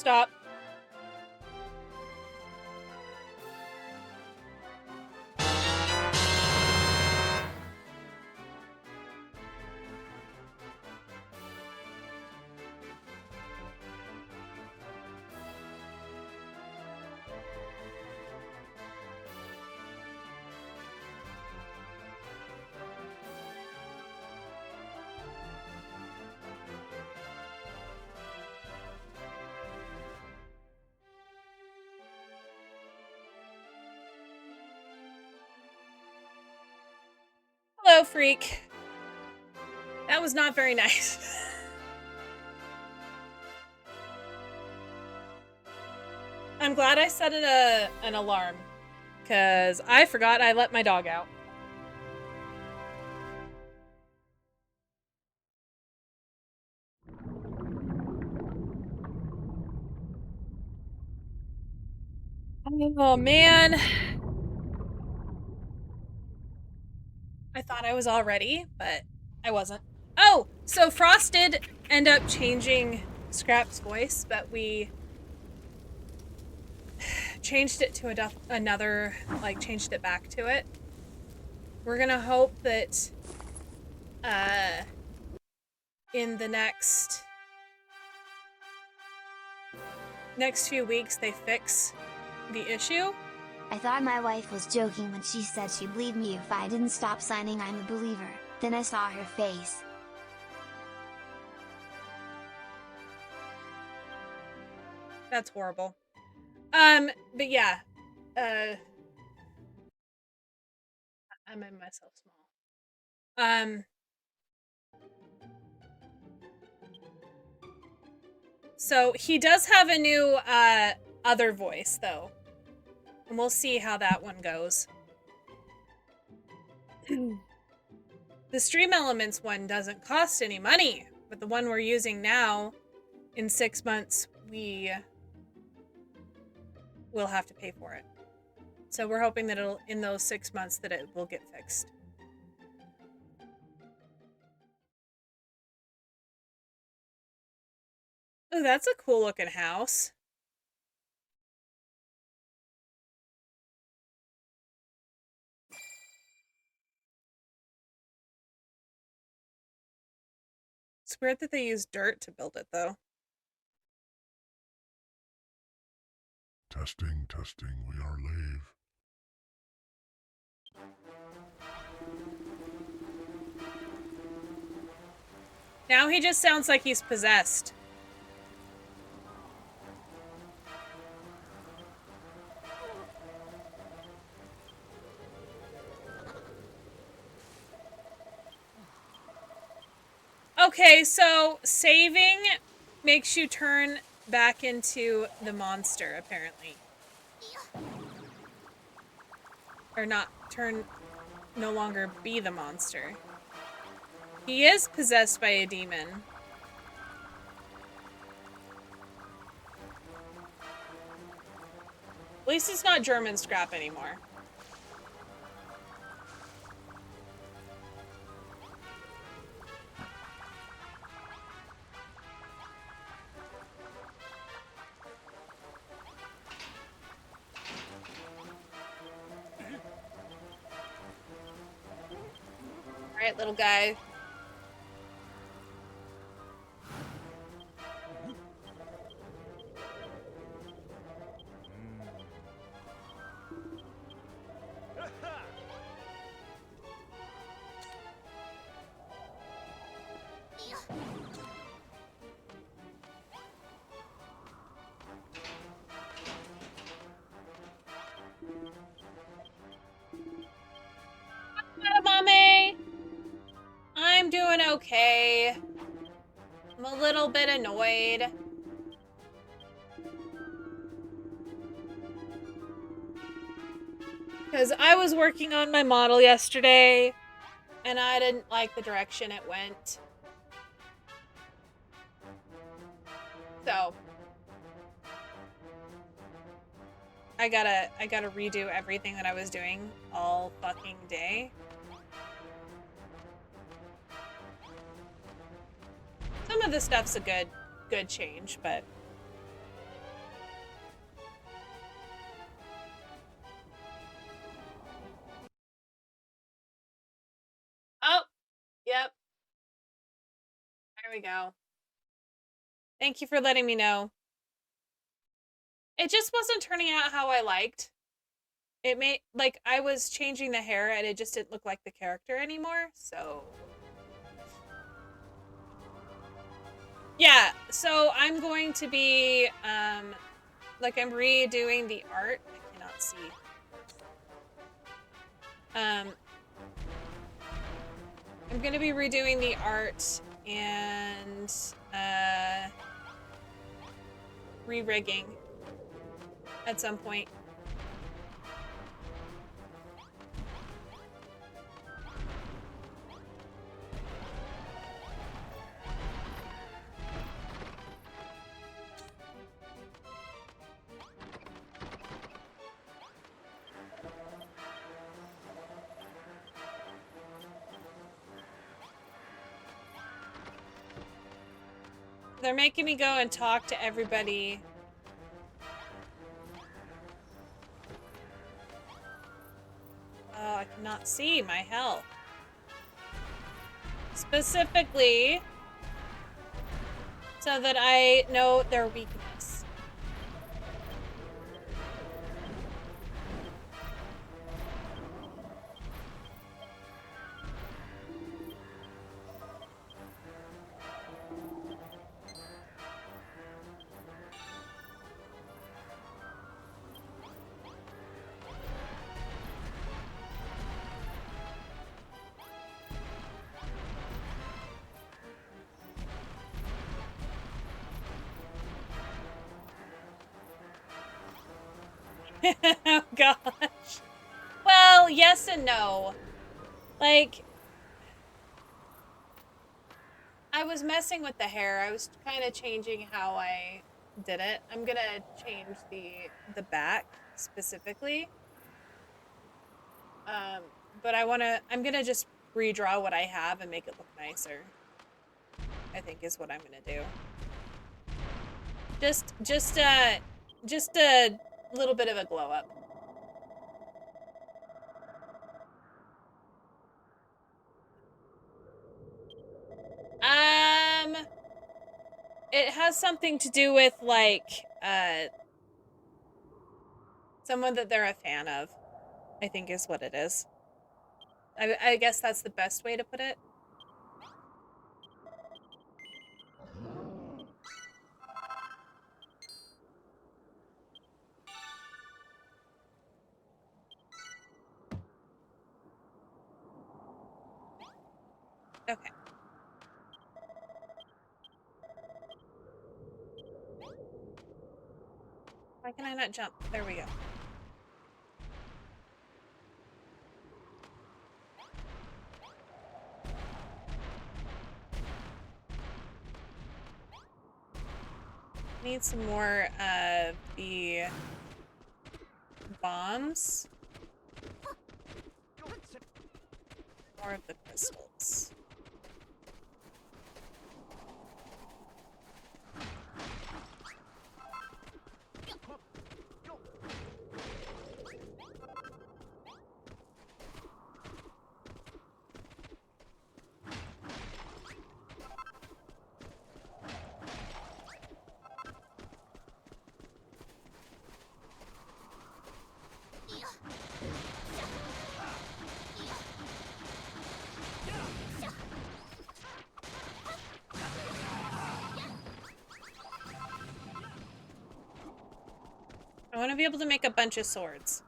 Stop. Hello, freak. That was not very nice. I'm glad I set an alarm, because I forgot I let my dog out. Oh, man. I thought I was all ready, but I wasn't. Oh, so Frost did end up changing Scrap's voice, but we changed it to another, like, changed it back to it. We're gonna hope that, in the next few weeks they fix the issue. I thought my wife was joking when she said she'd leave me if I didn't stop signing I'm a believer, then I saw her face. That's horrible. But yeah, I made myself small. So he does have a new, other voice, though. And we'll see how that one goes. The Stream Elements one doesn't cost any money, but the one we're using now, in 6 months, we will have to pay for it. So we're hoping that in those 6 months that it will get fixed. Oh, that's a cool looking house. It's weird that they use dirt to build it, though. Testing, we are live. Now he just sounds like he's possessed. Okay, so saving makes you turn back into the monster, apparently. Or not no longer be the monster. He is possessed by a demon. At least it's not German Scrap anymore. Alright, little guy. Hi, Mommy! I'm doing okay. I'm a little bit annoyed. Because I was working on my model yesterday, and I didn't like the direction it went. So I gotta redo everything that I was doing all fucking day. Some of the stuff's a good change, but There we go. Thank you for letting me know. It just wasn't turning out how I liked. It made, like, I was changing the hair and it just didn't look like the character anymore, so... Yeah, so I'm going to be, like, I'm redoing the art. I cannot see. I'm gonna be redoing the art and, re-rigging at some point. They're making me go and talk to everybody. Oh, I cannot see my health. Specifically, so that I know their weakness. Oh gosh. Well, yes and no. Like, I was messing with the hair. I was kind of changing how I did it. I'm gonna change the back specifically. But I'm gonna just redraw what I have and make it look nicer. I think is what I'm gonna do. Just a little bit of a glow up. It has something to do with, like, someone that they're a fan of, I think is what it is. I guess that's the best way to put it. Okay. Why can I not jump? There we go. Need some more of the bombs. More of the crystals. I want to be able to make a bunch of swords.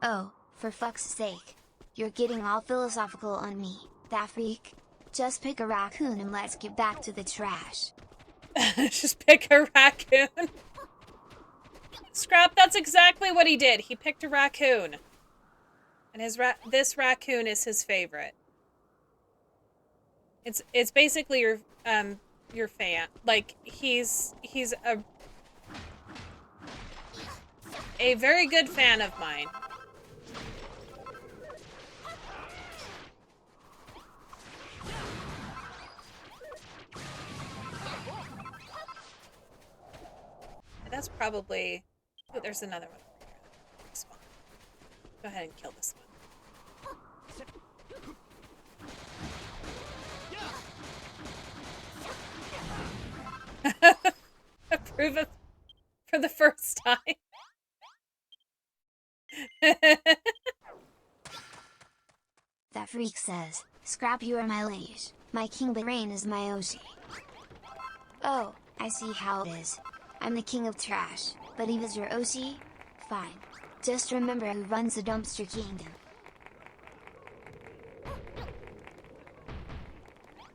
Oh, for fuck's sake. You're getting all philosophical on me, that freak. Just pick a raccoon and let's get back to the trash. Just pick a raccoon. Scrap, that's exactly what he did. He picked a raccoon. And this raccoon is his favorite. It's basically your fan. Like, he's a very good fan of mine. That's probably... Oh, there's another one over here. Go ahead and kill this one. first time. That freak says, "Scrap, you are my liege, my king, but Rain is my Oshi." Oh, I see how it is. I'm the king of trash, but Eve is your Oshi? Fine. Just remember who runs the dumpster kingdom.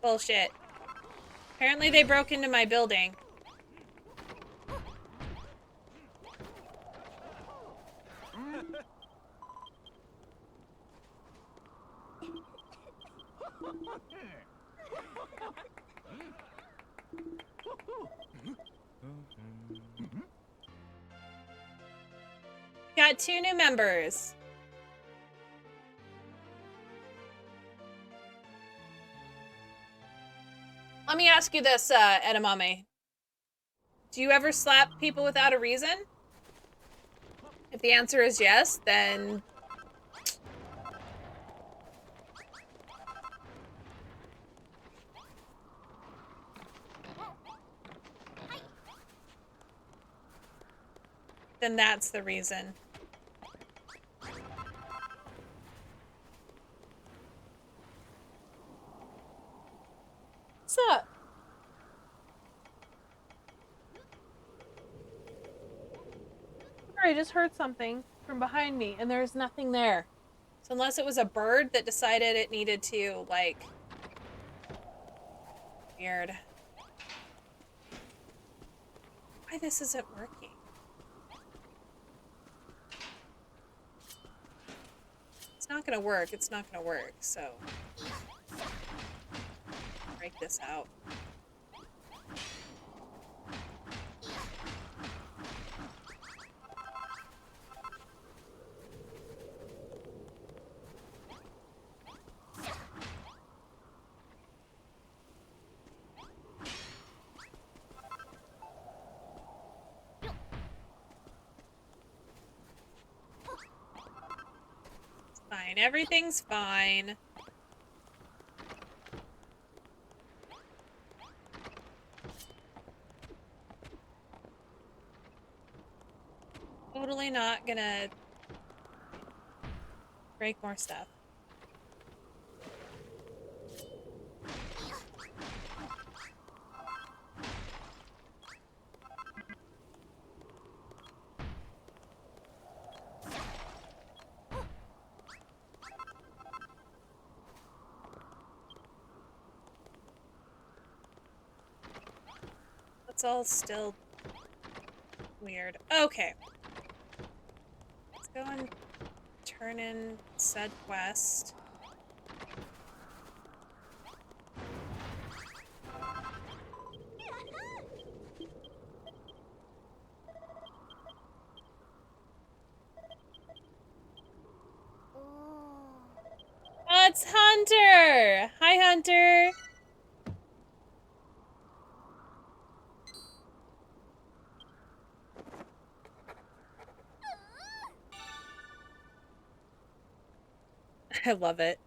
Bullshit. Apparently they broke into my building. Got 2 new members. Let me ask you this, Edamame. Do you ever slap people without a reason? If the answer is yes, then... then that's the reason. What's up? I just heard something from behind me, and there's nothing there. So unless it was a bird that decided it needed to, like... Weird. Why this isn't working? It's not gonna work, it's not gonna work, so... break this out. It's fine, everything's fine. Totally not gonna break more stuff. It's all still weird. Okay. Let's go and turn in said quest. Oh, it's Hunter! Hi, Hunter! I love it.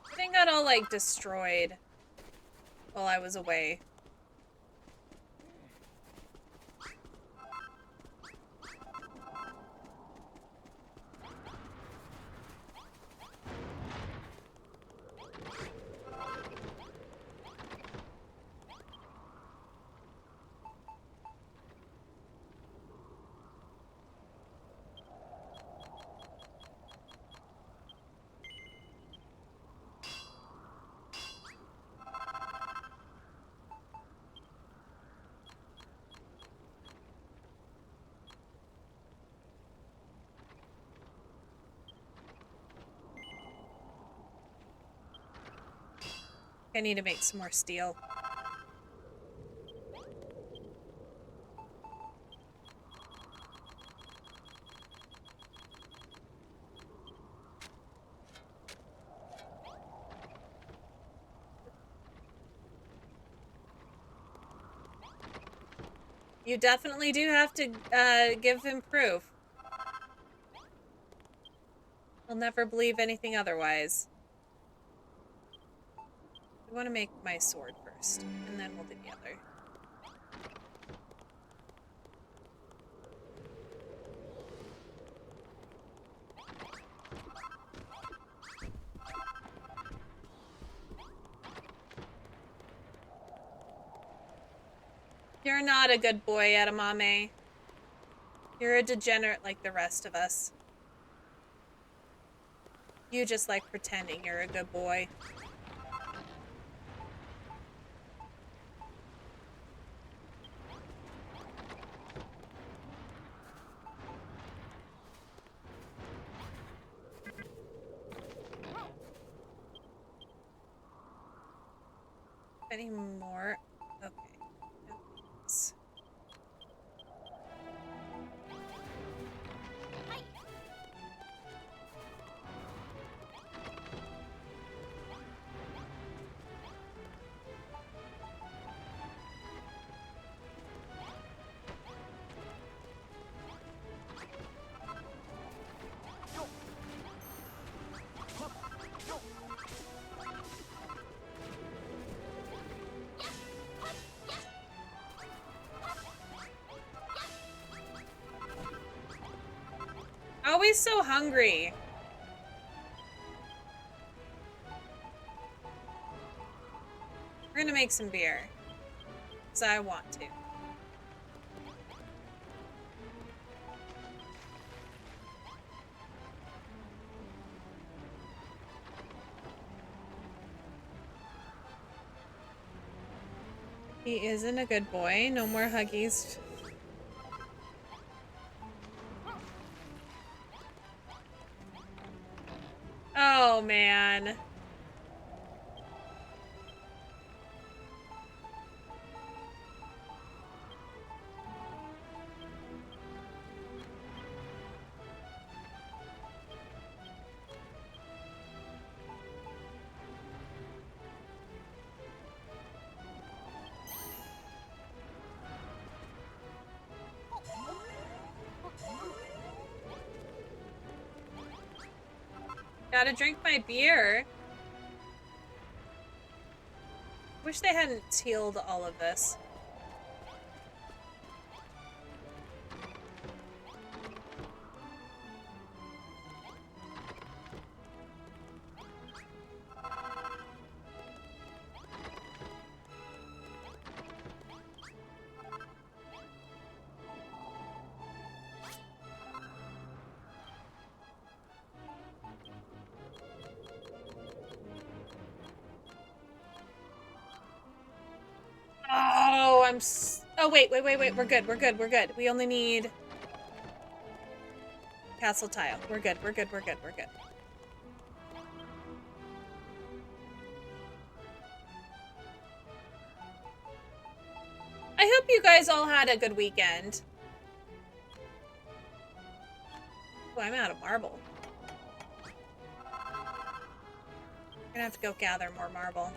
Everything got all, like, destroyed while I was away. I need to make some more steel. You definitely do have to give him proof. I'll never believe anything otherwise. I want to make my sword first, and then we'll do the other. You're not a good boy, Edamame. You're a degenerate like the rest of us. You just like pretending you're a good boy. Any more? Okay. Oops. Always so hungry. We're gonna make some beer. Because I want to. He isn't a good boy. No more huggies. Oh, man. Gotta drink my beer. Wish they hadn't sealed all of this. Oh, oh, wait. We're good. We only need castle tile. We're good. I hope you guys all had a good weekend. Oh, I'm out of marble. I'm gonna have to go gather more marble.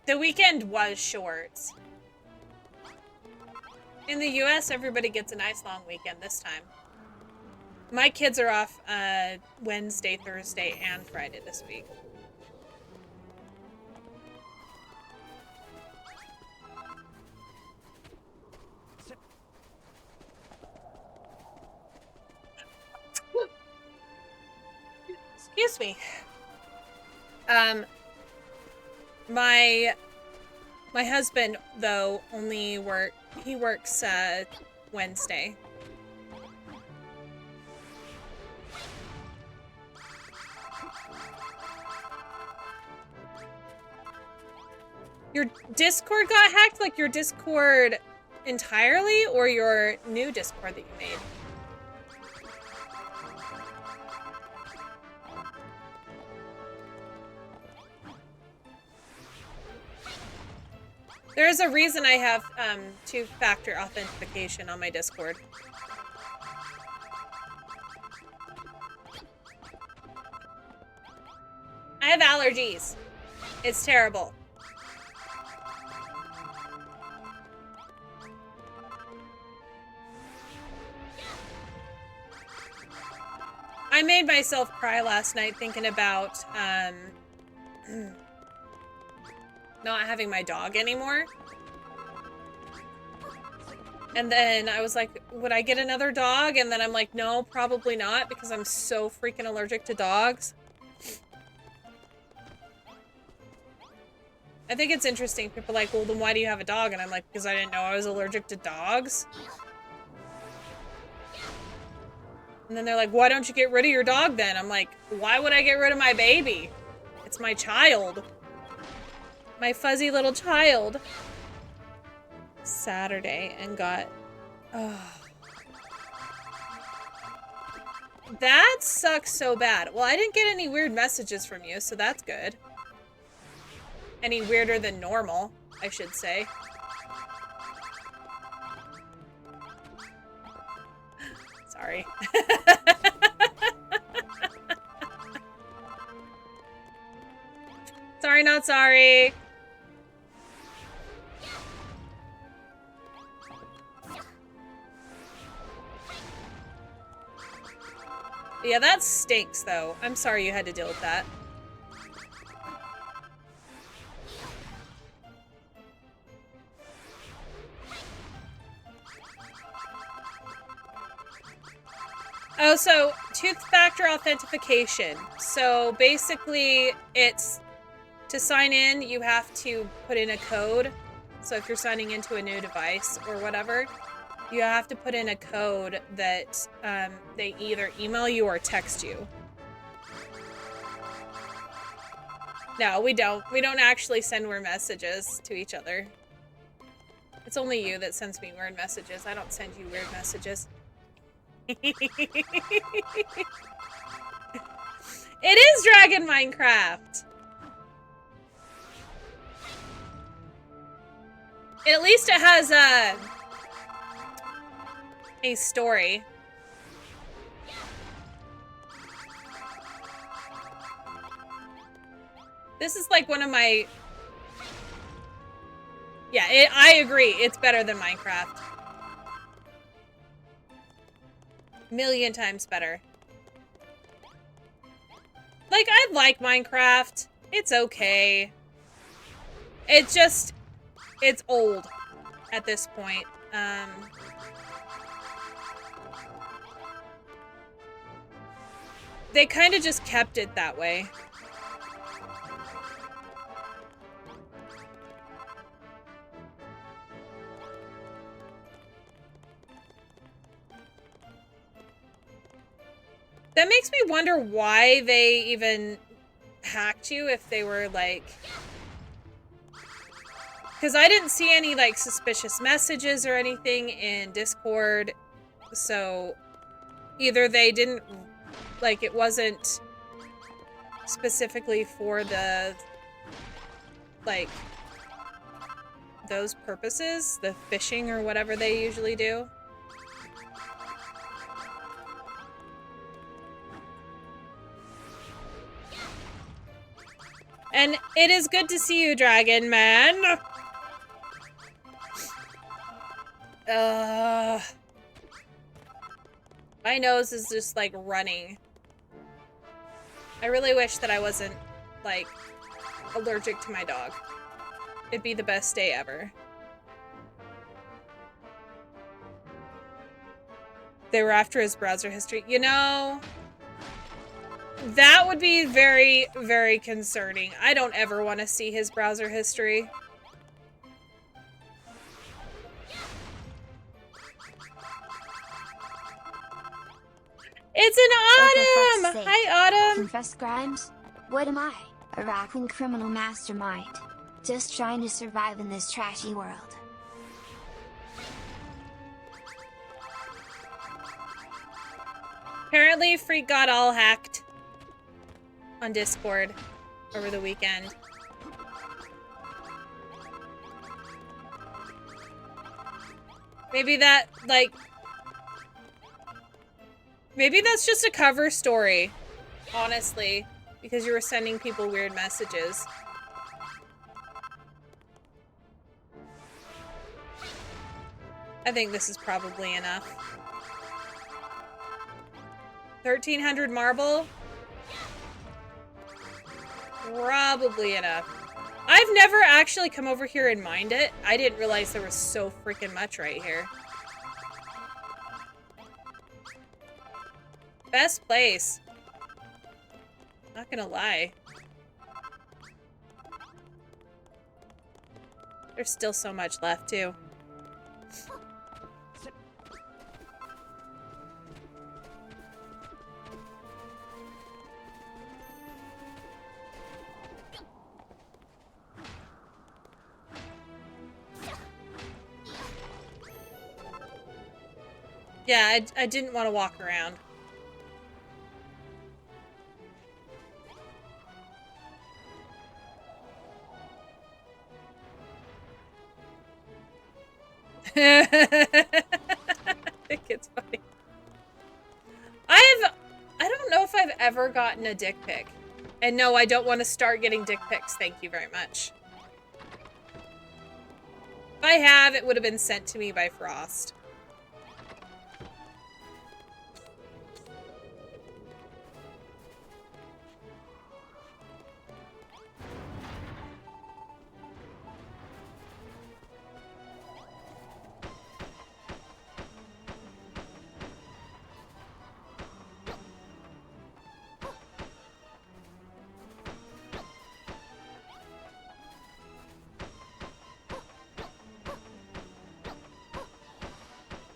The weekend was short. In the US, everybody gets a nice long weekend this time. My kids are off Wednesday, Thursday, and Friday this week. Excuse me. My husband, though, he works Wednesday. Your Discord got hacked? Like your Discord entirely, or your new Discord that you made? There's a reason I have two-factor authentication on my Discord. I have allergies. It's terrible. I made myself cry last night thinking about not having my dog anymore. And then I was like, would I get another dog? And then I'm like, no, probably not, because I'm so freaking allergic to dogs. I think it's interesting. People are like, well, then why do you have a dog? And I'm like, because I didn't know I was allergic to dogs. And then they're like, why don't you get rid of your dog then? I'm like, why would I get rid of my baby? It's my child. My fuzzy little child. Saturday and got... Oh. That sucks so bad. Well, I didn't get any weird messages from you, so that's good. Any weirder than normal, I should say. Sorry. Sorry, not sorry. Yeah, that stinks, though. I'm sorry you had to deal with that. Oh, so two-factor authentication. So basically, it's to sign in, you have to put in a code. So if you're signing into a new device or whatever, you have to put in a code that they either email you or text you. No, we don't. We don't actually send weird messages to each other. It's only you that sends me weird messages. I don't send you weird messages. It is Dragon Minecraft. At least it has a story. This is like one of my... Yeah, I agree. It's better than Minecraft. Million times better. Like, I like Minecraft. It's okay. It's just... It's old at this point. They kind of just kept it that way. That makes me wonder why they even hacked you if they were like... Because I didn't see any like suspicious messages or anything in Discord. So either they didn't... Like, it wasn't specifically for the... Like... those purposes. The phishing or whatever they usually do. And it is good to see you, Dragon Man. My nose is just like running. I really wish that I wasn't like allergic to my dog. It'd be the best day ever. They were after his browser history. You know, that would be very, very concerning. I don't ever want to see his browser history. It's an Autumn! Hi, Autumn! Confess crimes? What am I? A raccoon criminal mastermind. Just trying to survive in this trashy world. Apparently, Freak got all hacked on Discord over the weekend. Maybe that, like... Maybe that's just a cover story, honestly, because you were sending people weird messages. I think this is probably enough. 1,300 marble? Probably enough. I've never actually come over here and mined it. I didn't realize there was so freaking much right here. Best place. Not gonna lie. There's still so much left, too. Yeah, I didn't want to walk around. I think it's funny. I don't know if I've ever gotten a dick pic. And no, I don't want to start getting dick pics, thank you very much. If I have, it would have been sent to me by Frost.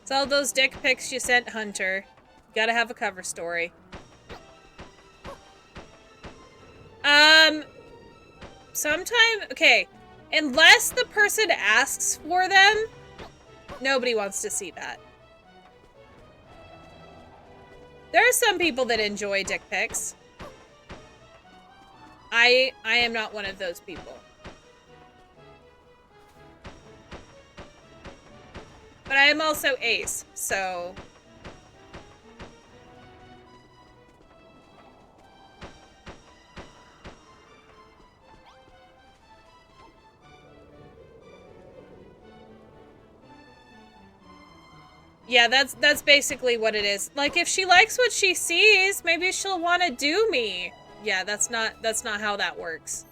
It's all those dick pics you sent, Hunter. You gotta have a cover story. Okay, unless the person asks for them, nobody wants to see that. There are some people that enjoy dick pics. I am not one of those people. But I am also ace, so... Yeah, that's basically what it is. Like, if she likes what she sees, maybe she'll want to do me. Yeah, that's not how that works.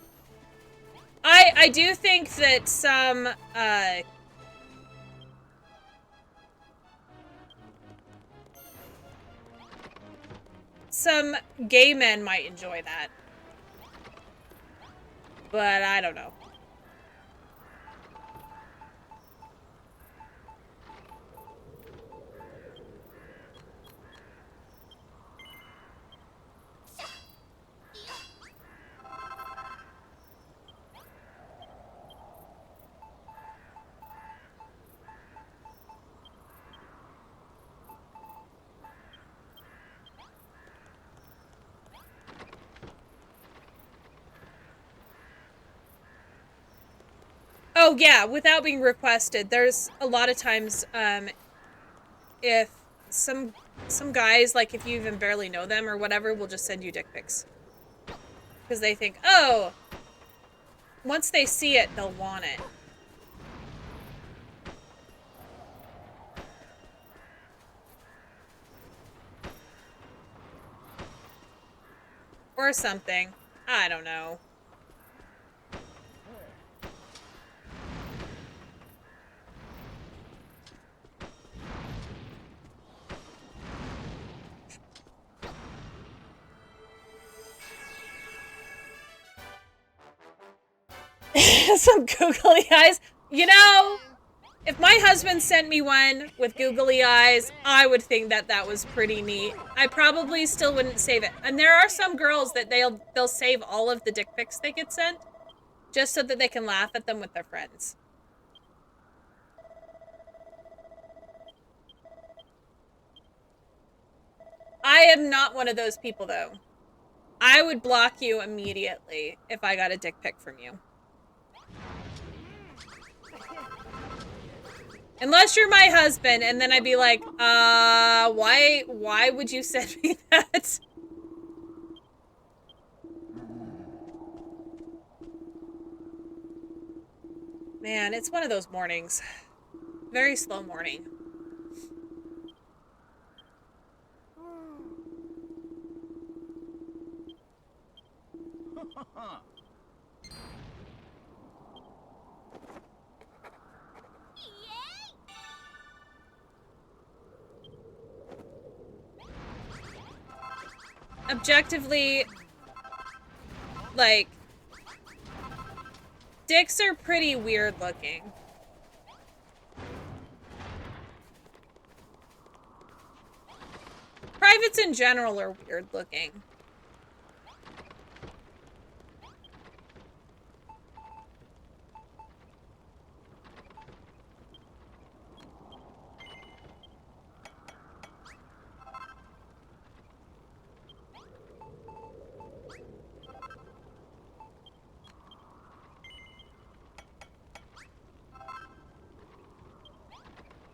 I do think that some gay men might enjoy that. But I don't know. Oh yeah, without being requested. There's a lot of times, if some guys, like if you even barely know them or whatever, will just send you dick pics. Because they think, oh, once they see it, they'll want it. Or something. I don't know. Some googly eyes. You know, if my husband sent me one with googly eyes, I would think that that was pretty neat. I probably still wouldn't save it. And there are some girls that they'll save all of the dick pics they get sent just so that they can laugh at them with their friends. I am not one of those people, though. I would block you immediately if I got a dick pic from you. Unless you're my husband, and then I'd be like, why would you send me that? Man, it's one of those mornings. Very slow morning. Objectively, like, dicks are pretty weird looking. Privates in general are weird looking.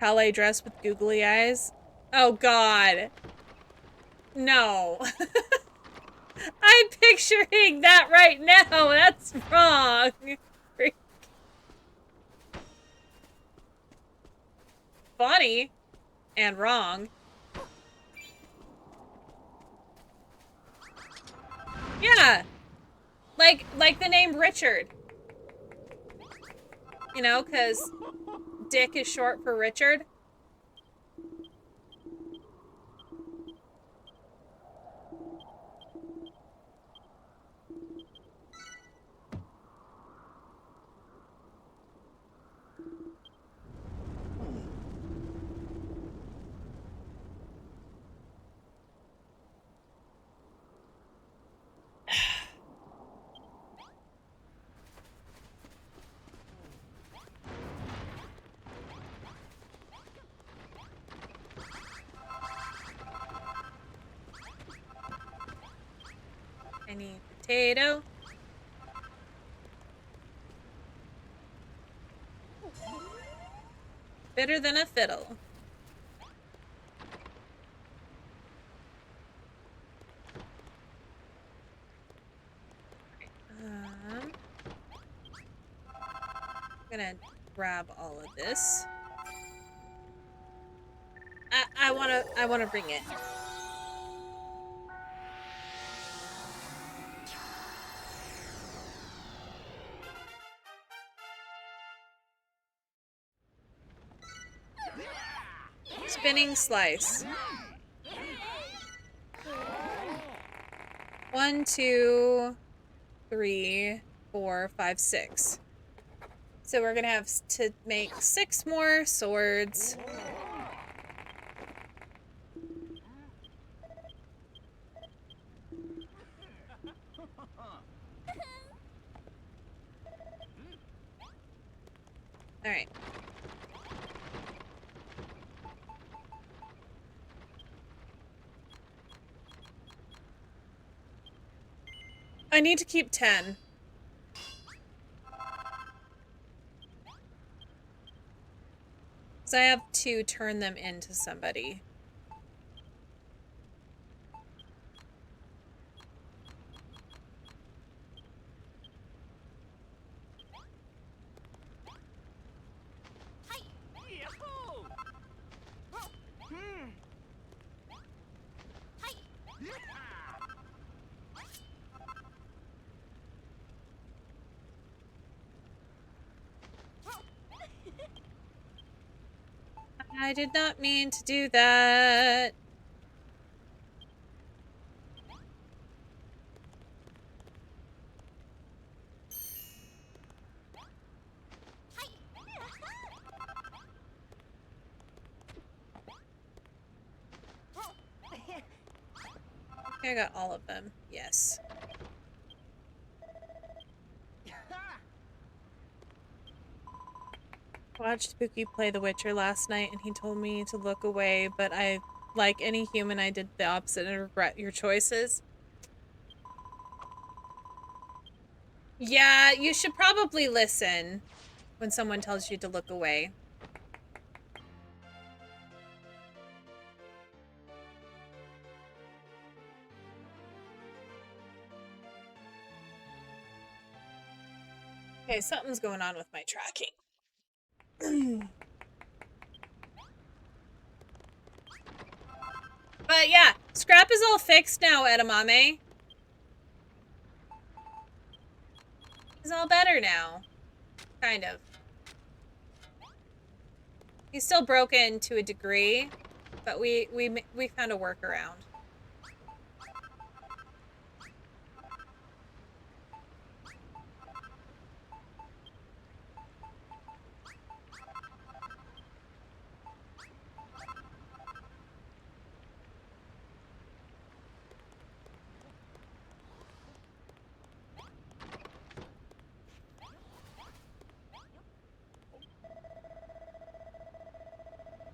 Ballet dress with googly eyes. Oh god. No. I'm picturing that right now. That's wrong. Funny and wrong. Yeah. Like the name Richard. You know, because Dick is short for Richard. I need potato. Better than a fiddle. I'm gonna grab all of this. I wanna bring it. Spinning slice. 1, 2, 3, 4, 5, 6. So we're gonna have to make 6 more swords. All right. I need to keep 10. So I have to turn them into somebody. I did not mean to do that. I got all of them. Yes. Watched Spooky play The Witcher last night and he told me to look away, but I, like any human, I did the opposite and regret your choices. Yeah, you should probably listen when someone tells you to look away. Okay, something's going on with my tracking. But yeah, Scrap is all fixed now, Edamame. He's all better now. Kind of. He's still broken to a degree, but we found a workaround.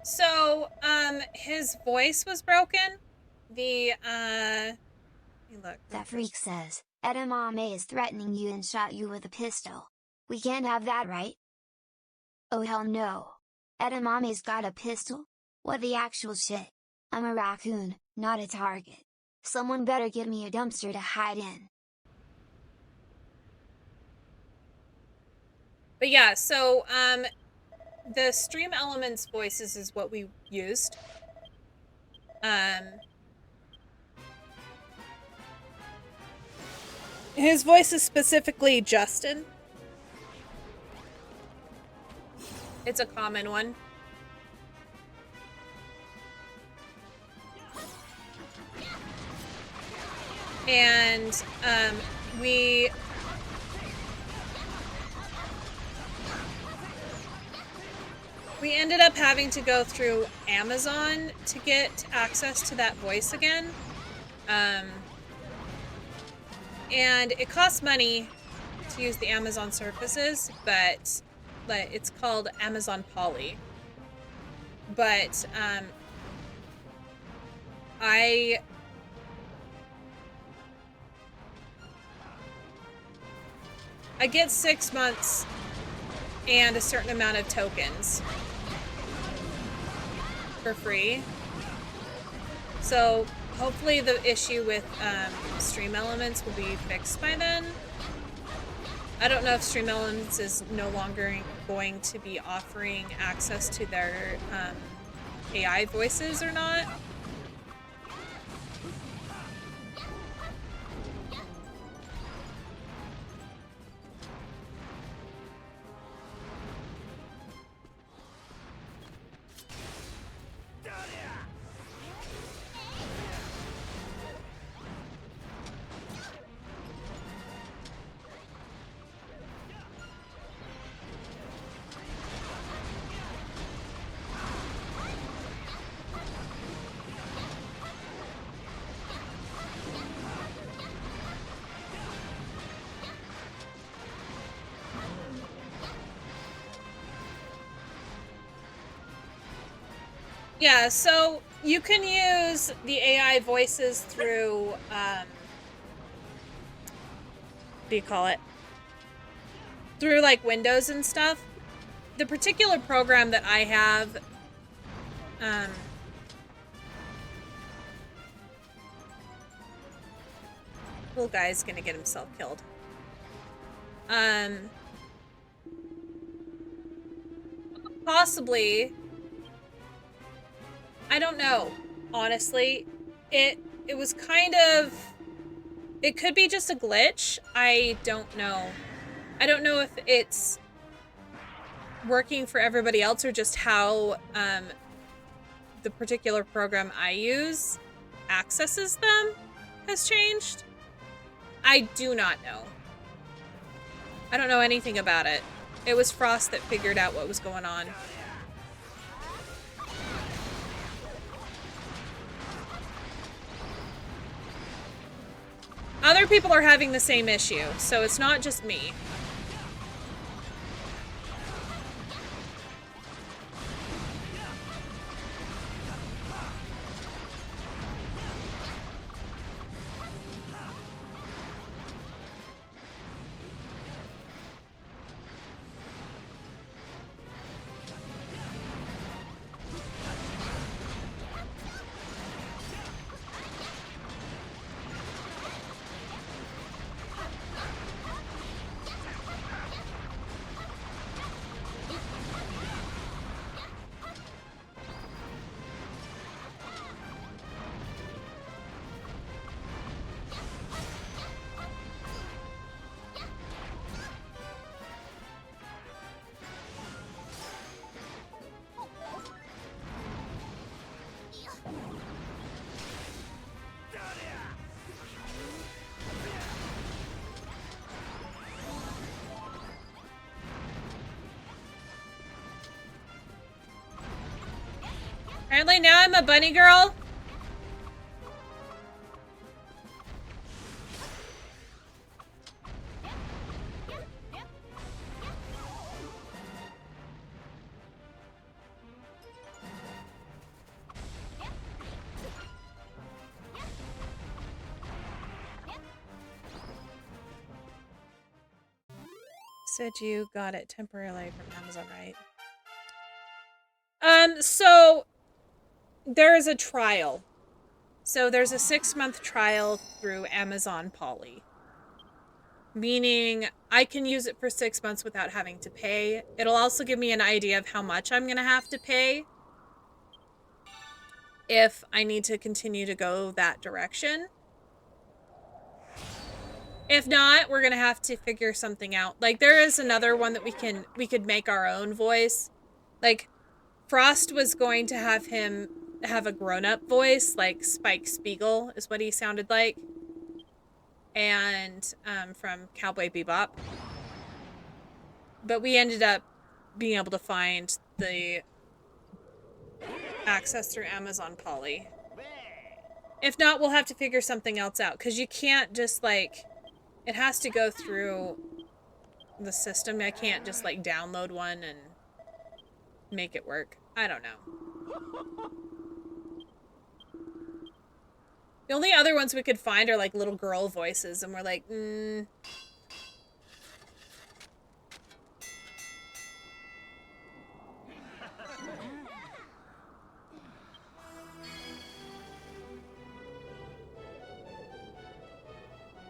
So, his voice was broken. Look. That freak says, Edamame is threatening you and shot you with a pistol. We can't have that, right? Oh hell no. Edamame's got a pistol? What the actual shit? I'm a raccoon, not a target. Someone better get me a dumpster to hide in. But yeah, so, the Stream Elements voices is what we used. His voice is specifically Justin. It's a common one. And, we ended up having to go through Amazon to get access to that voice again. And it costs money to use the Amazon services, but it's called Amazon Polly. But I get 6 months and a certain amount of tokens for free. So hopefully the issue with Stream Elements will be fixed by then. I don't know if Stream Elements is no longer going to be offering access to their AI voices or not. Yeah, so you can use the AI voices through, what do you call it? Through like Windows and stuff. The particular program that I have, little guy's gonna get himself killed. Possibly, I don't know, honestly. It was kind of, it could be just a glitch. I don't know. I don't know if it's working for everybody else or just how the particular program I use accesses them has changed. I do not know. I don't know anything about it. It was Frost that figured out what was going on. Other people are having the same issue, so it's not just me. Apparently now I'm a bunny girl. Said you got it temporarily from Amazon, right? So there is a trial. So there's a 6-month trial through Amazon Polly. Meaning I can use it for 6 months without having to pay. It'll also give me an idea of how much I'm gonna have to pay if I need to continue to go that direction. If not, we're gonna have to figure something out. Like, there is another one that we could make our own voice. Like, Frost was going to have him have a grown-up voice, like Spike Spiegel is what he sounded like. And from Cowboy Bebop. But we ended up being able to find the access through Amazon Polly. If not, we'll have to figure something else out, because you can't just, like, it has to go through the system. I can't just, like, download one and make it work. I don't know. The only other ones we could find are, like, little girl voices, and we're like,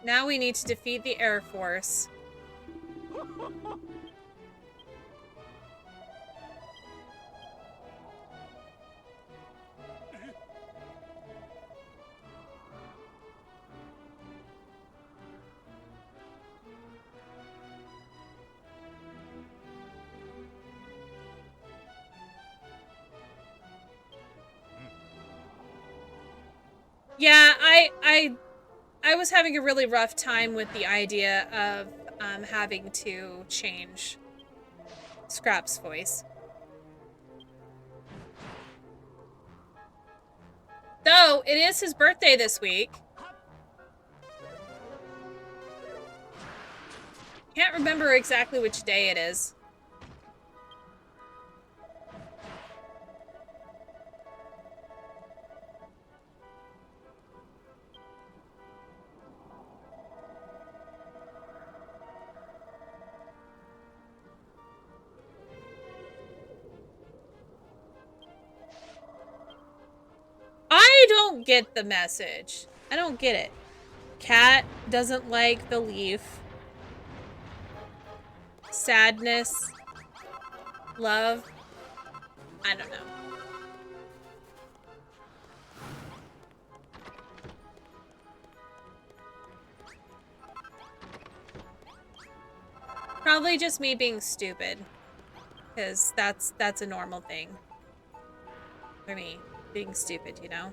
Now we need to defeat the Air Force. Yeah, I was having a really rough time with the idea of having to change Scrap's voice. Though, it is his birthday this week. Can't remember exactly which day it is. I don't get the message. I don't get it. Cat doesn't like the leaf. Sadness. Love. I don't know. Probably just me being stupid. Because that's a normal thing. For me. Being stupid, you know?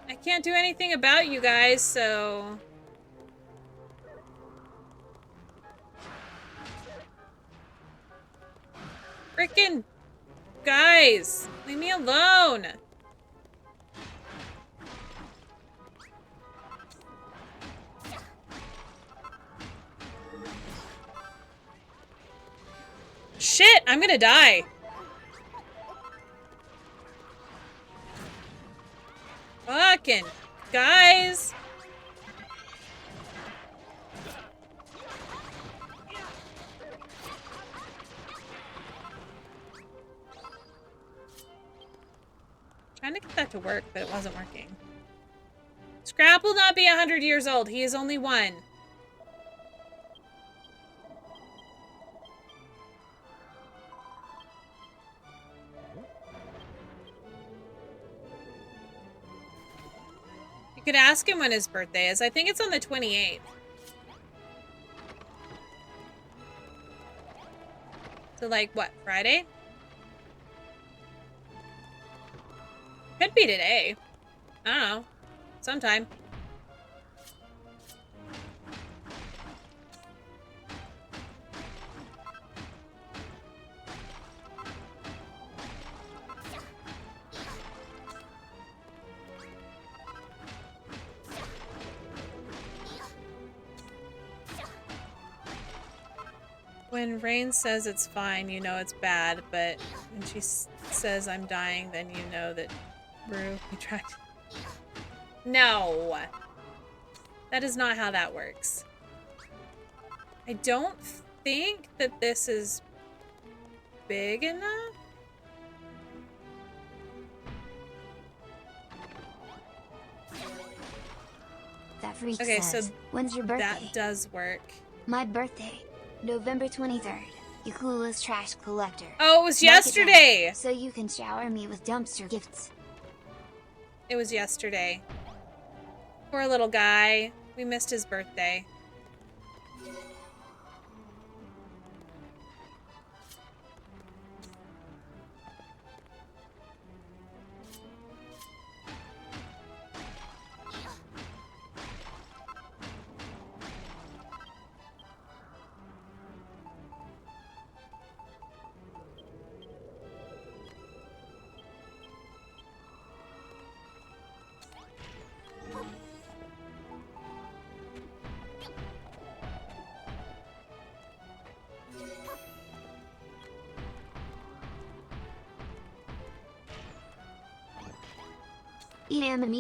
I can't do anything about you guys, so... Frickin' guys! Leave me alone! Shit! I'm gonna die! Fucking guys! Trying to get that to work, but it wasn't working. Scrap will not be 100 years old. He is only 1. You could ask him when his birthday is. I think it's on the 28th. So, like, what, Friday? Could be today. I don't know. Sometime. When Rain says it's fine, you know it's bad, but when she says I'm dying, then you know that Rue retracted. No! That is not how that works. I don't think that this is big enough. That freak Okay, says, so when's your birthday? that does work. My birthday. November 23rd. You clueless trash collector. Oh, it was Mark it yesterday! down, so you can shower me with dumpster gifts. It was yesterday. Poor little guy. We missed his birthday.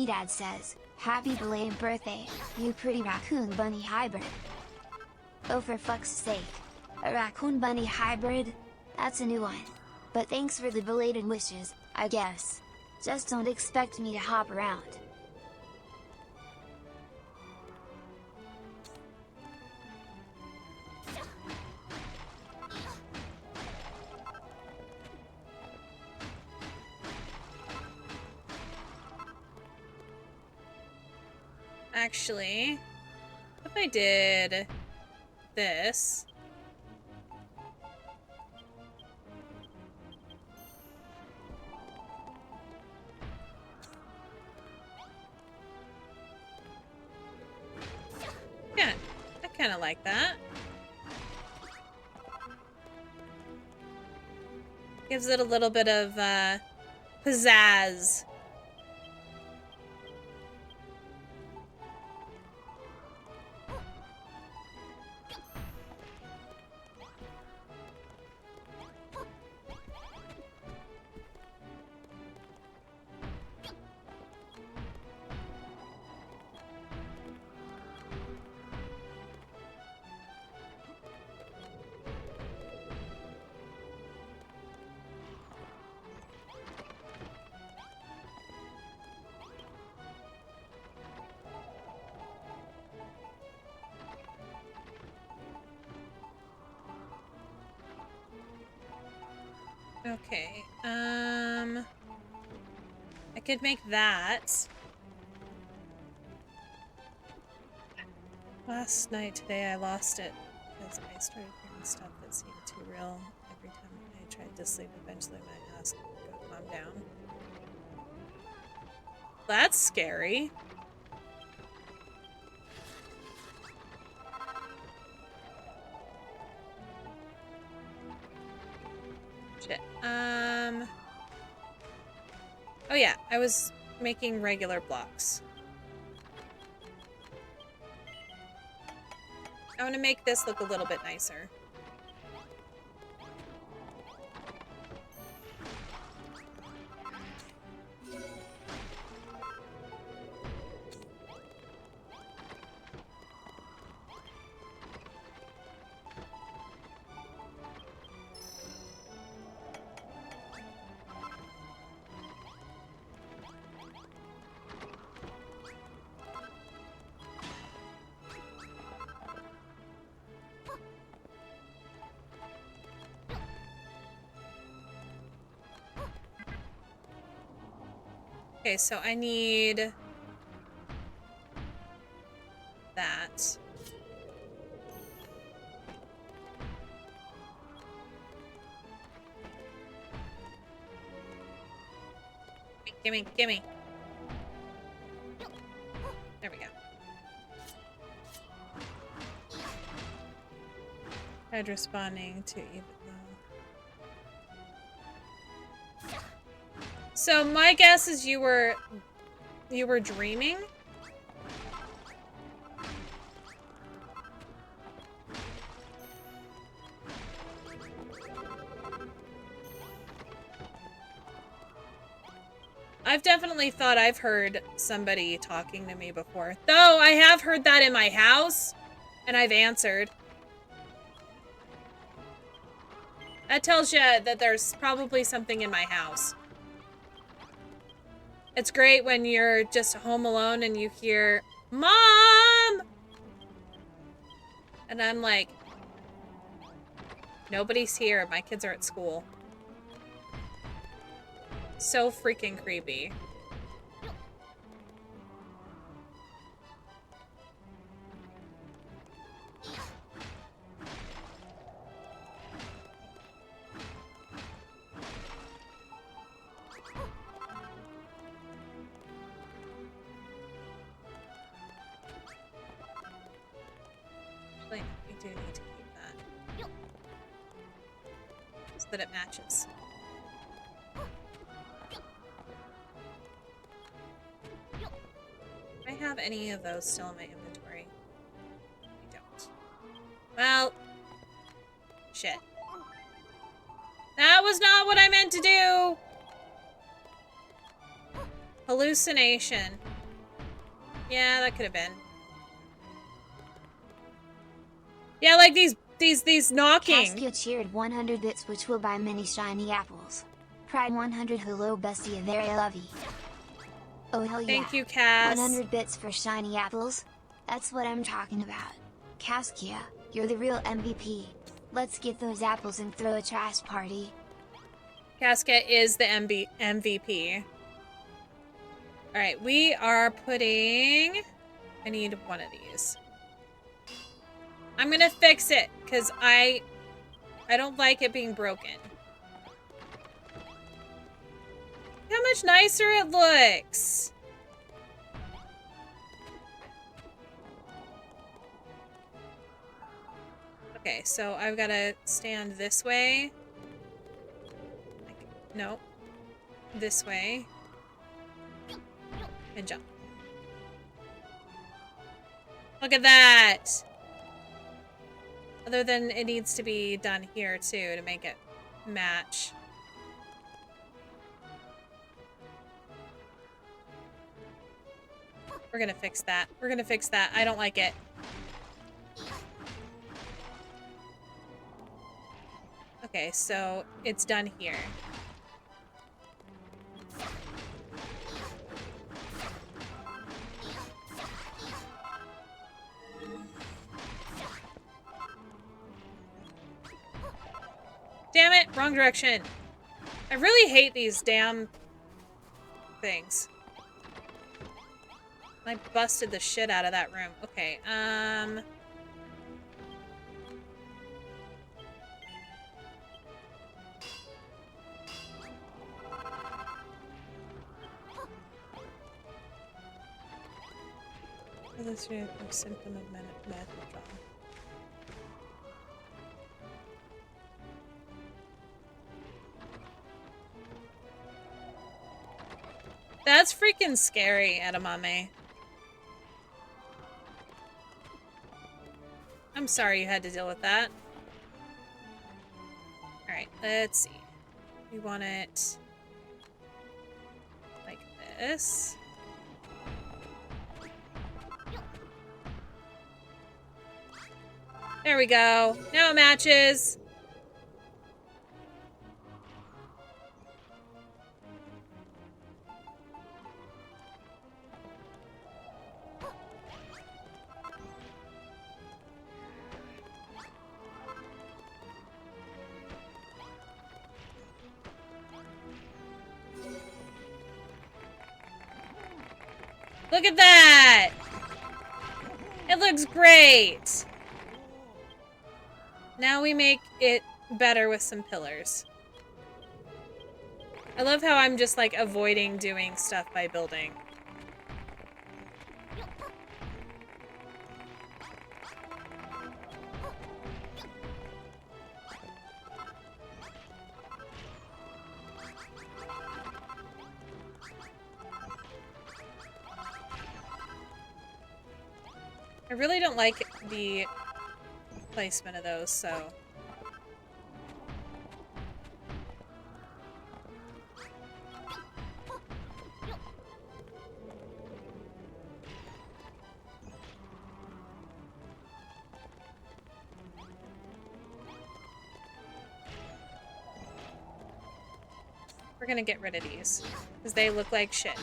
Dad says, happy belated birthday, you pretty raccoon bunny hybrid. Oh, for fuck's sake. A raccoon bunny hybrid? That's a new one. But thanks for the belated wishes, I guess. Just don't expect me to hop around. Actually, if I did this. Yeah, I kind of like that. Gives it a little bit of pizzazz. Okay, I could make that. Last night, today, I lost it because I started hearing stuff that seemed too real. Every time I tried to sleep, eventually my ass got calmed down. That's scary. Shit. Oh yeah, I was making regular blocks. I want to make this look a little bit nicer. Okay, so I need that. Gimme, gimme. There we go. Tried responding to even though. So my guess is you were dreaming. I've definitely thought I've heard somebody talking to me before. Though I have heard that in my house, and I've answered. That tells you that there's probably something in my house. It's great when you're just home alone and you hear, "Mom!" And I'm like, nobody's here. My kids are at school. So freaking creepy. Actually, we do need to keep that. So that it matches. Do I have any of those still in my inventory? I don't. Well, shit. That was not what I meant to do! Hallucination. Yeah, that could have been. Yeah, like these knocking. Caskia cheered 100 bits, which will buy many shiny apples. Pride 100, hello bestie, there I love you. Oh hell yeah. Thank you, Cass. 100 bits for shiny apples? That's what I'm talking about. Caskia, you're the real MVP. Let's get those apples and throw a trash party. Casket is the MVP. Alright, we are putting... I need one of these. I'm gonna fix it, because I don't like it being broken. Look how much nicer it looks! Okay, so I've gotta stand this way. Like, no. This way. And jump. Look at that! Other than it needs to be done here too to make it match. We're gonna fix that. We're gonna fix that. I don't like it. Okay, so it's done here. Damn it, wrong direction. I really hate these damn things. I busted the shit out of that room. Okay, This is a symptom of mental trauma. That's freaking scary, edamame. I'm sorry you had to deal with that. Alright, let's see. We want it like this. There we go. Now it matches. Look at that! It looks great! Now we make it better with some pillars. I love how I'm just like avoiding doing stuff by building. I really don't like the placement of those, so... We're gonna get rid of these. Because they look like shit.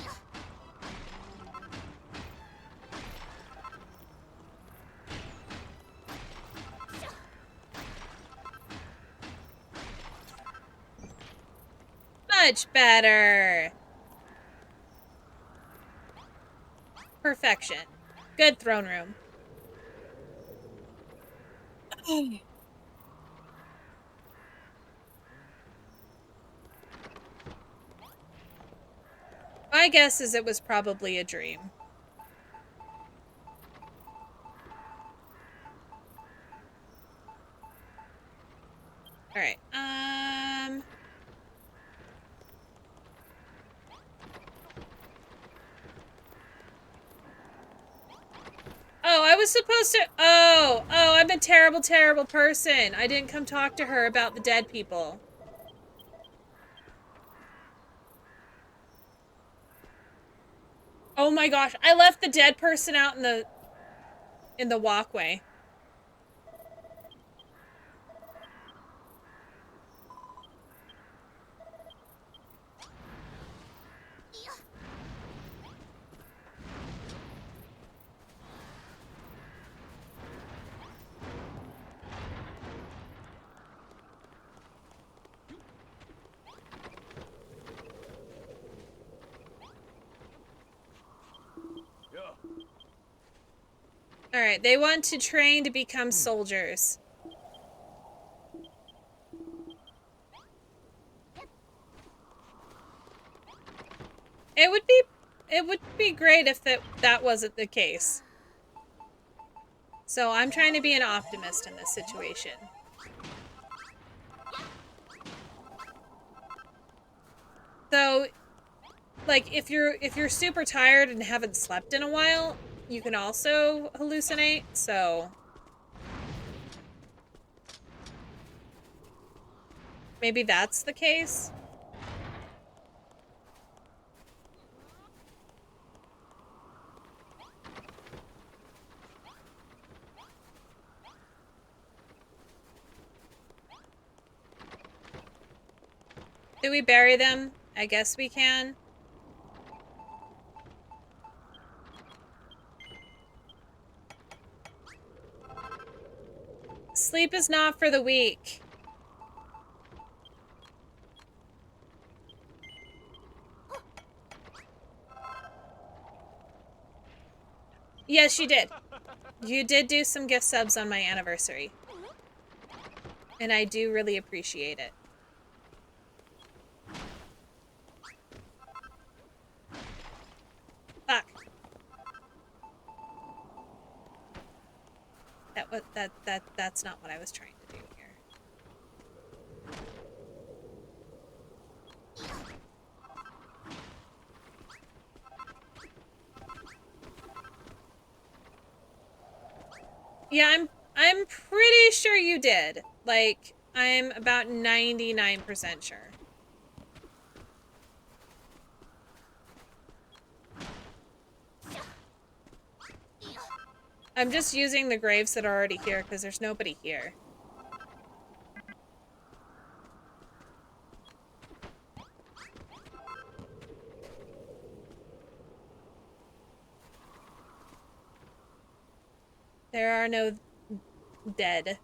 Much better! Perfection. Good throne room. My guess is it was probably a dream. Alright, Oh, I was supposed to- Oh, I'm a terrible, terrible person. I didn't come talk to her about the dead people. Oh my gosh, I left the dead person out in the walkway. Alright, they want to train to become soldiers. It would be great if that wasn't the case. So I'm trying to be an optimist in this situation. So, like, if you're super tired and haven't slept in a while, you can also hallucinate, so maybe that's the case. Do we bury them? I guess we can. Sleep is not for the weak. Yes, you did. You did do some gift subs on my anniversary. And I do really appreciate it. Fuck. That's not what I was trying to do here. Yeah, I'm pretty sure you did. Like, I'm about 99% sure. I'm just using the graves that are already here because there's nobody here. There are no dead.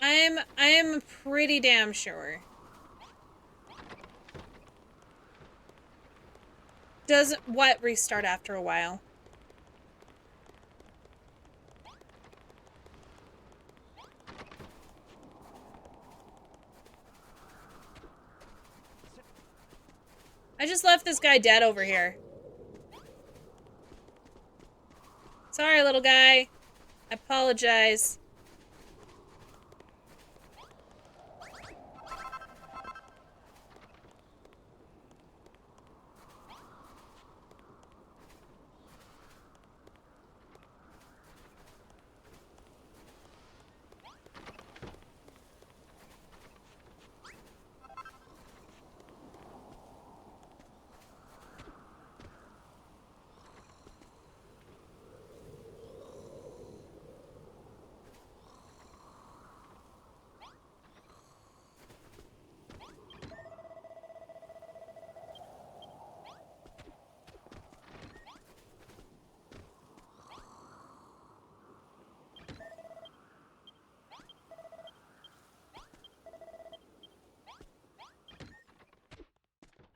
I am pretty damn sure. Does what restart after a while? I just left this guy dead over here. Sorry, little guy. I apologize.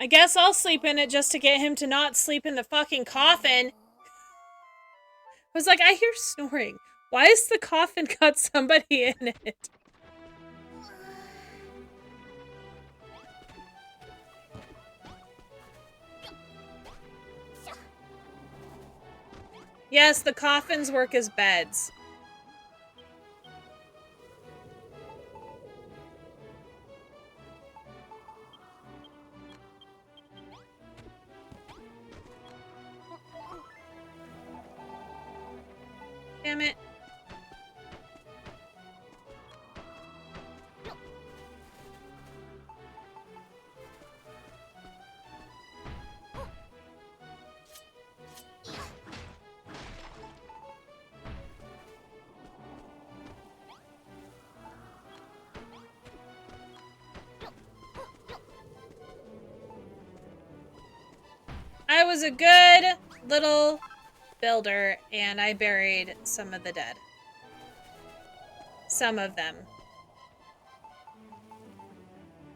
I guess I'll sleep in it just to get him to not sleep in the fucking coffin. I was like, I hear snoring. Why has the coffin got somebody in it? Yes, the coffins work as beds. Damn it. I was a good little builder, and I buried some of the dead. Some of them.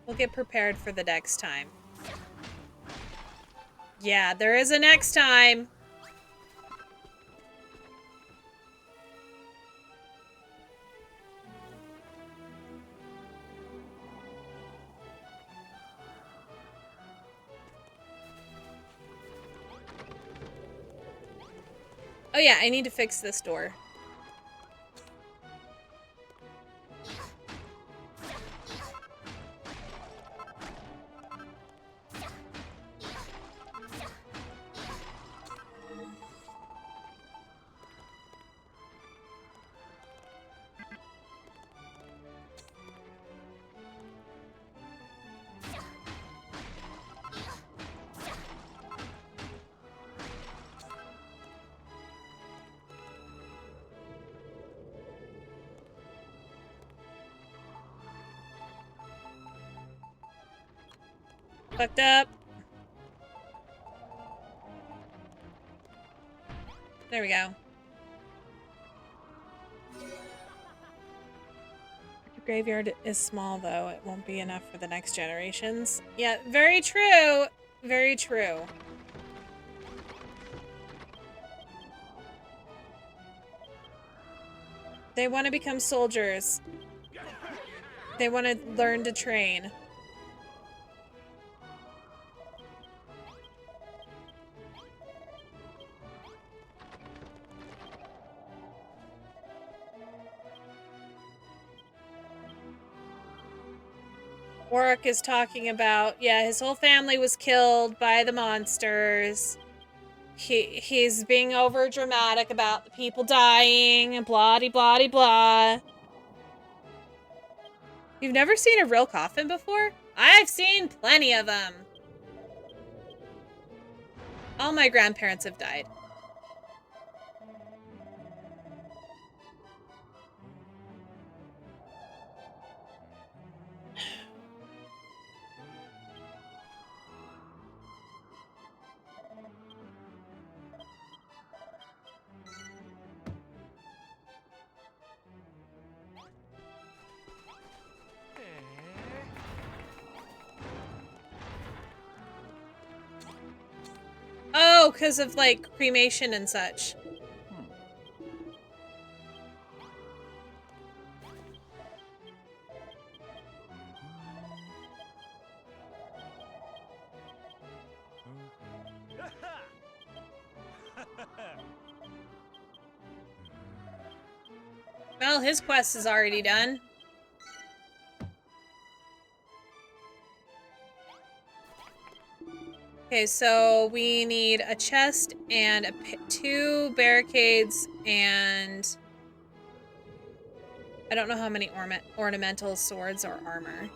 We'll get prepared for the next time. Yeah, there is a next time. Oh yeah, I need to fix this door. Fucked up. There we go. The graveyard is small, though. It won't be enough for the next generations. Yeah, very true. Very true. They want to become soldiers. They want to learn to train. Warwick is talking about, yeah, his whole family was killed by the monsters. He's being over dramatic about the people dying and blah de blah de blah. You've never seen a real coffin before? I've seen plenty of them. All my grandparents have died. Oh, because of, like, cremation and such. Well, his quest is already done. Okay, so we need a chest and 2 barricades and I don't know how many ornamental swords or armor.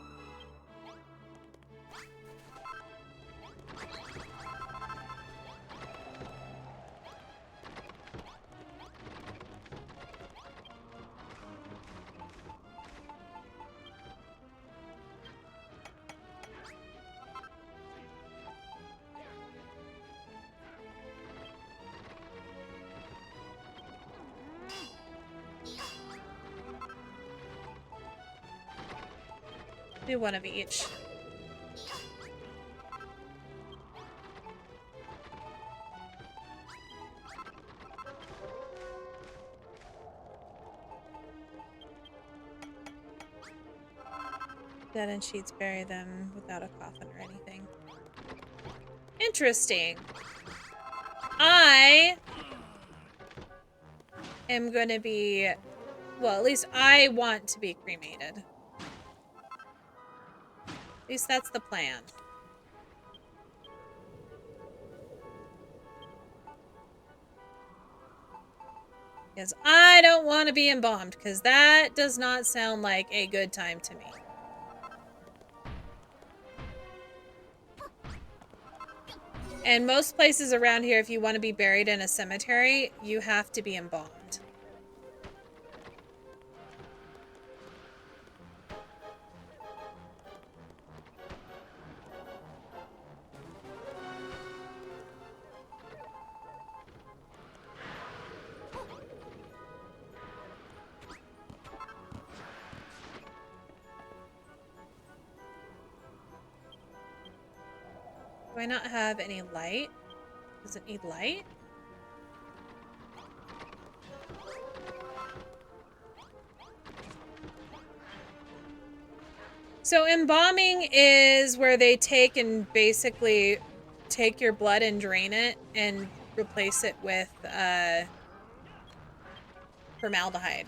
Do one of each. Dead end sheets, bury them without a coffin or anything. Interesting. I am gonna be, well, at least I want to be cremated. At least that's the plan. Because I don't want to be embalmed, because that does not sound like a good time to me. And most places around here, if you want to be buried in a cemetery, you have to be embalmed. Do I not have any light? Does it need light? So embalming is where they take and basically take your blood and drain it and replace it with formaldehyde.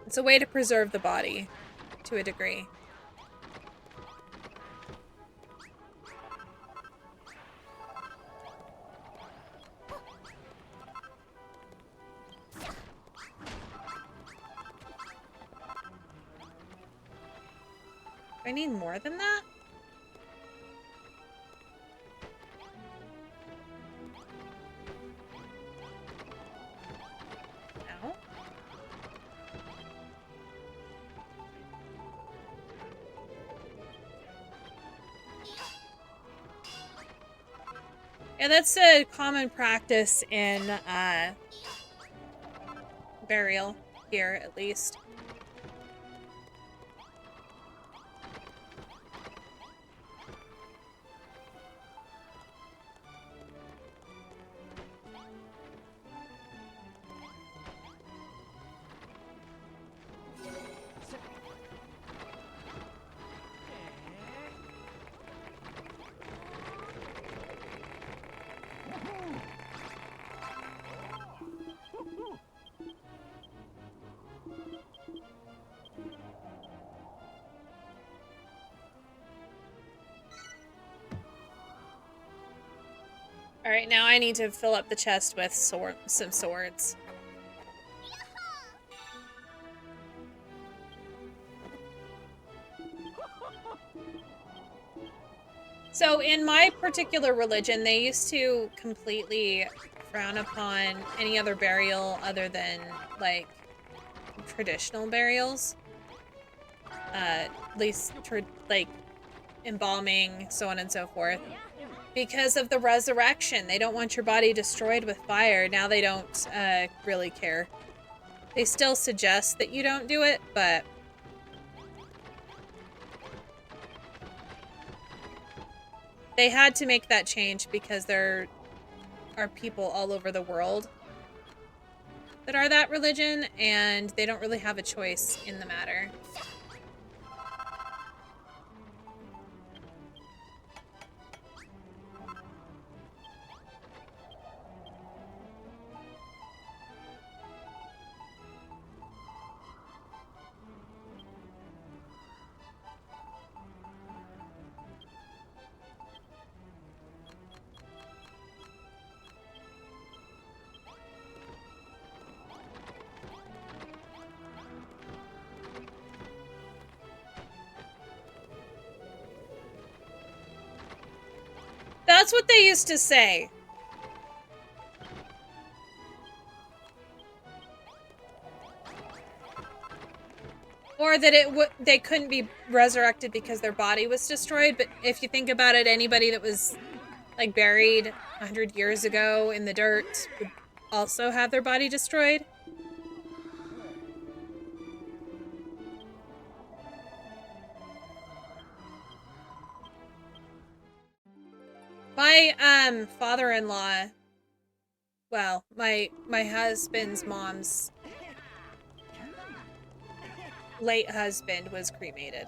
It's a way to preserve the body to a degree. Do I need more than that? No. Yeah, that's a common practice in burial here, at least. Alright, now I need to fill up the chest with some swords. So in my particular religion, they used to completely frown upon any other burial other than, like, traditional burials. At least, like, embalming, so on and so forth. Because of the resurrection. They don't want your body destroyed with fire. Now they don't really care. They still suggest that you don't do it, but they had to make that change because there are people all over the world that are that religion, and they don't really have a choice in the matter. That's what they used to say. Or that they couldn't be resurrected because their body was destroyed. But if you think about it, anybody that was like buried 100 years ago in the dirt would also have their body destroyed. My father-in-law, well, my husband's mom's late husband was cremated.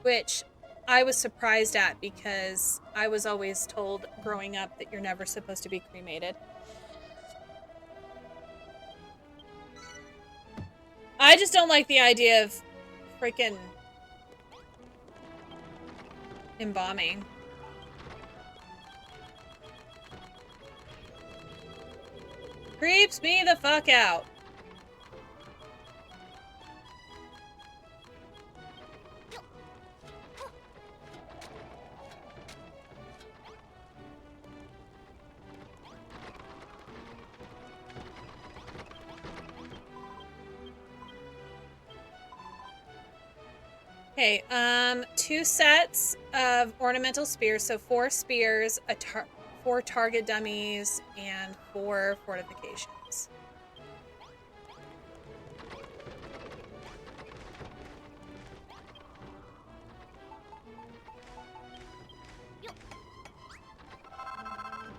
Which I was surprised at because I was always told growing up that you're never supposed to be cremated. I just don't like the idea of freaking embalming. Creeps me the fuck out. Okay, 2 sets of ornamental spears, so 4 spears, 4 target dummies, and 4 fortifications.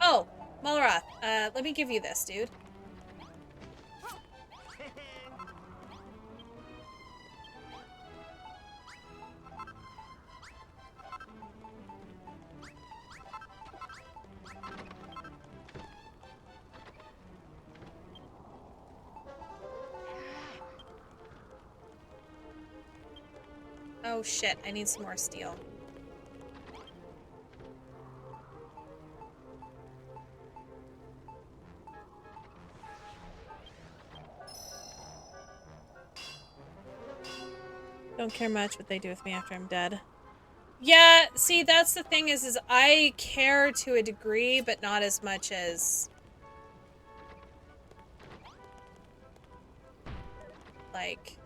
Oh, Malroth, let me give you this, dude. Oh shit, I need some more steel. Don't care much what they do with me after I'm dead. Yeah, see, that's the thing is I care to a degree, but not as much as... like...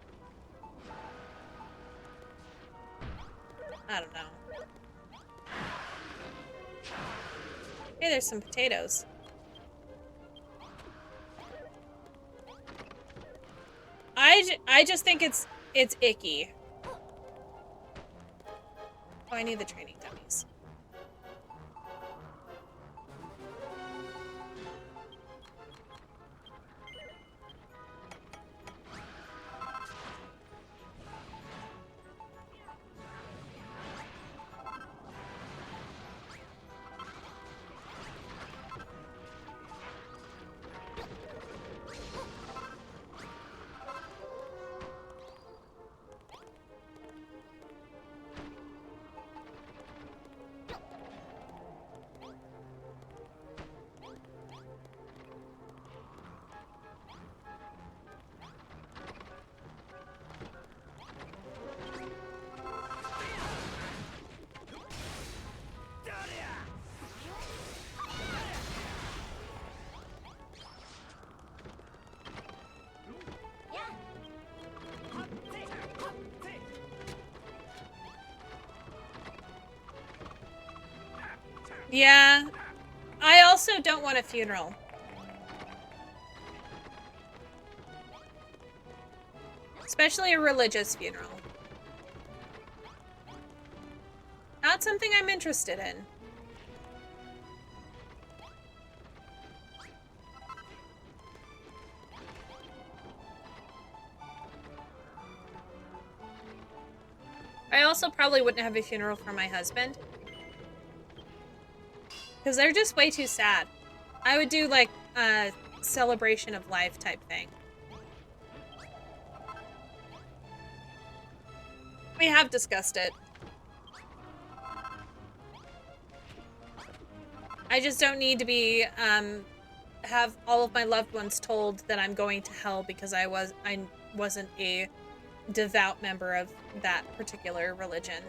I don't know. Hey, there's some potatoes. I just think it's icky. Oh, I need the training dummies. Yeah. I also don't want a funeral. Especially a religious funeral. Not something I'm interested in. I also probably wouldn't have a funeral for my husband. Because they're just way too sad. I would do like a celebration of life type thing. We have discussed it. I just don't need to be, have all of my loved ones told that I'm going to hell because I wasn't a devout member of that particular religion.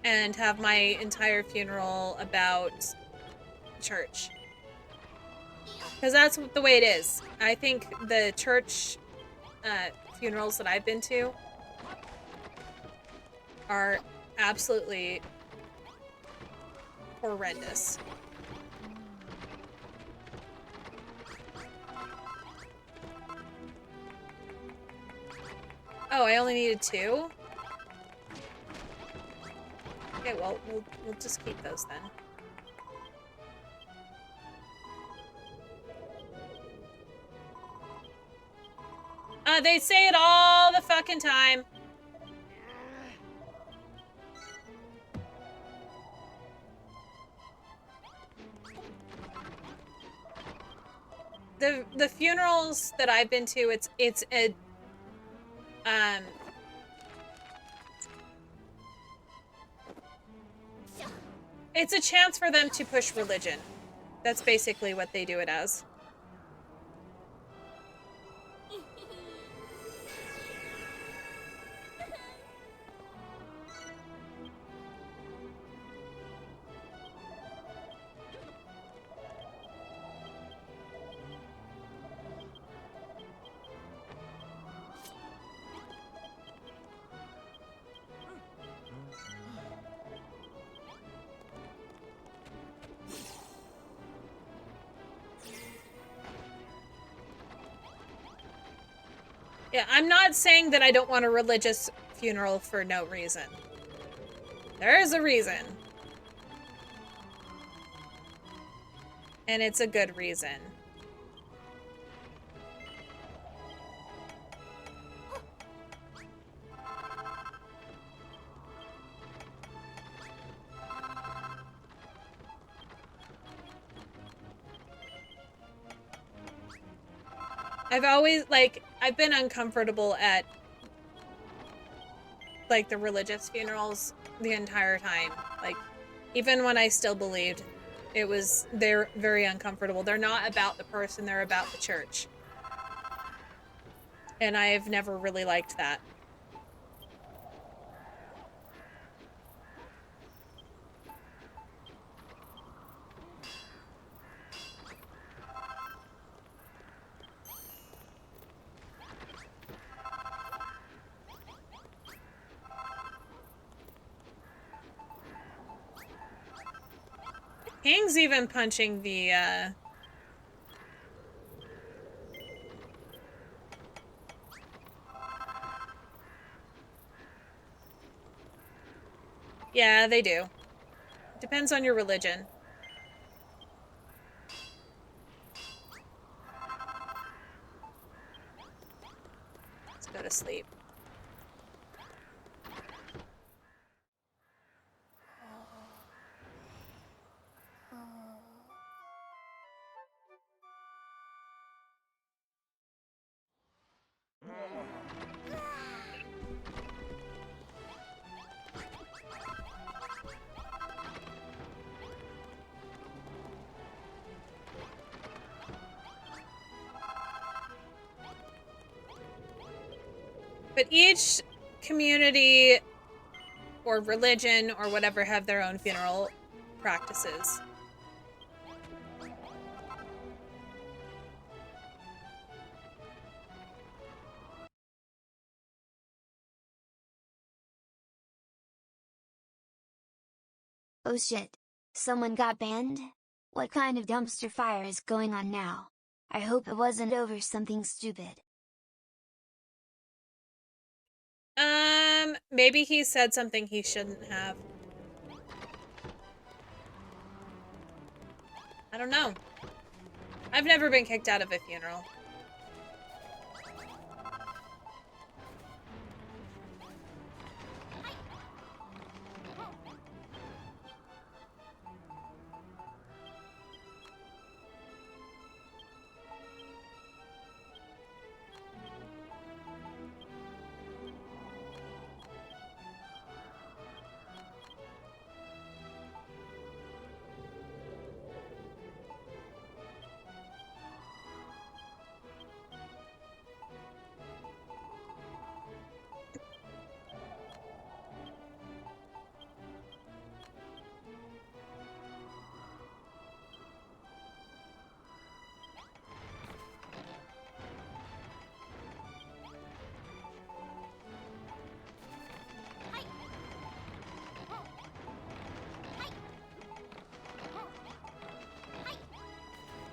and have my entire funeral about church. Because that's the way it is. I think the church funerals that I've been to are absolutely horrendous. Oh, I only needed 2? Okay, well, we'll just keep those then. They say it all the fucking time. The funerals that I've been to, it's a it's a chance for them to push religion. That's basically what they do it as. Yeah, I'm not saying that I don't want a religious funeral for no reason. There is a reason. And it's a good reason. I've always, like, I've been uncomfortable at, like, the religious funerals the entire time. Like, even when I still believed, they're very uncomfortable. They're not about the person, they're about the church. And I've never really liked that. King's even punching the, Yeah, they do. Depends on your religion. Let's go to sleep. But each community or religion or whatever have their own funeral practices. Oh shit! Someone got banned? What kind of dumpster fire is going on now? I hope it wasn't over something stupid. Maybe he said something he shouldn't have. I don't know. I've never been kicked out of a funeral.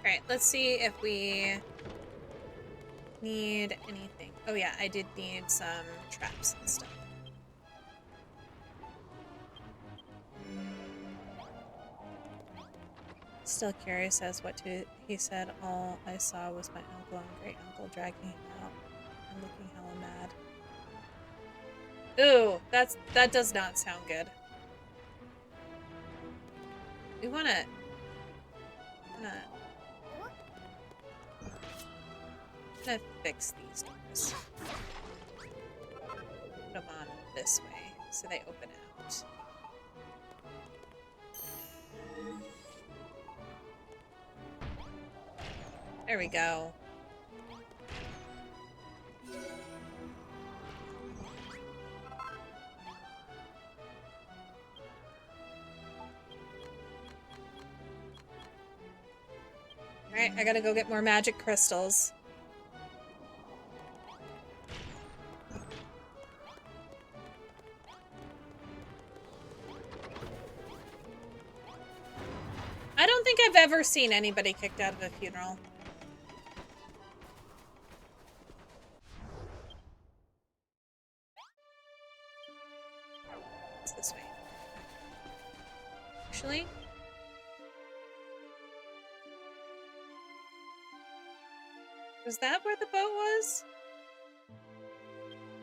Alright, let's see if we need anything. Oh yeah, I did need some traps and stuff. Still curious as what he said. All I saw was my uncle and great uncle dragging him out and looking hella mad. Ooh, that does not sound good. We wanna fix these doors. Put them on this way so they open out. There we go. Alright, I gotta go get more magic crystals. I don't think I've ever seen anybody kicked out of a funeral. It's this way. Actually, was that where the boat was?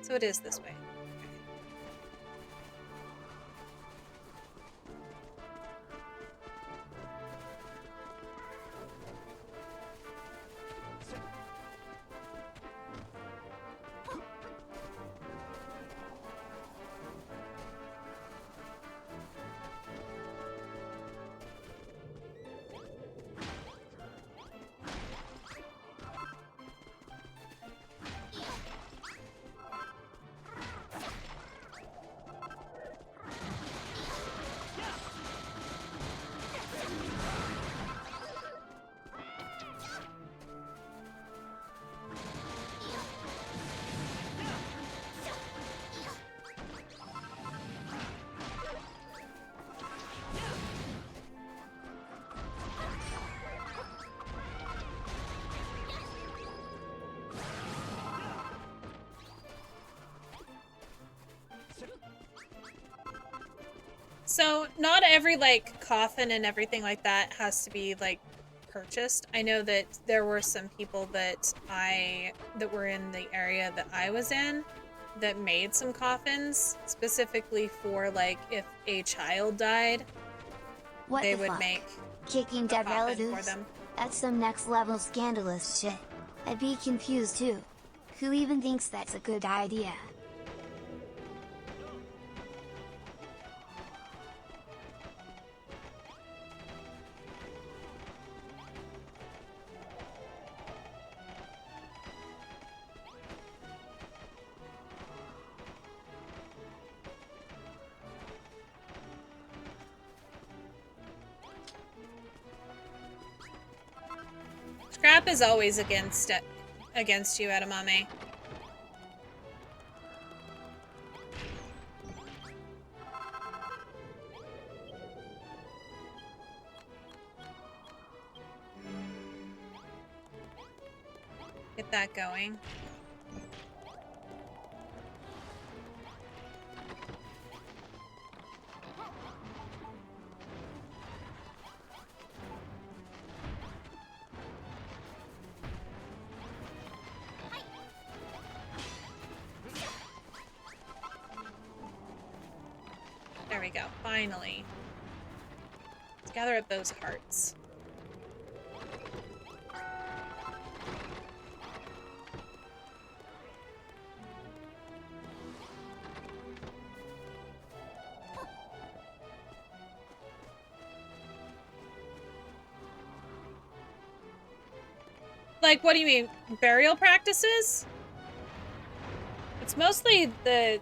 So it is this way. So, not every, like, coffin and everything like that has to be, like, purchased. I know that there were some people that were in the area that I was in that made some coffins specifically for, like, if a child died, What they the would fuck? make Kicking dead coffin for relatives? them. That's some next level scandalous shit. I'd be confused too. Who even thinks that's a good idea? Scrap is always against you, Edamame. Get that going. There we go, finally. Let's gather up those hearts. Like, what do you mean? Burial practices? It's mostly the,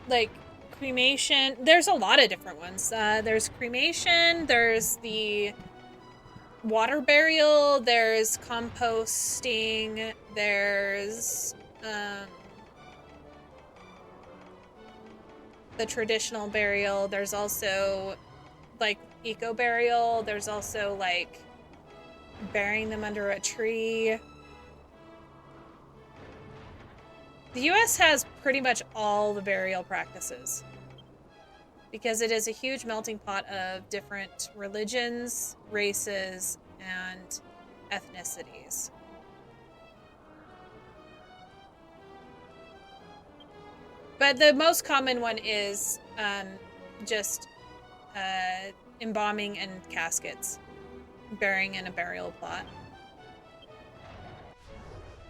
like, cremation. There's a lot of different ones. There's cremation, there's the water burial, there's composting, there's, the traditional burial. There's also, like, eco burial. There's also, like, burying them under a tree. The US has pretty much all the burial practices because it is a huge melting pot of different religions, races, and ethnicities. But the most common one is just embalming and caskets, burying in a burial plot.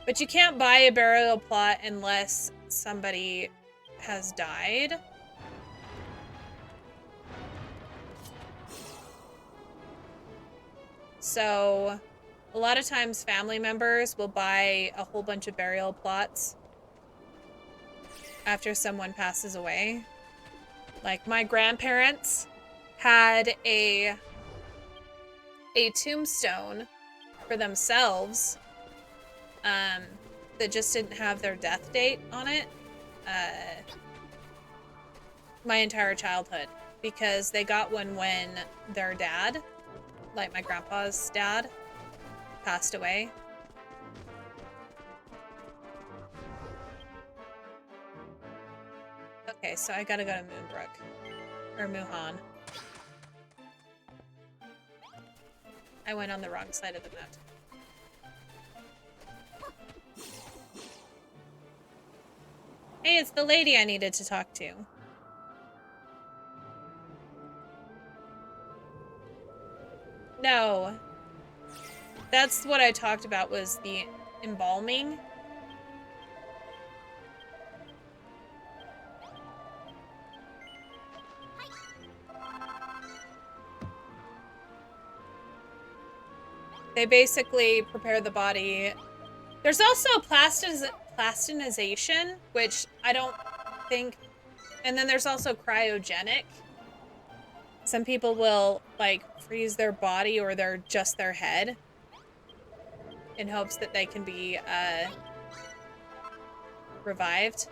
But you can't buy a burial plot unless somebody has died. So a lot of times family members will buy a whole bunch of burial plots after someone passes away. Like my grandparents had a tombstone for themselves that just didn't have their death date on it my entire childhood, because they got one when their dad, like my grandpa's dad, passed away. Okay, so I gotta go to Moonbrook. Or Muhan. I went on the wrong side of the map. Hey, it's the lady I needed to talk to. No. That's what I talked about, was the embalming. They basically prepare the body. There's also plastinization, which I don't think... And then there's also cryogenic. Some people will, like, freeze their body or just their head in hopes that they can be, revived.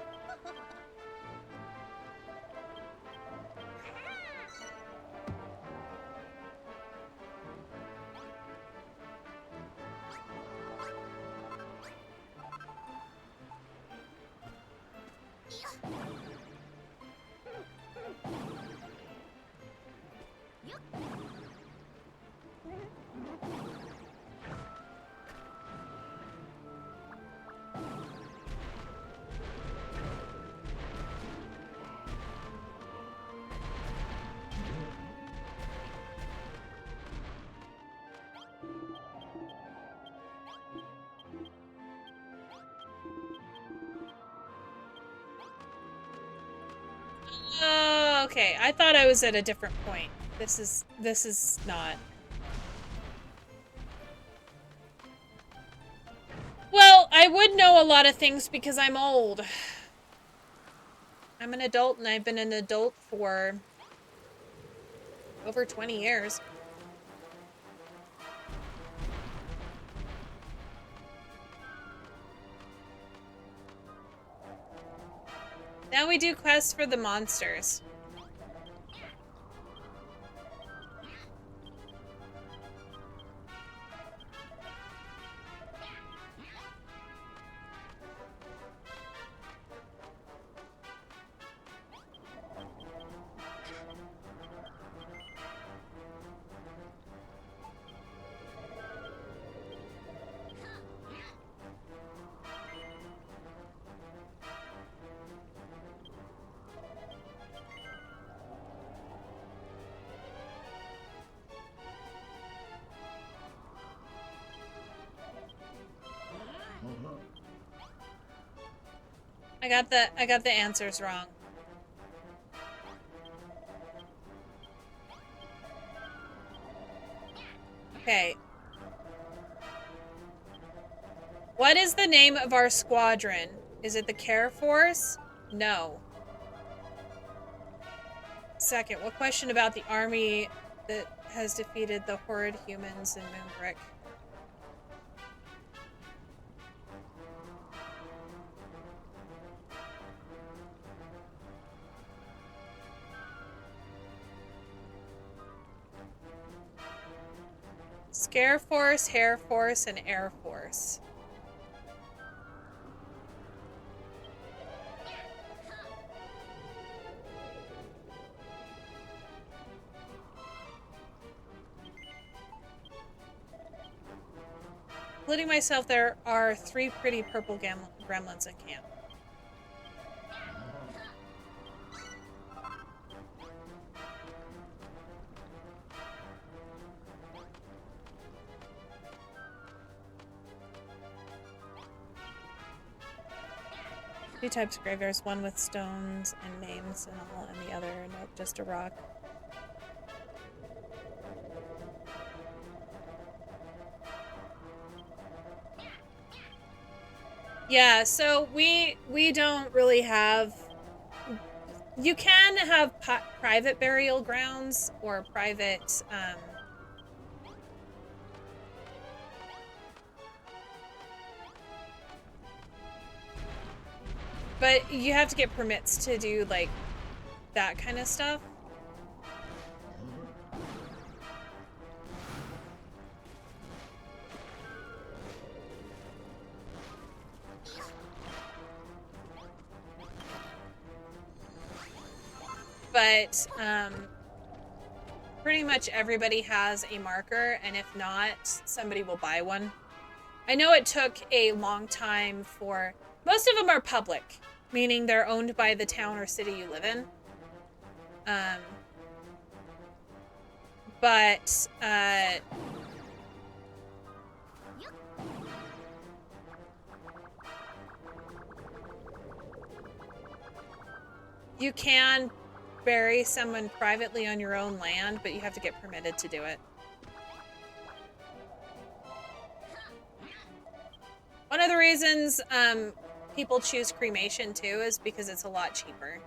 Oh, okay. I thought I was at a different point. This is not. Well, I would know a lot of things because I'm old. I'm an adult and I've been an adult for over 20 years. Now we do quests for the monsters. I got the answers wrong. Okay. What is the name of our squadron? Is it the Care Force? No. Second, what question about the army that has defeated the horrid humans in Moonbrick? Scare Force, Hair Force, and Air Force. Including myself, there are 3 pretty purple gremlins in camp. Two types of graveyards, one with stones and names and all, and the other, nope, just a rock. Yeah, so we don't really have... You can have private burial grounds or private, but you have to get permits to do, like, that kind of stuff. But, pretty much everybody has a marker, and if not, somebody will buy one. I know it took a long time for... Most of them are public, meaning they're owned by the town or city you live in. But, you can bury someone privately on your own land, but you have to get permitted to do it. One of the reasons people choose cremation too is because it's a lot cheaper.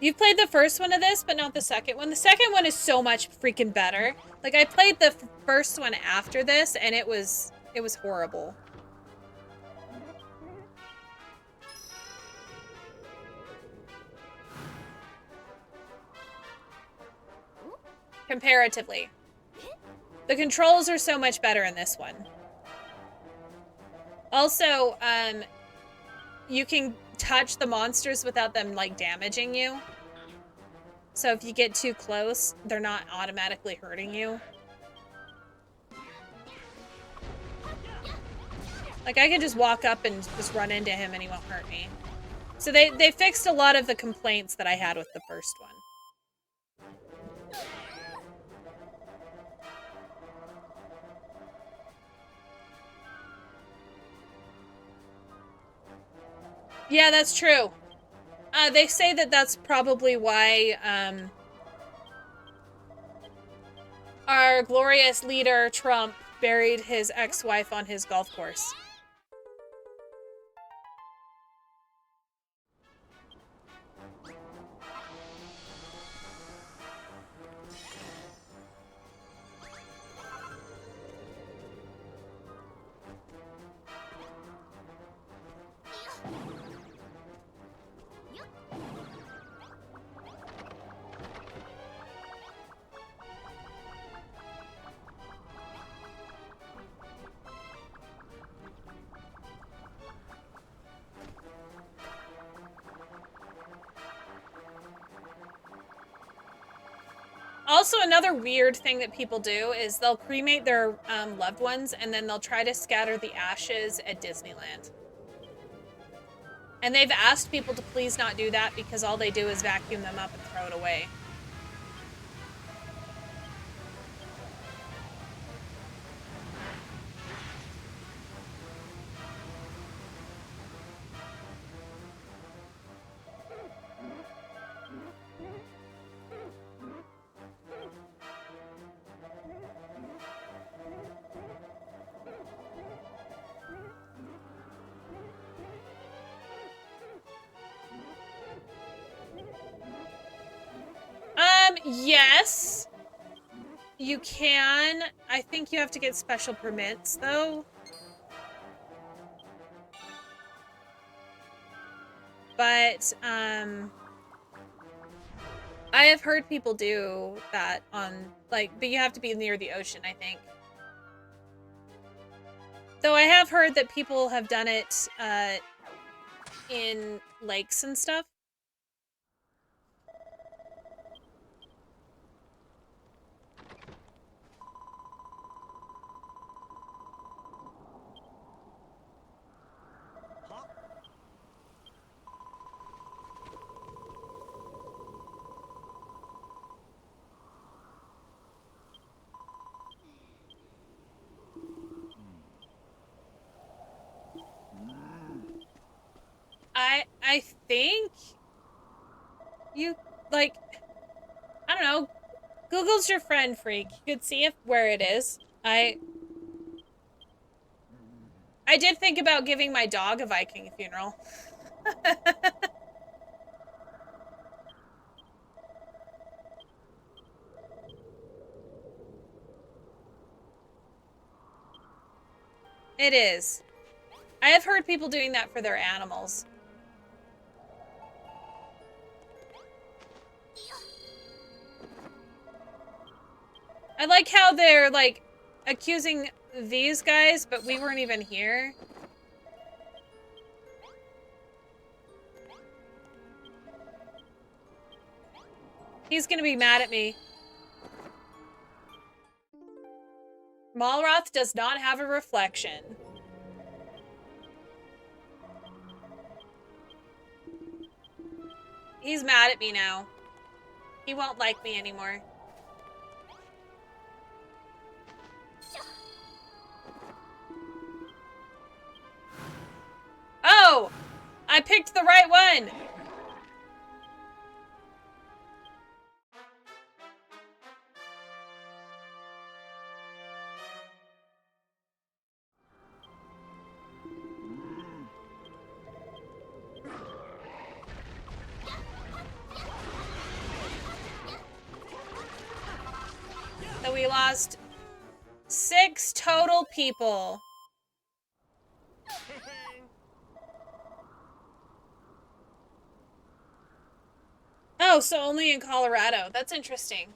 You've played the first one of this, but not the second one. The second one is so much freaking better. Like, I played the first one after this, and it was horrible. Comparatively. The controls are so much better in this one. Also, you can touch the monsters without them, like, damaging you. So if you get too close, they're not automatically hurting you. Like, I can just walk up and just run into him and he won't hurt me. So they fixed a lot of the complaints that I had with the first one. Yeah, that's true. They say that that's probably why, our glorious leader, Trump, buried his ex-wife on his golf course. Also, another weird thing that people do is they'll cremate their loved ones and then they'll try to scatter the ashes at Disneyland. And they've asked people to please not do that because all they do is vacuum them up and throw it away. Yes. You can. I think you have to get special permits, though. But, I have heard people do that on, like, but you have to be near the ocean, I think. Though I have heard that people have done it in lakes and stuff. I think you, like, I don't know. Google's your friend, freak. You could see if where it is. I did think about giving my dog a Viking funeral. It is. I have heard people doing that for their animals. I like how they're, like, accusing these guys, but we weren't even here. He's gonna be mad at me. Malroth does not have a reflection. He's mad at me now. He won't like me anymore. Oh! I picked the right one! So we lost 6 total people. Oh, so only in Colorado. That's interesting.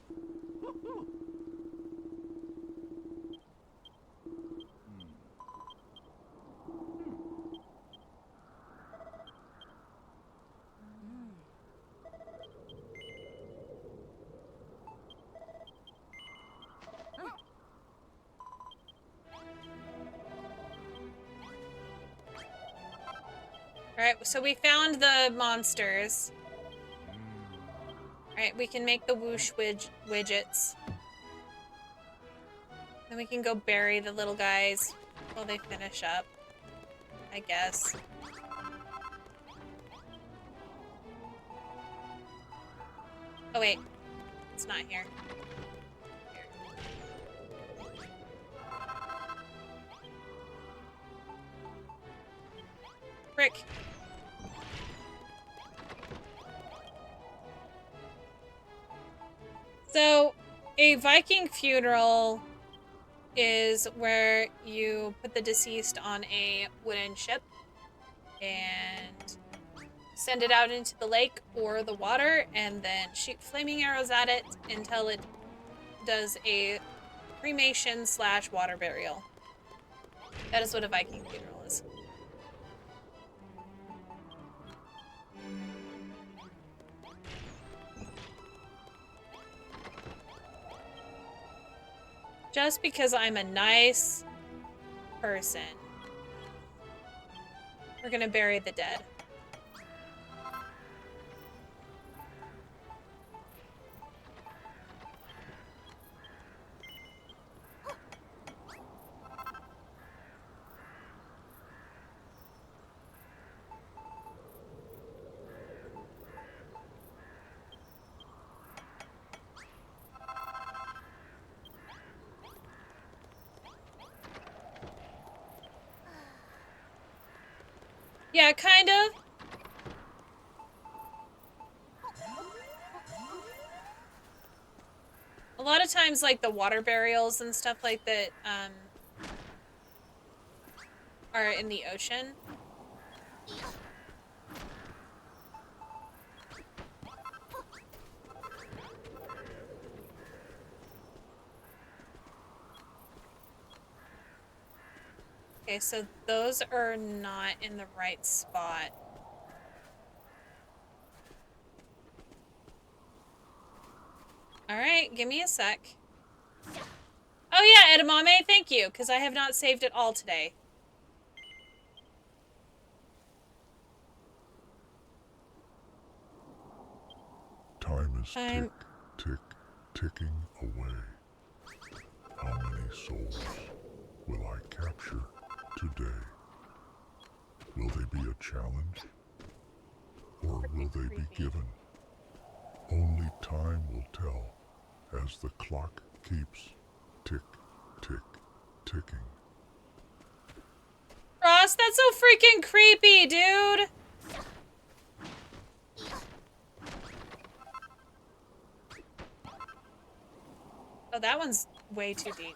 Alright, so we found the monsters. Alright, we can make the whoosh widgets. Then we can go bury the little guys while they finish up, I guess. Oh wait, it's not here. Frick. So, a Viking funeral is where you put the deceased on a wooden ship and send it out into the lake or the water and then shoot flaming arrows at it until it does a cremation / water burial. That is what a Viking funeral is. Just because I'm a nice person, we're gonna bury the dead. Yeah, kind of. A lot of times, like, the water burials and stuff like that, are in the ocean. Okay, so those are not in the right spot. Alright, give me a sec. Oh yeah, edamame, thank you, because I have not saved at all today. Time is ticking away. How many souls will I capture today? Will they be a challenge? Or will they be given? Only time will tell as the clock keeps ticking. Frost, that's so freaking creepy, dude! Oh, that one's way too deep.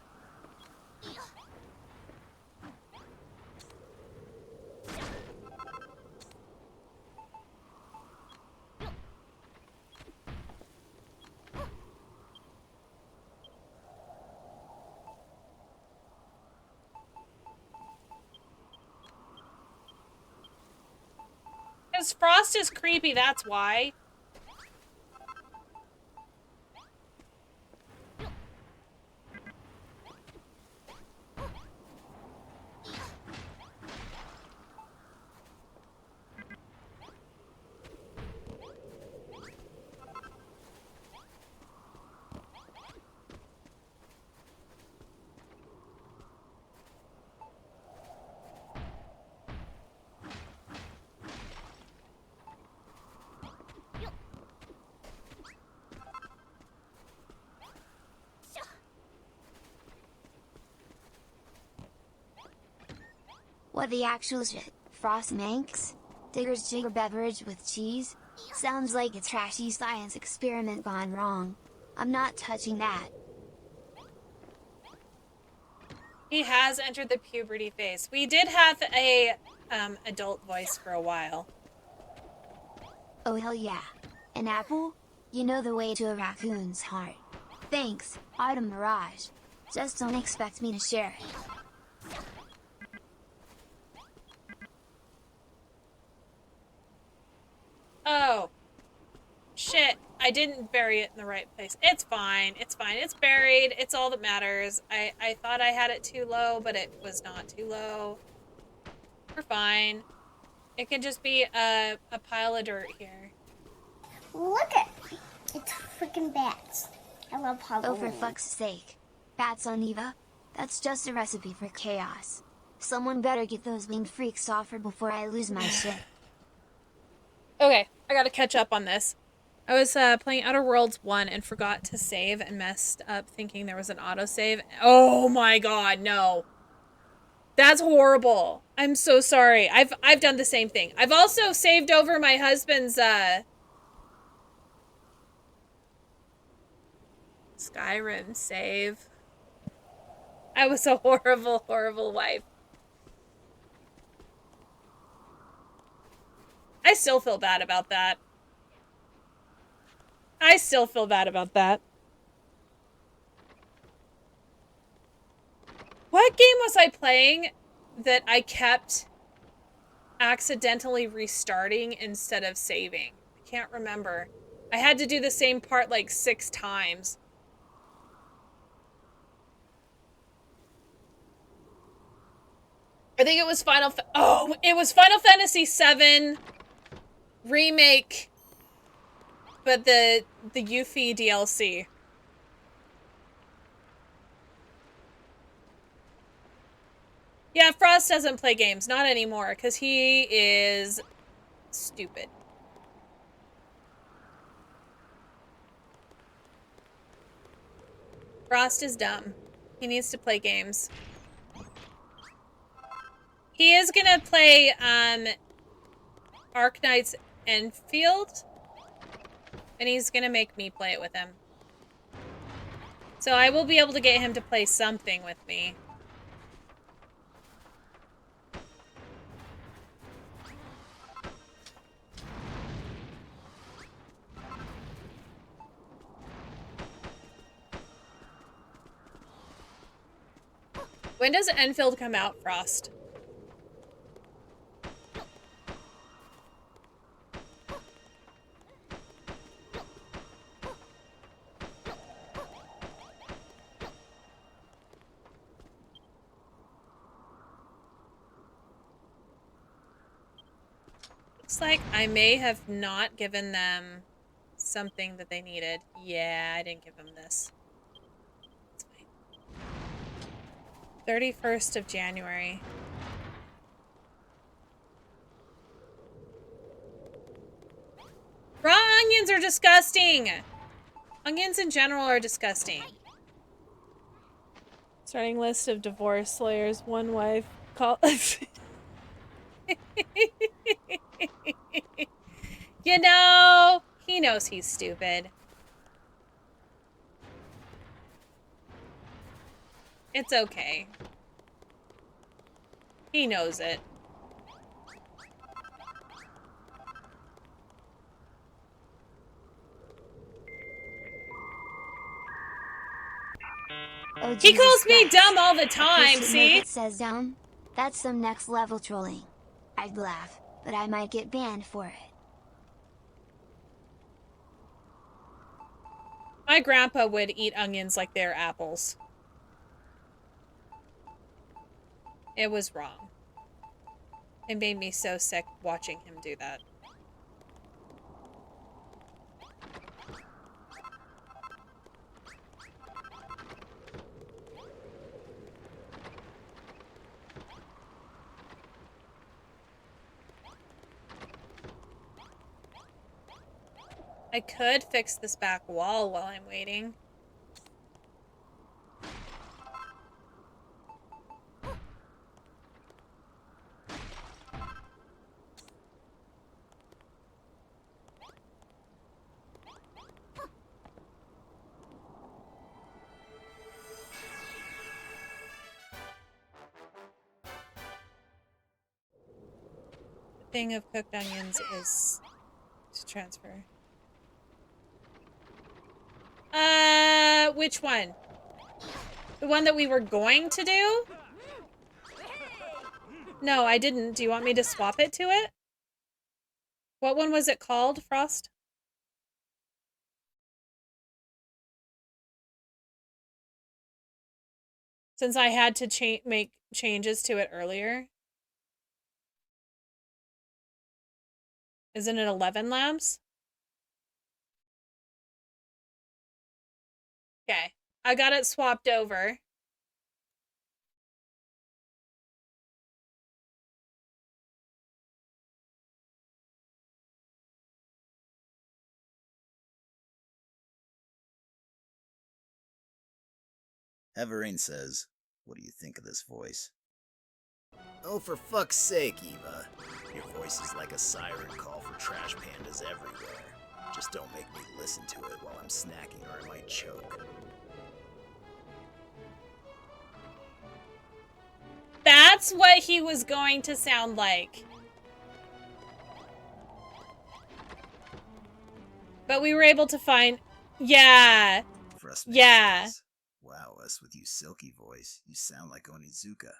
Because Frost is creepy, that's why. What the actual shit? Frost Manx? Digger's Jigger beverage with cheese? Sounds like a trashy science experiment gone wrong. I'm not touching that. He has entered the puberty phase. We did have a adult voice for a while. Oh hell yeah. An apple? You know the way to a raccoon's heart. Thanks, Autumn Mirage. Just don't expect me to share it. Oh. Shit. I didn't bury it in the right place. It's fine. It's fine. It's buried. It's all that matters. I thought I had it too low, but it was not too low. We're fine. It can just be a pile of dirt here. Look at it's freaking bats. I love Halloween. Oh, for fuck's sake. Bats on Eva? That's just a recipe for chaos. Someone better get those winged freaks off her before I lose my shit. Okay, I gotta catch up on this. I was playing Outer Worlds 1 and forgot to save and messed up thinking there was an autosave. Oh my god, no. That's horrible. I'm so sorry. I've done the same thing. I've also saved over my husband's Skyrim save. I was a horrible, horrible wife. I still feel bad about that. I still feel bad about that. What game was I playing that I kept accidentally restarting instead of saving? I can't remember. I had to do the same part like 6 times. I think it was it was Final Fantasy VII Remake, but the Yuffie DLC. Yeah, Frost doesn't play games, not anymore, because he is stupid. Frost is dumb. He needs to play games. He is gonna play Arknight's Enfield, and he's gonna make me play it with him. So I will be able to get him to play something with me. When does Enfield come out, Frost? Looks like I may have not given them something that they needed. Yeah, I didn't give them this. It's fine. 31st of January. Raw onions are disgusting! Onions in general are disgusting. Starting list of divorce lawyers. One wife. Call. You know, he knows he's stupid. It's okay. He knows it. Oh, He Jesus calls me Christ. dumb all the A time, Christian see? that says dumb? That's some next level trolling. I'd laugh, but I might get banned for it. My grandpa would eat onions like they're apples. It was wrong. It made me so sick watching him do that. I could fix this back wall while I'm waiting. The thing of cooked onions is to transfer. Which one? The one that we were going to do? No, I didn't. Do you want me to swap it to it? What one was it called, Frost? Since I had to make changes to it earlier. Isn't it 11 lamps? Okay. I got it swapped over. Everine says, "What do you think of this voice?" Oh, for fuck's sake, Eva. Your voice is like a siren call for trash pandas everywhere. Just don't make me listen to it while I'm snacking or I might choke. That's what he was going to sound like. But we were able to find... Yeah. Frustman Yeah. says, "Wow, us with you silky voice, you sound like Onizuka."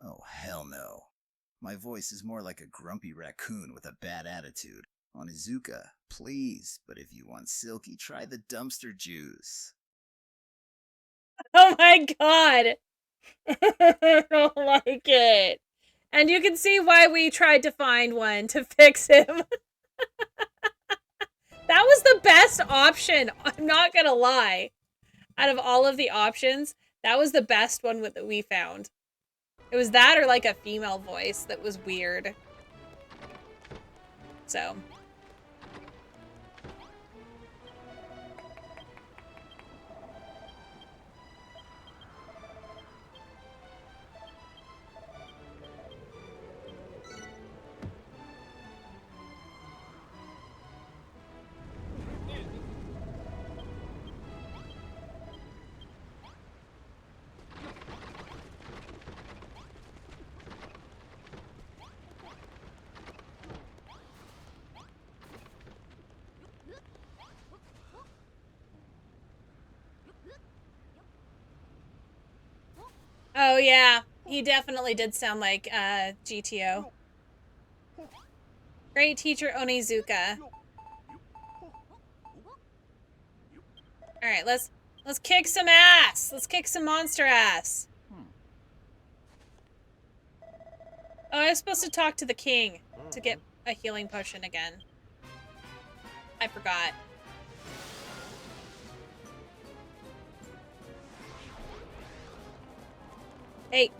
Oh, hell no. My voice is more like a grumpy raccoon with a bad attitude. Onizuka, please, but if you want silky, try the dumpster juice. Oh my god. I don't like it. And you can see why we tried to find one to fix him. That was the best option. I'm not gonna lie. Out of all of the options, that was the best one that we found. It was that or like a female voice that was weird. So. Oh yeah, he definitely did sound like GTO. Great teacher Onizuka. All right, let's kick some ass. Let's kick some monster ass. Oh, I was supposed to talk to the king. to get a healing potion again. I forgot. Hey,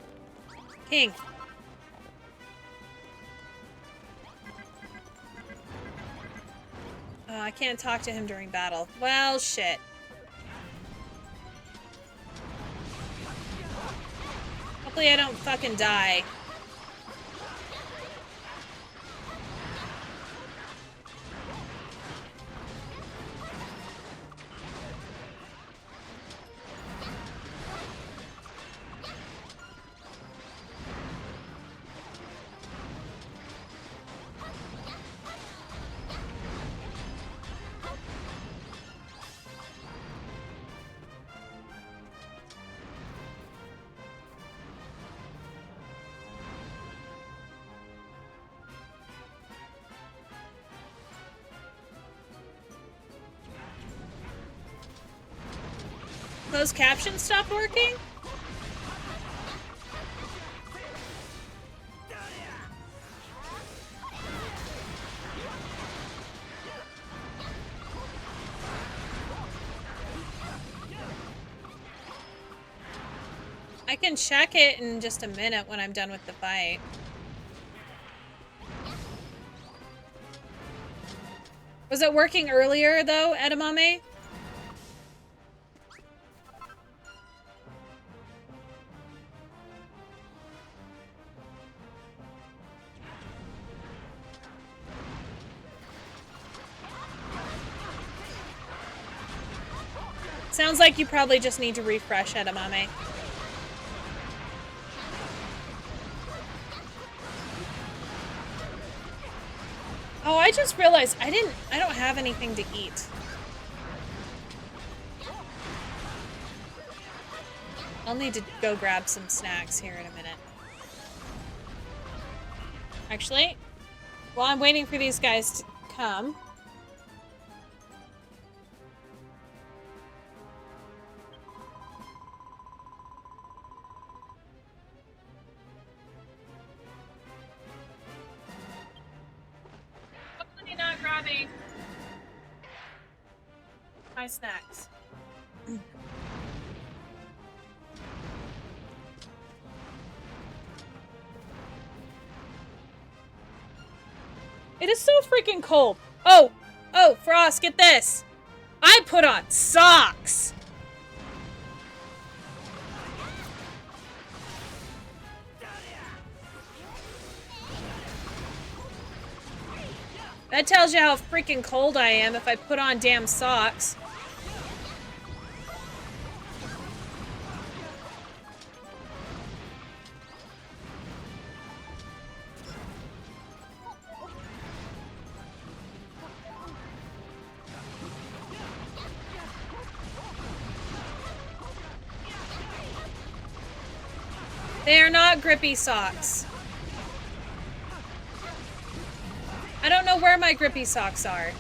King. Oh, I can't talk to him during battle. Well, shit. Hopefully I don't fucking die. Closed captions stopped working? I can check it in just a minute when I'm done with the fight. Was it working earlier, though, Edamame? Sounds like you probably just need to refresh, Edamame. Oh, I just realized I don't have anything to eat. I'll need to go grab some snacks here in a minute. Actually, while I'm waiting for these guys to come. Hopefully not grabbing my snacks. It is so freaking cold. Oh, Frost, get this. I put on socks. That tells you how freaking cold I am if I put on damn socks. They are not grippy socks. I don't know where my grippy socks are.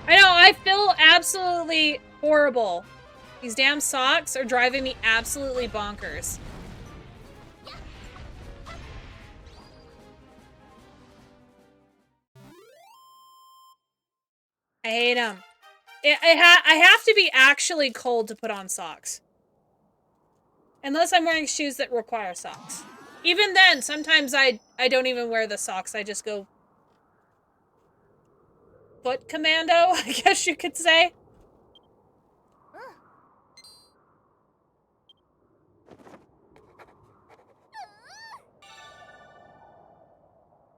I know, I feel absolutely horrible. These damn socks are driving me absolutely bonkers. I hate them. I have to be actually cold to put on socks. Unless I'm wearing shoes that require socks. Even then, sometimes I don't even wear the socks. I just go foot commando, I guess you could say.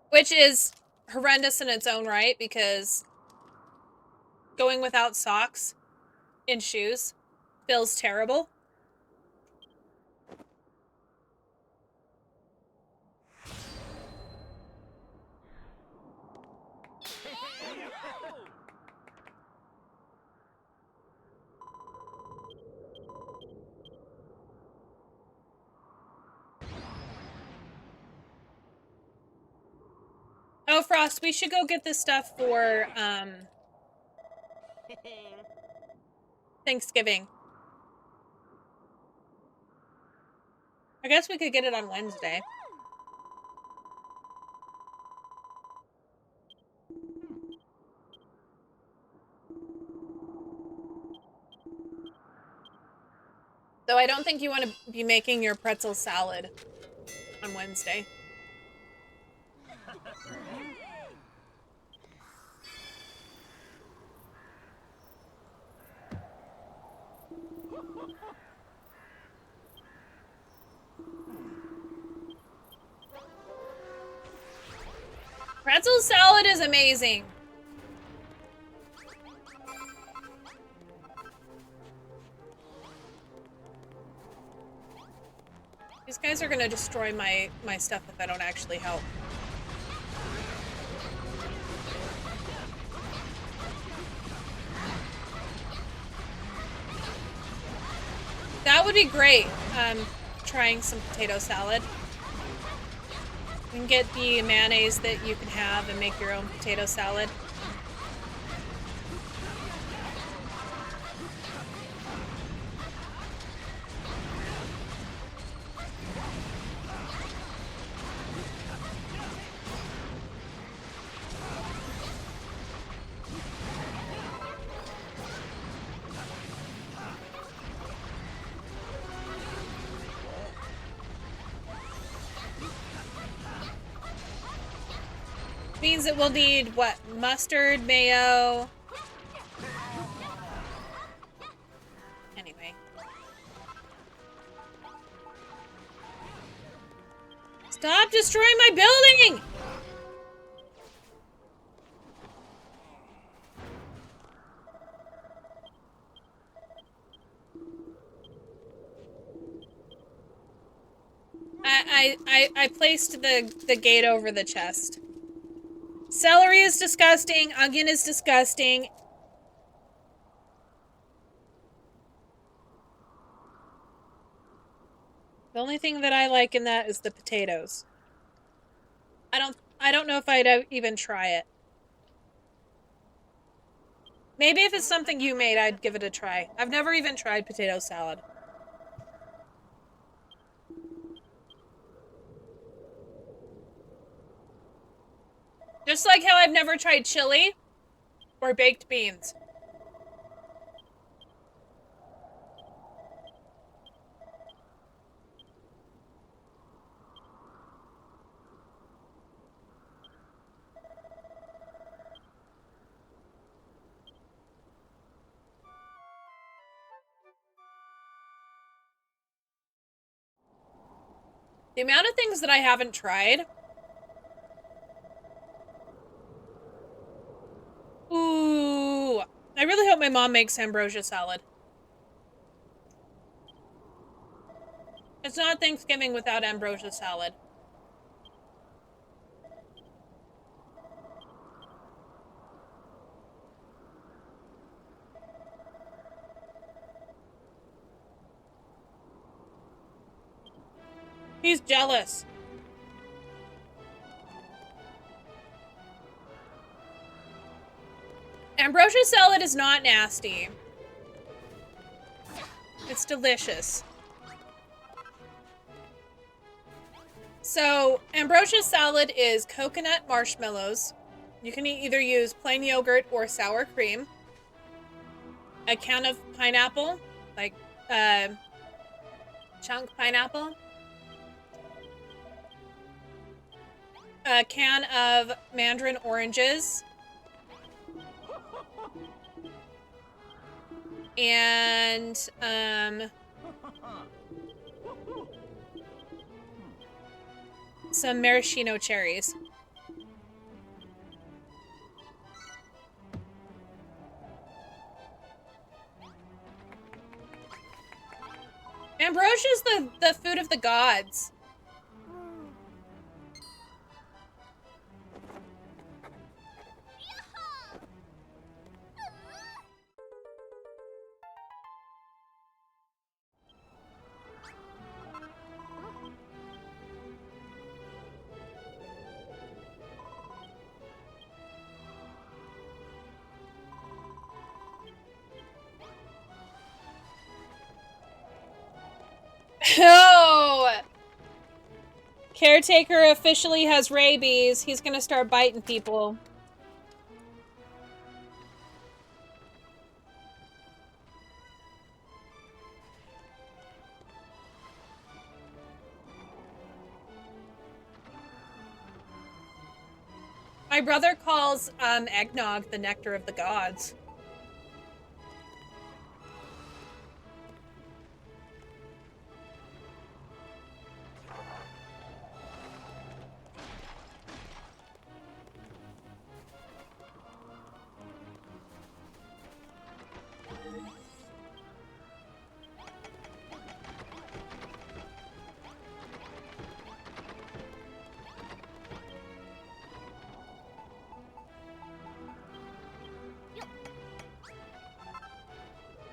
Which is horrendous in its own right, because going without socks in shoes feels terrible. Frost, we should go get this stuff for, Thanksgiving. I guess we could get it on Wednesday. Though I don't think you want to be making your pretzel salad on Wednesday. Pretzel salad is amazing. These guys are gonna destroy my stuff if I don't actually help. That would be great. Trying some potato salad. You can get the mayonnaise that you can have and make your own potato salad. Means that we'll need, what, mustard, mayo. Anyway. Stop destroying my building! I placed the gate over the chest. Celery is disgusting. Onion is disgusting. The only thing that I like in that is the potatoes. I don't know if I'd even try it. Maybe if it's something you made, I'd give it a try. I've never even tried potato salad. Just like how I've never tried chili or baked beans. The amount of things that I haven't tried. Ooh. I really hope my mom makes ambrosia salad. It's not Thanksgiving without ambrosia salad. He's jealous. Ambrosia salad is not nasty. It's delicious. So, ambrosia salad is coconut marshmallows. You can either use plain yogurt or sour cream. A can of pineapple, like chunk pineapple. A can of mandarin oranges. And some maraschino cherries. Ambrosia's the food of the gods. Oh! Caretaker officially has rabies. He's gonna start biting people. My brother calls eggnog the nectar of the gods.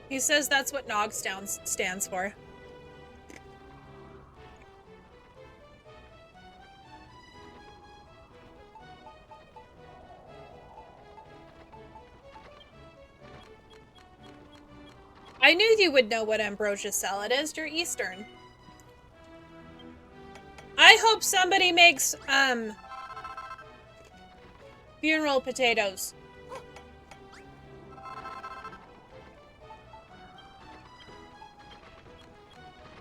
He says that's what Nog stands for. I knew you would know what ambrosia salad is. You're Eastern. I hope somebody makes, funeral potatoes.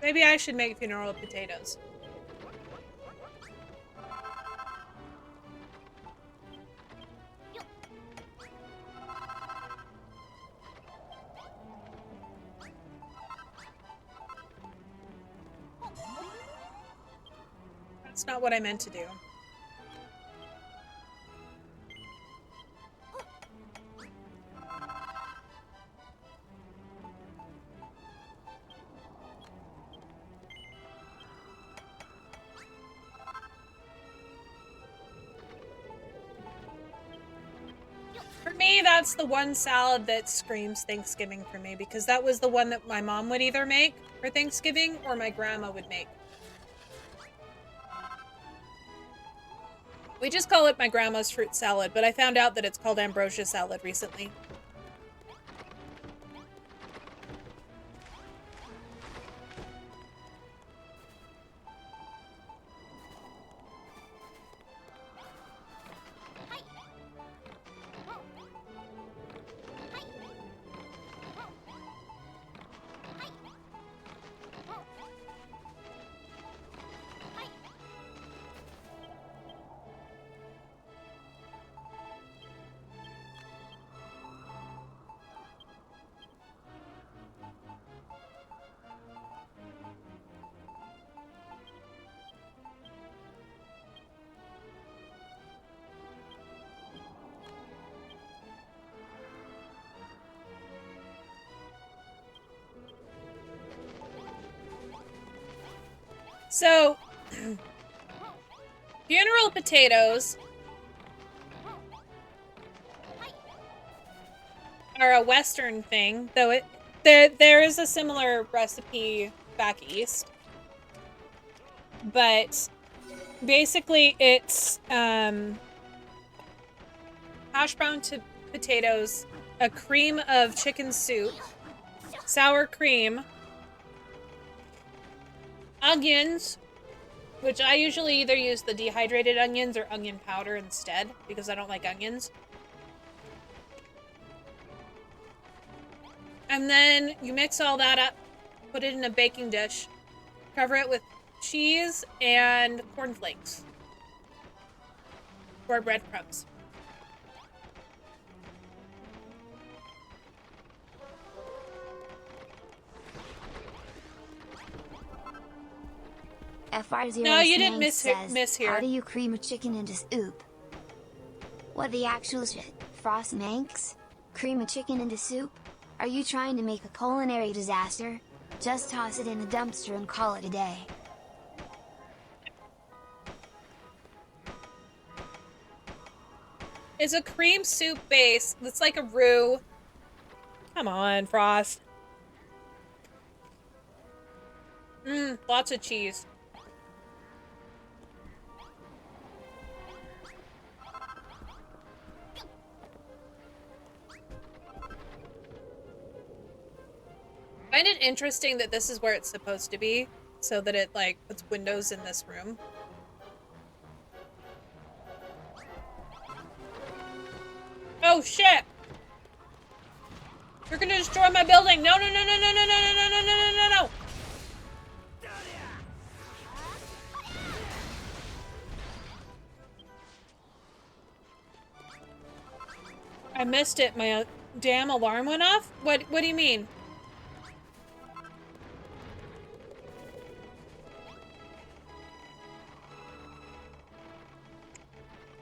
Maybe I should make funeral potatoes. That's not what I meant to do. For me, that's the one salad that screams Thanksgiving for me, because that was the one that my mom would either make for Thanksgiving or my grandma would make. We just call it my grandma's fruit salad, but I found out that it's called ambrosia salad recently. So, funeral potatoes are a Western thing, though there is a similar recipe back east. But basically it's hash brown potatoes, a cream of chicken soup, sour cream, onions, which I usually either use the dehydrated onions or onion powder instead, because I don't like onions. And then you mix all that up, put it in a baking dish, cover it with cheese and cornflakes or breadcrumbs. FR0 No, you didn't miss here. How do you cream a chicken into soup? What the actual shit, Frost Manx? Cream a chicken into soup? Are you trying to make a culinary disaster? Just toss it in the dumpster and call it a day. It's a cream soup base that's like a roux. Come on, Frost. Lots of cheese. I find it interesting that this is where it's supposed to be, so that it, like, puts windows in this room. Oh, shit! You're gonna destroy my building! No, no, no, no, no, no, no, no, no, no, no, no, no! I missed it. My damn alarm went off? What do you mean?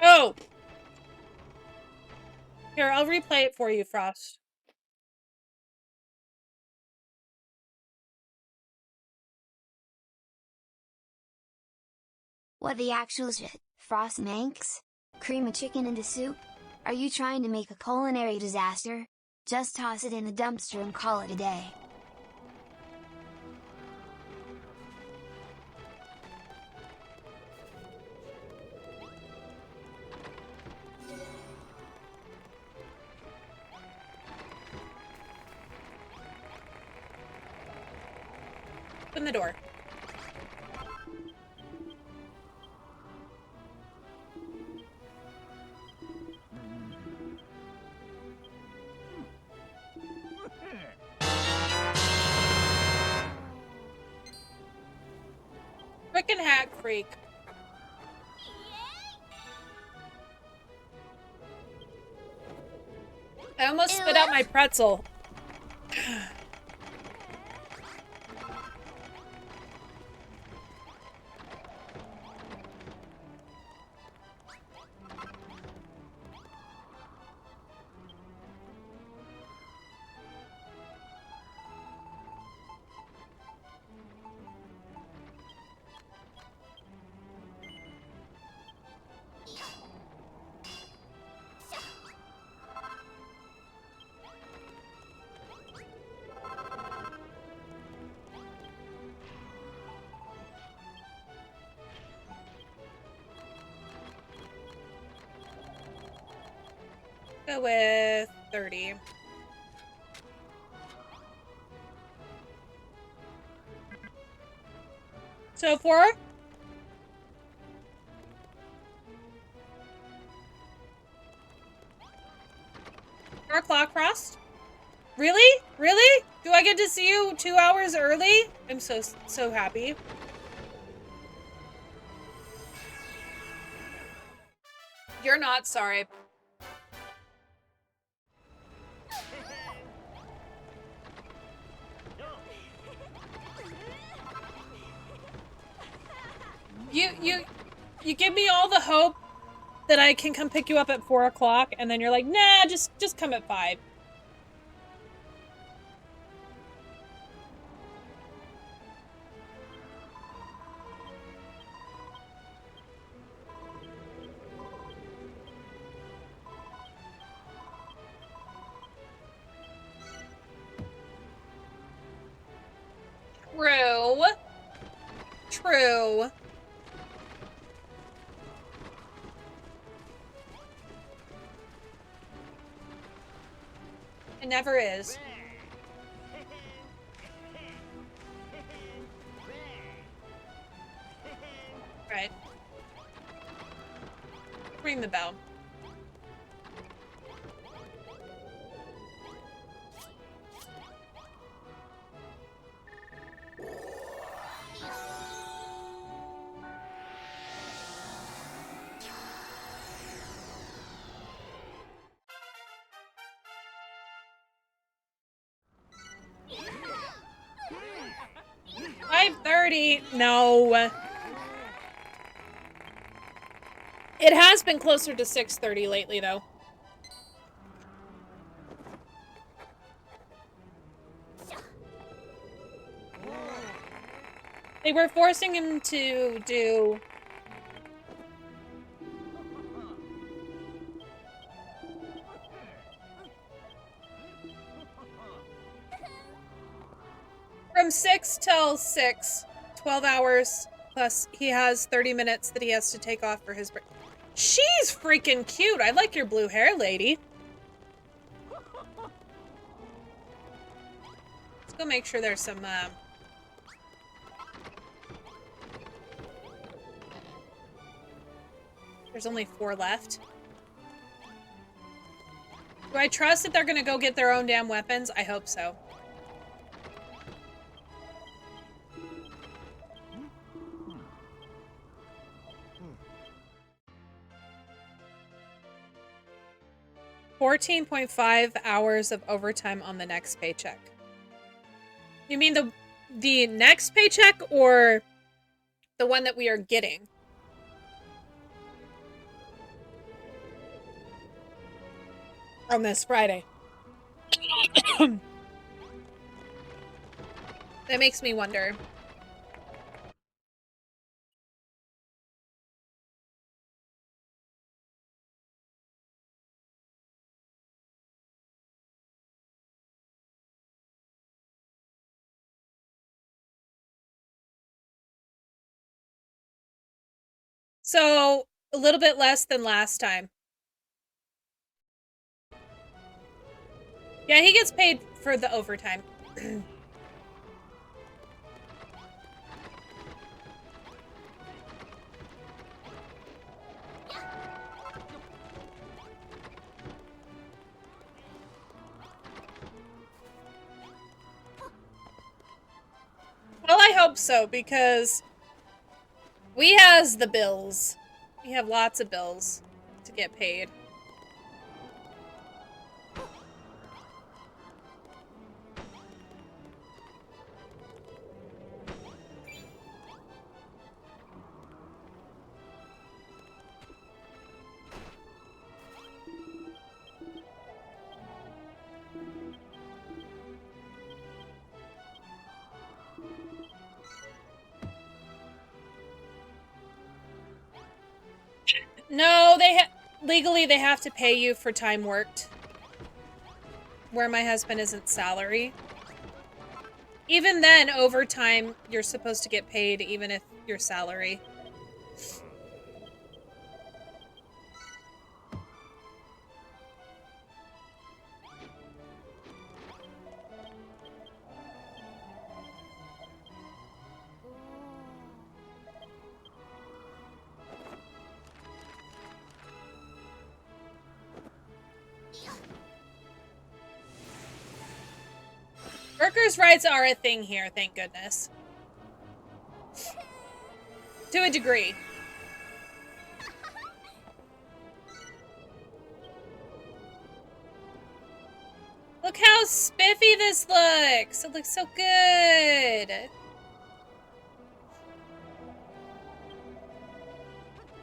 Oh! Here, I'll replay it for you, Frost. What the actual shit, Frost Manx? Cream a chicken into soup? Are you trying to make a culinary disaster? Just toss it in the dumpster and call it a day. Open the door. Frickin' hack freak. I almost spit out my pretzel. Go with 30. So 4 o'clock, Frost? Really? Really? Do I get to see you 2 hours early? I'm so happy. You're not sorry. You give me all the hope that I can come pick you up at 4 o'clock, and then you're like, nah, just come at 5. True. True. It never is. Right. Ring the bell. $5:30. No. It has been closer to 6:30 lately, though. They were forcing him to do... From 6 till 6. 12 hours. Plus, he has 30 minutes that he has to take off for his break. She's freaking cute. I like your blue hair, lady. Let's go make sure there's some, There's only 4 left. Do I trust that they're gonna go get their own damn weapons? I hope so. $14.5 hours of overtime on the next paycheck. You mean the next paycheck or the one that we are getting? On this Friday. That makes me wonder. So, a little bit less than last time. Yeah, he gets paid for the overtime. Well, I hope so, because we has the bills. We have lots of bills to get paid. No, legally they have to pay you for time worked. Where my husband isn't salary. Even then, overtime, you're supposed to get paid even if you're salary. Workers' rights are a thing here, thank goodness. To a degree. Look how spiffy this looks! It looks so good!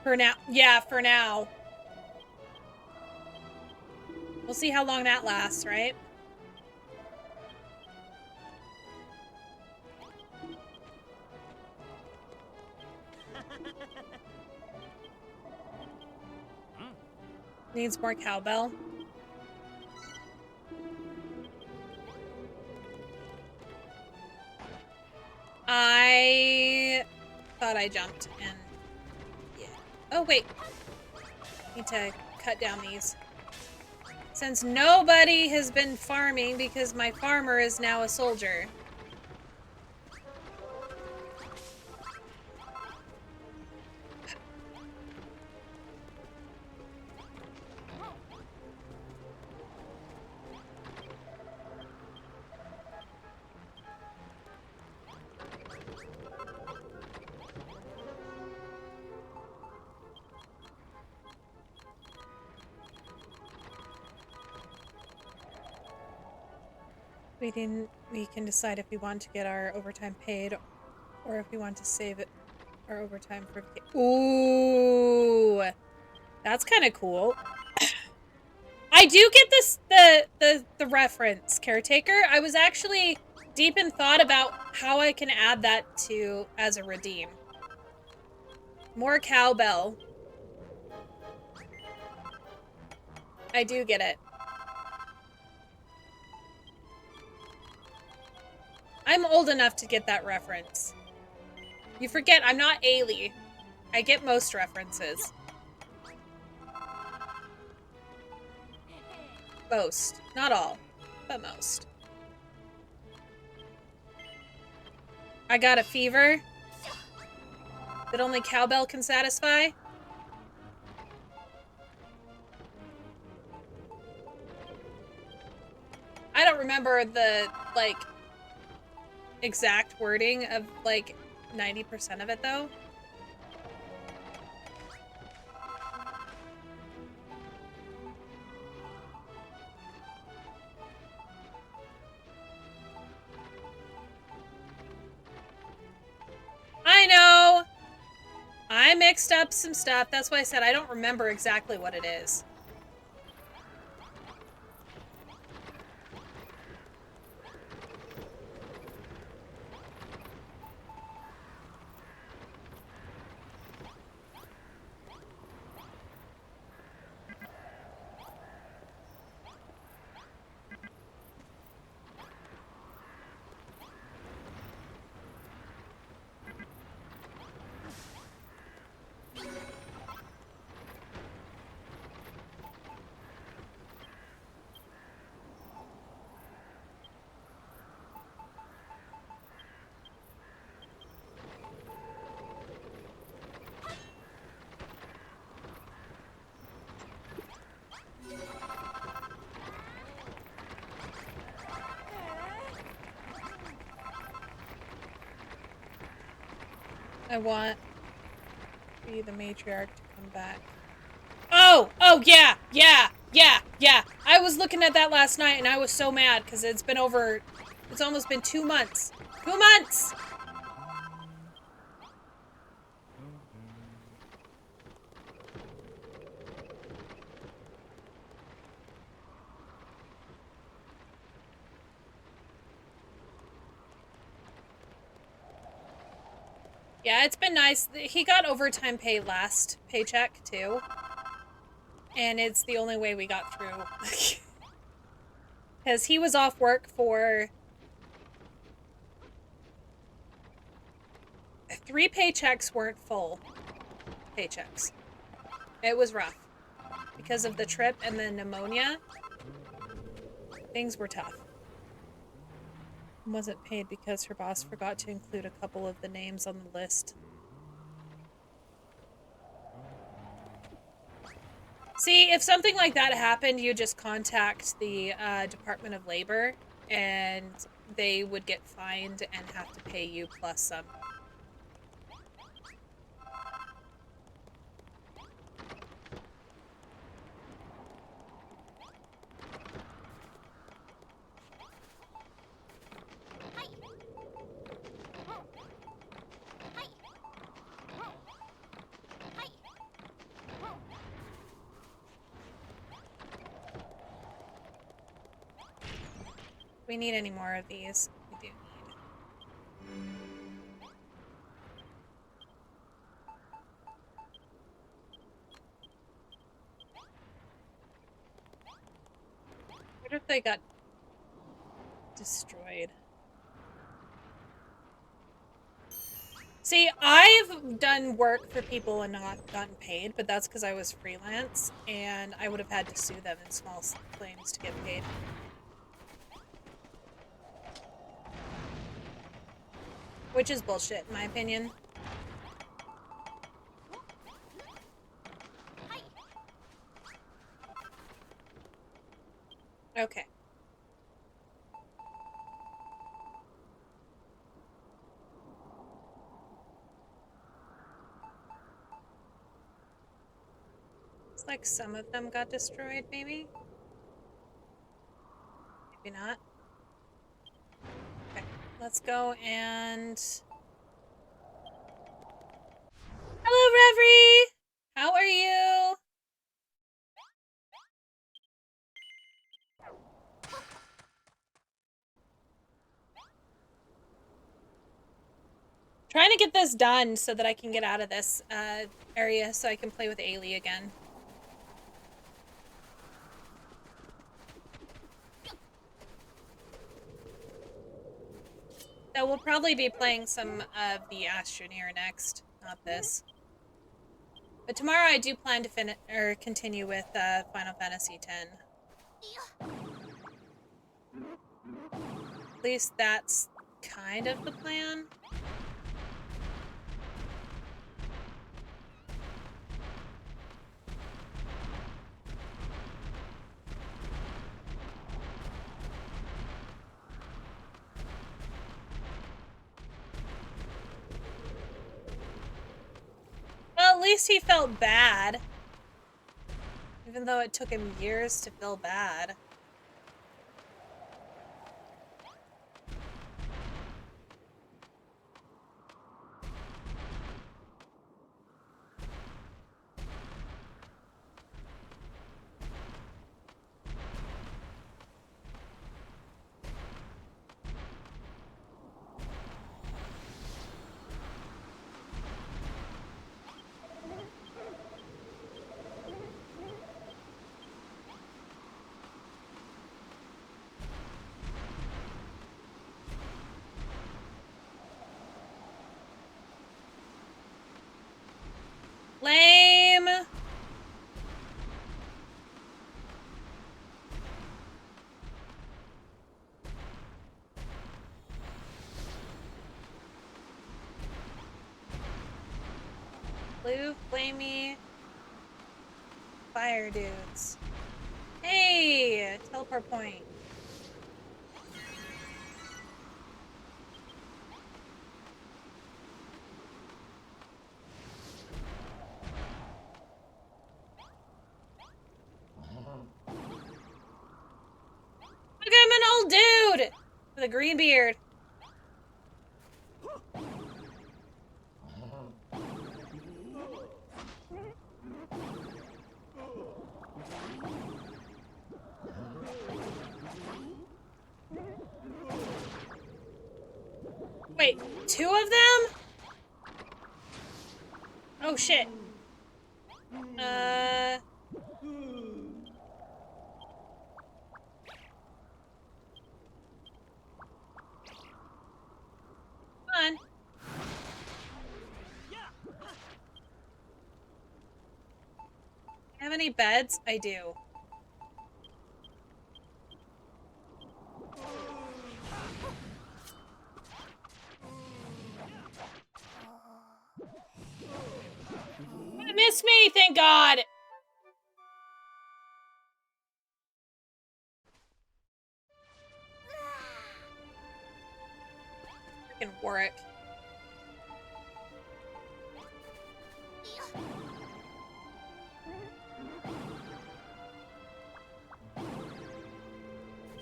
For now. Yeah, for now. We'll see how long that lasts, right? Needs more cowbell. I thought I jumped and yeah. Oh wait. Need to cut down these. Since nobody has been farming because my farmer is now a soldier. We can decide if we want to get our overtime paid or if we want to save it our overtime for. Ooh, that's kind of cool. I do get this the reference, caretaker. I was actually deep in thought about how I can add that to as a redeem. More cowbell. I do get it. I'm old enough to get that reference. You forget, I'm not Ailey. I get most references. Most. Not all, but most. I got a fever that only cowbell can satisfy. remember the, like, exact wording of, like, 90% of it, though. I know! I mixed up some stuff. That's why I said I don't remember exactly what it is. I want to be the matriarch to come back. Oh! Oh, yeah! Yeah! Yeah! Yeah! I was looking at that last night and I was so mad because it's almost been 2 months. 2 months! Yeah, it's been nice. He got overtime pay last paycheck, too. And it's the only way we got through. Because he was off work for 3 paychecks weren't full paychecks. It was rough. Because of the trip and the pneumonia, things were tough. Wasn't paid because her boss forgot to include a couple of the names on the list. See, if something like that happened, you just contact the Department of Labor, and they would get fined and have to pay you plus some. We need any more of these? We do need. What if they got destroyed? See, I've done work for people and not gotten paid, but that's because I was freelance, and I would have had to sue them in small claims to get paid. Which is bullshit, in my opinion. Okay. It's like some of them got destroyed, maybe? Maybe not. Okay, let's go and... Hello, Reverie! How are you? Trying to get this done so that I can get out of this area so I can play with Ailey again. So we'll probably be playing some of the Astroneer next, not this. But tomorrow I do plan to continue with Final Fantasy X. At least that's kind of the plan. least he felt bad. Even though it took him years to feel bad. Lame. Blue, flamey, fire dudes. Hey, teleport point. Look, I'm an old dude with a green beard. Wait, 2 of them? Oh shit. Come on. Have any beds? I do. It missed me, thank God. Freaking Warwick.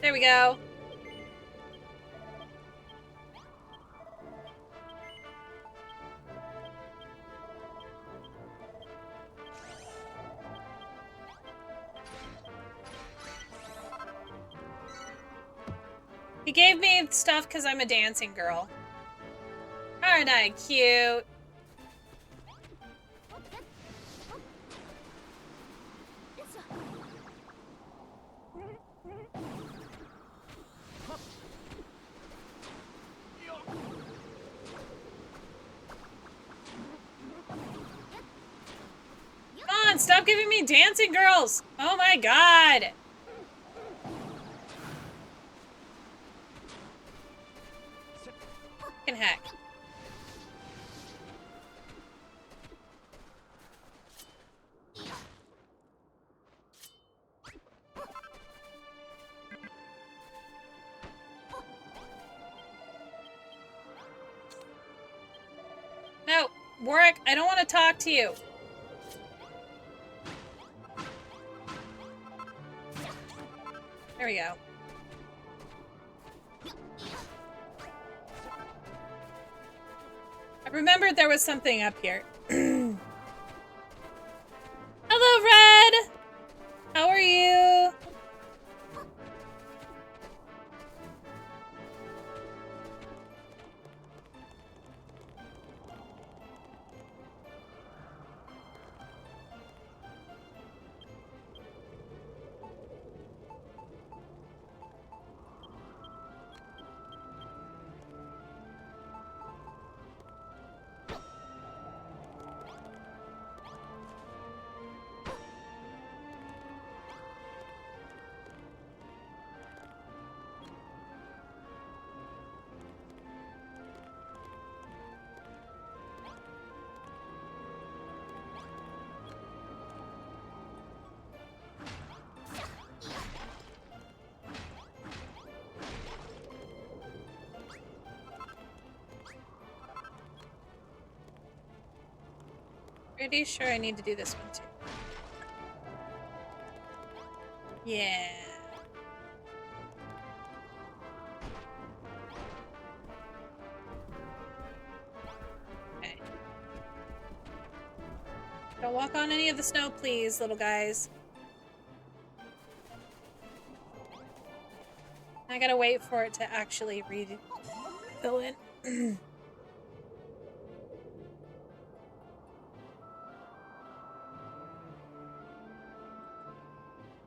There we go. He gave me stuff because I'm a dancing girl. Aren't I cute? Come on, stop giving me dancing girls! Oh my God! Fucking heck. No, Warwick, I don't want to talk to you. There we go. I remembered there was something up here. Hello, Red! How are you? Pretty sure I need to do this one too. Yeah. Okay. Don't walk on any of the snow, please, little guys. I gotta wait for it to actually refill in.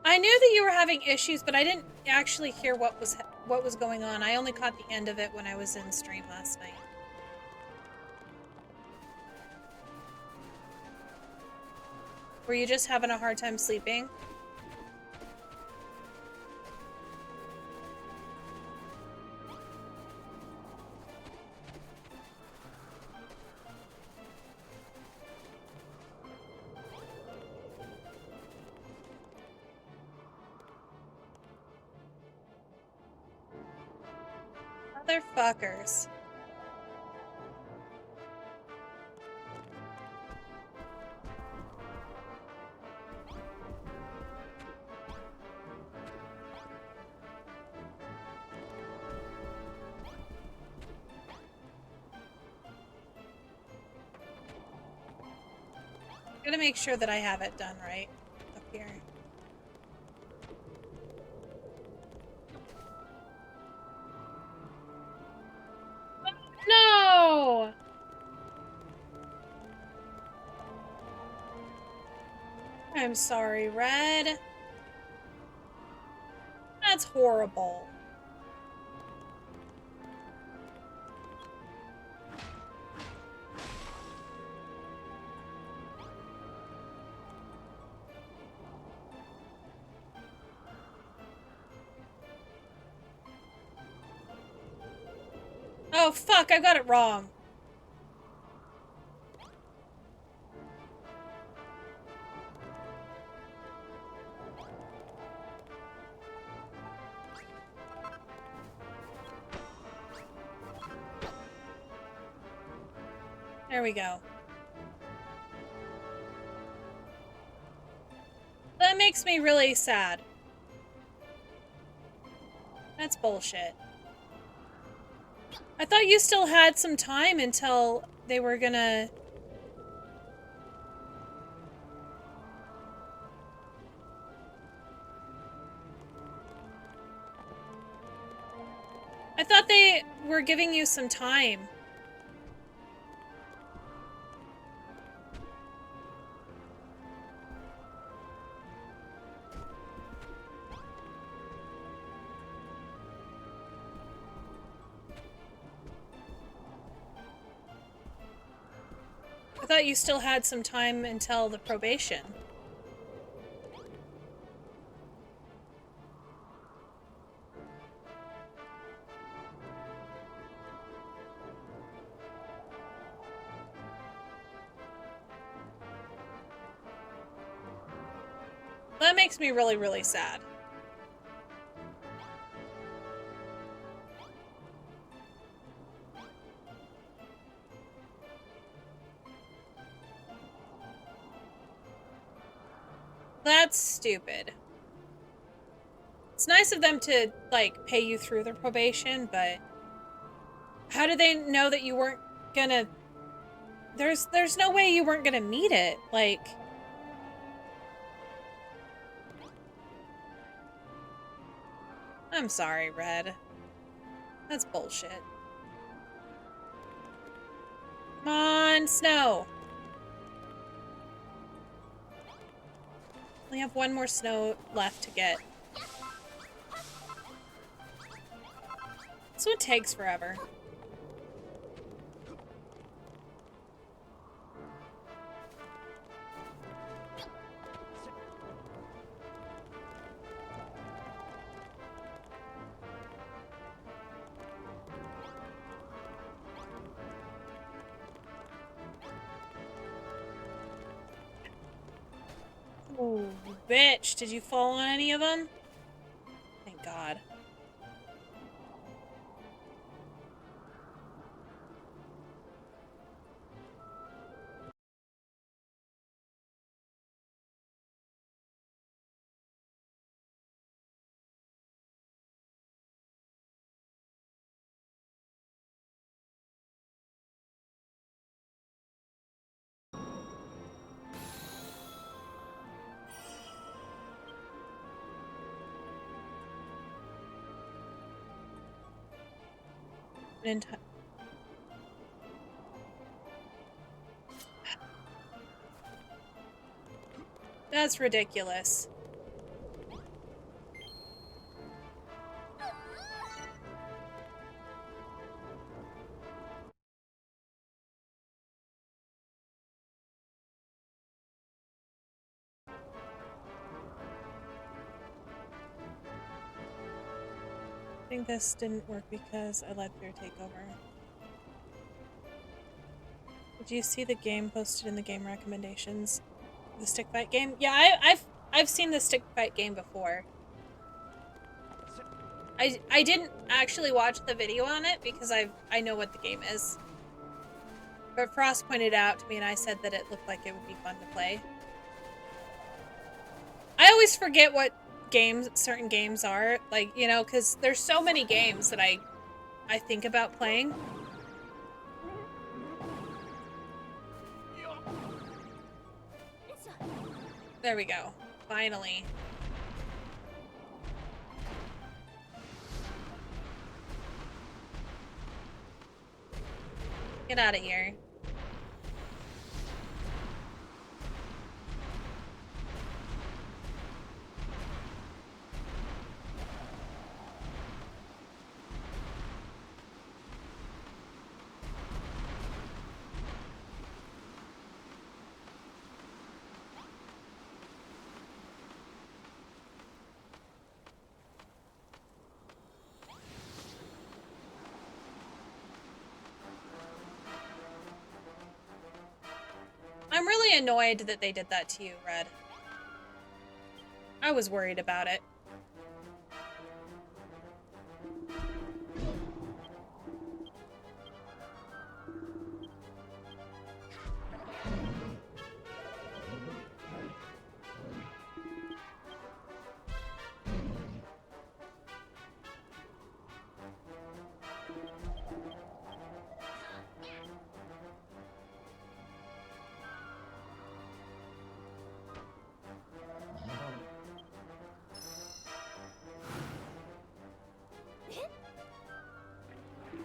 I knew that you were having issues, but I didn't actually hear what was going on. I only caught the end of it when I was in stream last night. Were you just having a hard time sleeping? Motherfuckers. Gotta make sure that I have it done right up here. No! I'm sorry, Red. That's horrible. Oh, fuck, I got it wrong. There we go. That makes me really sad. That's bullshit. I thought you still had some time until they were gonna... I thought they were giving you some time. I thought you still had some time until the probation. That makes me really, really sad. That's stupid. It's nice of them to, like, pay you through the probation, but... How did they know that you weren't gonna... There's no way you weren't gonna meet it, like... I'm sorry, Red. That's bullshit. Come on, Snow! We have one more snow left to get. This one takes forever. Oh, bitch. Did you fall on any of them? Thank God. That's ridiculous. I think this didn't work because I let fear take over. Did you see the game posted in the game recommendations? The stick fight game? Yeah, I've seen the stick fight game before. I didn't actually watch the video on it because I know what the game is. But Frost pointed out to me and I said that it looked like it would be fun to play. I always forget what games certain games are, like, you know, because there's so many games that I think about playing. There we go. Finally. Get out of here. I'm really annoyed that they did that to you, Red. I was worried about it.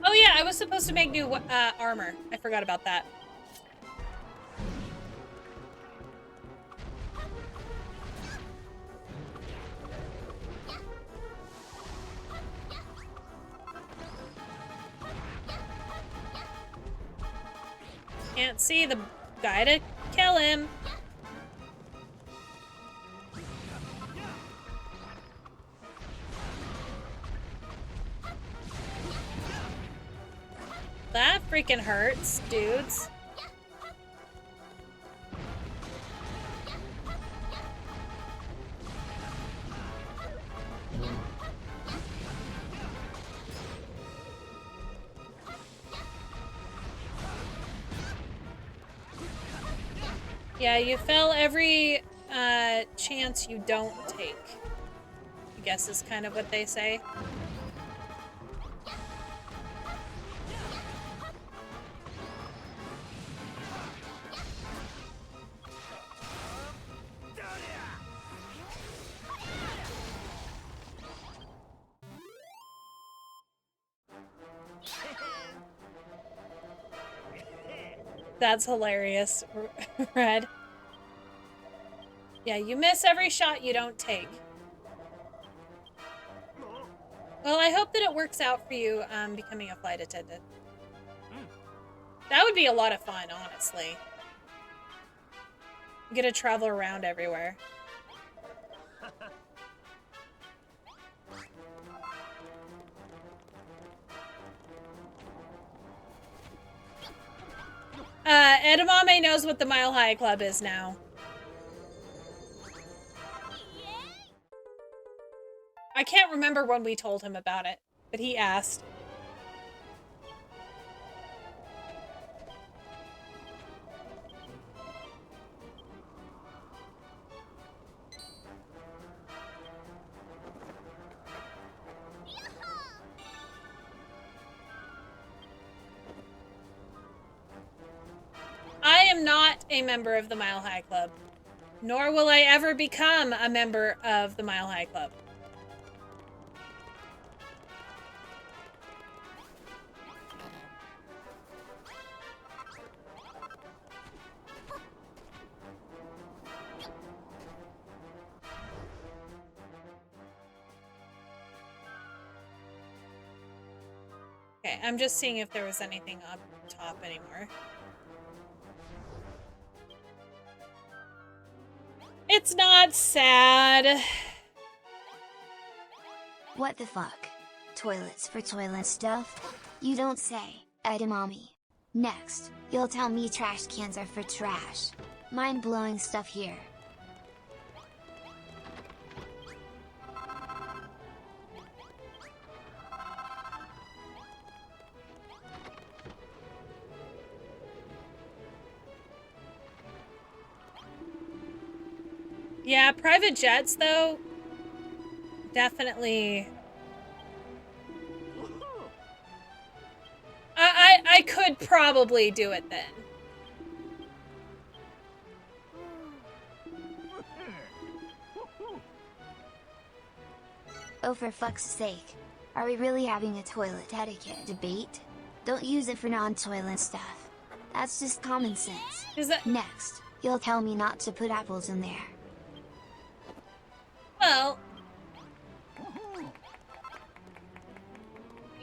Oh yeah, I was supposed to make new armor. I forgot about that. Can't see the guy to kill him. That freaking hurts, dudes. Yeah, you fell every chance you don't take, I guess is kind of what they say. That's hilarious, Red. Yeah, you miss every shot you don't take. Well, I hope that it works out for you becoming a flight attendant. That would be a lot of fun, honestly. You get to travel around everywhere. Edamame knows what the Mile High Club is now. I can't remember when we told him about it, but he asked. I am not a member of the Mile High Club, nor will I ever become a member of the Mile High Club. Okay, I'm just seeing if there was anything up top anymore. It's not sad. What the fuck? Toilets for toilet stuff? You don't say, edamame. Next, you'll tell me trash cans are for trash. Mind-blowing stuff here. Yeah, private jets, though, definitely... I could probably do it then. Oh, for fuck's sake. Are we really having a toilet etiquette debate? Don't use it for non-toilet stuff. That's just common sense. Is that... Next, you'll tell me not to put apples in there. Well...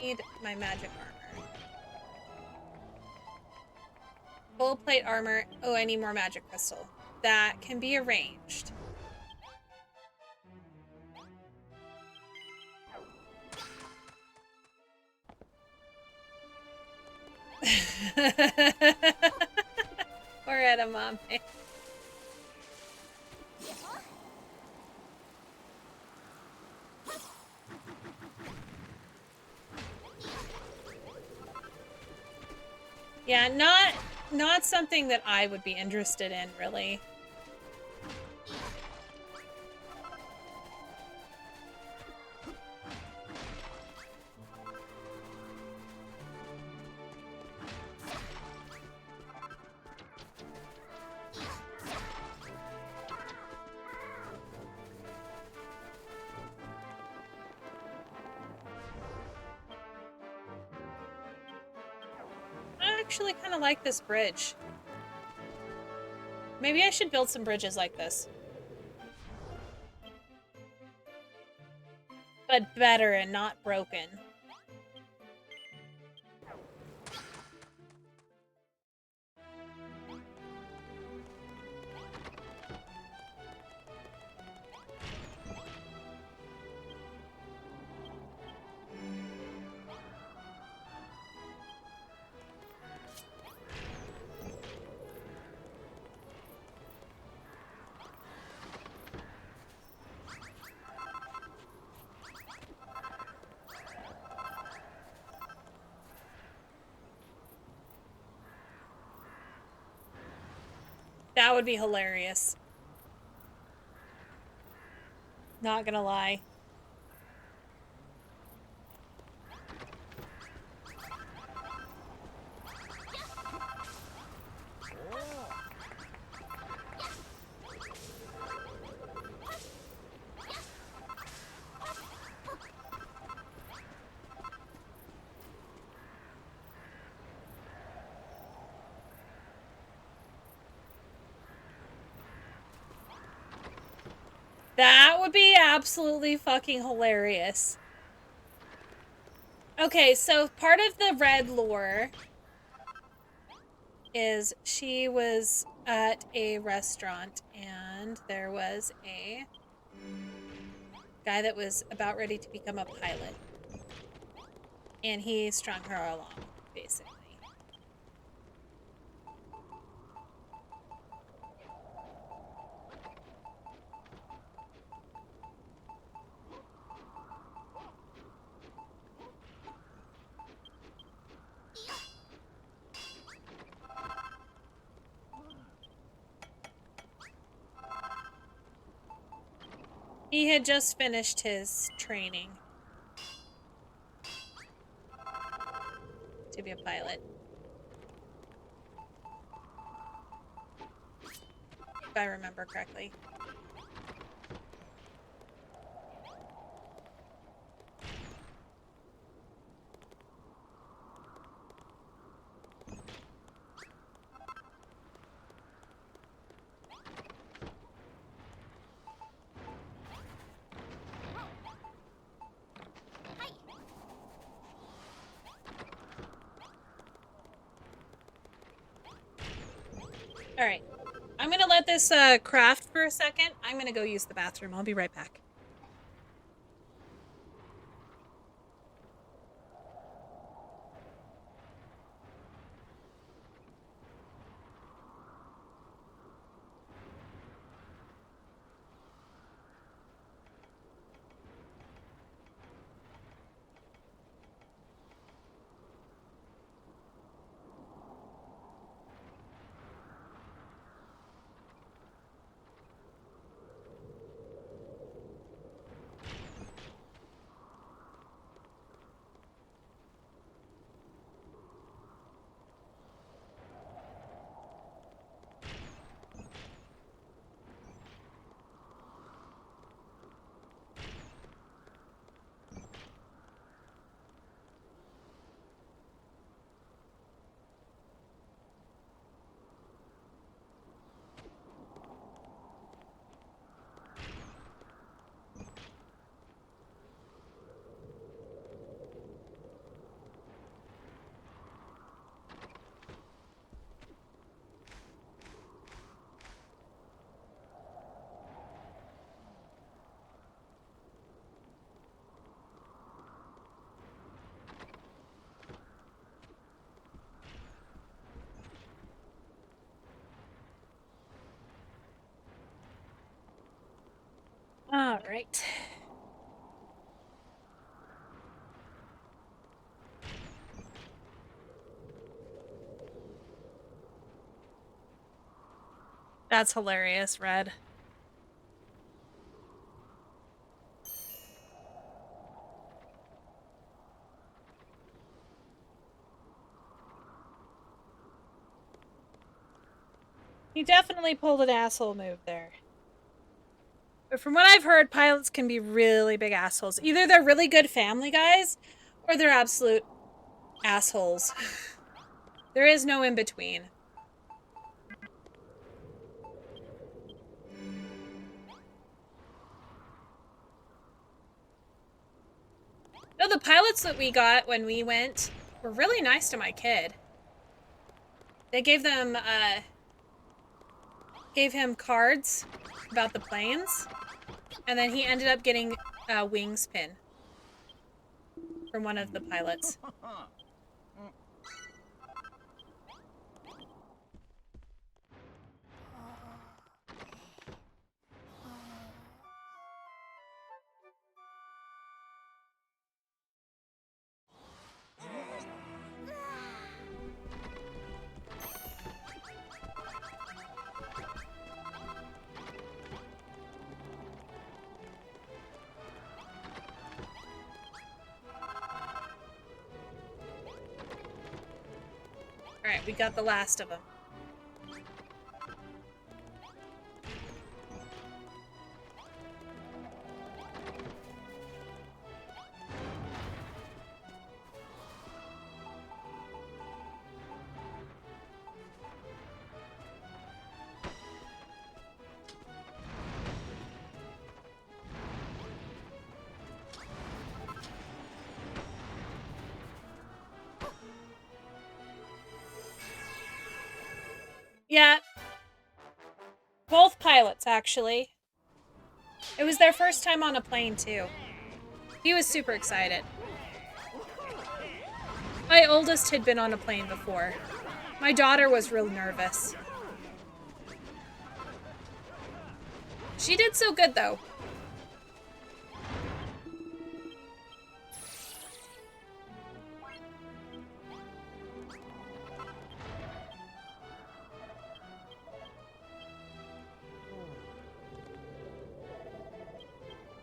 Need my magic armor. Full plate armor. Oh, I need more magic crystal. That can be arranged. Poor edamame. Yeah, not something that I would be interested in, really. I actually kind of like this bridge. Maybe I should build some bridges like this. But better and not broken. That would be hilarious. Not gonna lie. That would be absolutely fucking hilarious. Okay, so part of the red lore is she was at a restaurant and there was a guy that was about ready to become a pilot. And he strung her along, basically. He had just finished his training to be a pilot. If I remember correctly. Alright. I'm gonna let this craft for a second. I'm gonna go use the bathroom. I'll be right back. Alright. That's hilarious, Red. He definitely pulled an asshole move there. But from what I've heard, pilots can be really big assholes. Either they're really good family guys, or they're absolute assholes. There is no in between. No, the pilots that we got when we went were really nice to my kid. They gave him cards about the planes, and then he ended up getting a wings pin from one of the pilots. Alright, we got the last of them. Yeah. Both pilots, actually. It was their first time on a plane, too. He was super excited. My oldest had been on a plane before. My daughter was real nervous. She did so good, though.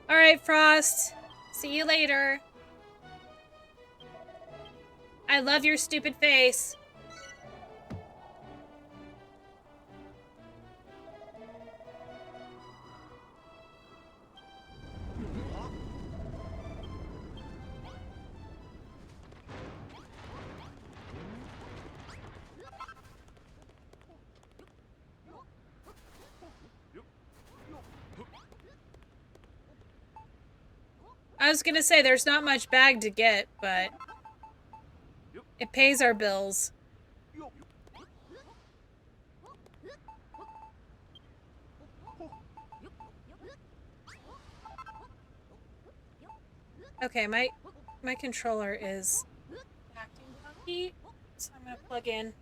Alright, Frost. See you later. I love your stupid face. I was gonna say, there's not much bag to get, but it pays our bills. Okay, my controller is acting funky, so I'm gonna plug in.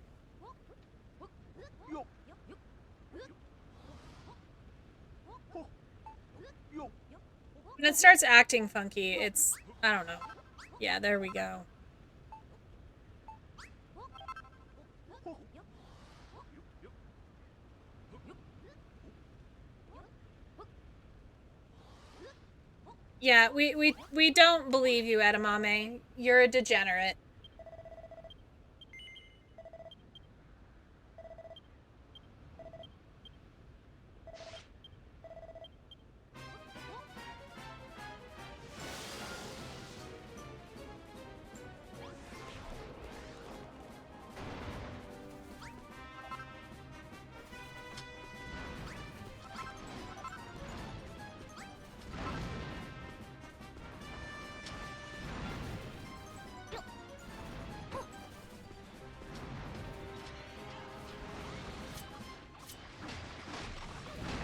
When it starts acting funky, it's, I don't know. Yeah, there we go. Yeah, we don't believe you, Edamame. You're a degenerate.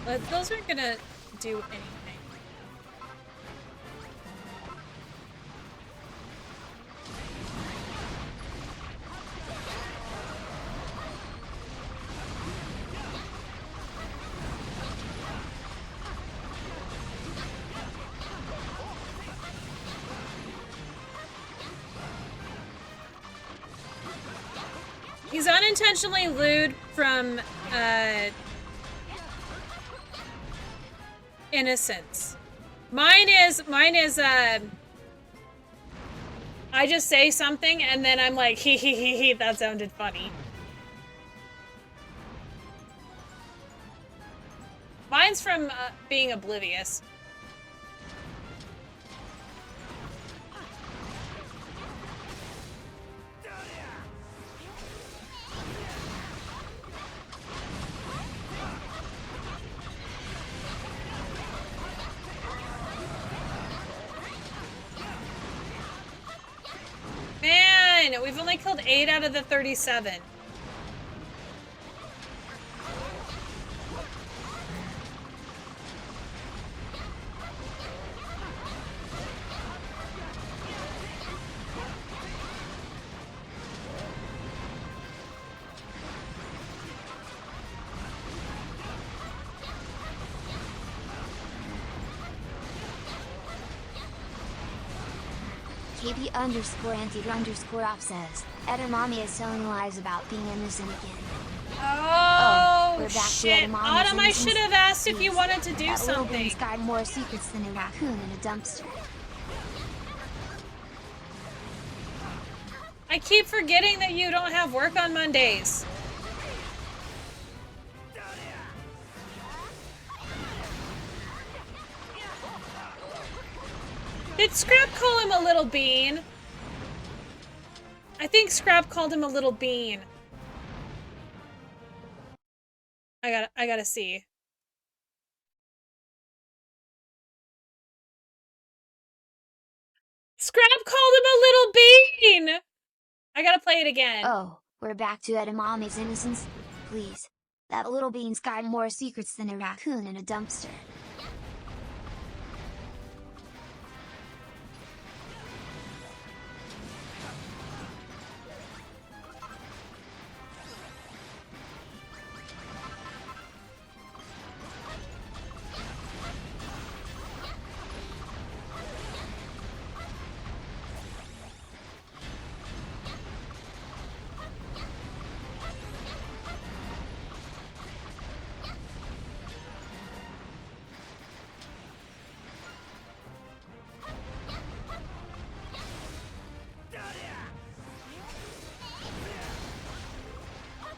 But those aren't gonna do anything. He's unintentionally lewd from, innocence. Mine is, I just say something and then I'm like, hee, that sounded funny. Mine's from being oblivious. Man, we've only killed 8 out of the 37. KB_anti_off says, Edamame is telling lies about being innocent again. Oh, we're back shit. to Autumn, I should have asked if you wanted to do that something. Little bean's got more secrets than a raccoon in a dumpster. I keep forgetting that you don't have work on Mondays. Did Scrap call him a little bean? I think Scrap called him a little bean. I gotta see. Scrap called him a little bean! I gotta play it again. Oh, we're back to Edamame's innocence? Please. That little bean's got more secrets than a raccoon in a dumpster.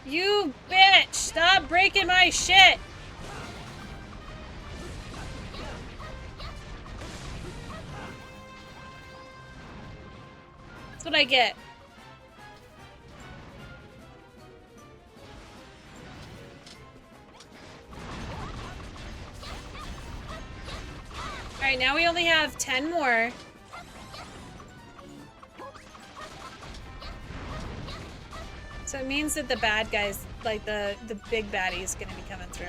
You bitch! Stop breaking my shit! That's what I get. Alright, now we only have 10 more. So it means that the bad guys like the big baddie is gonna be coming through.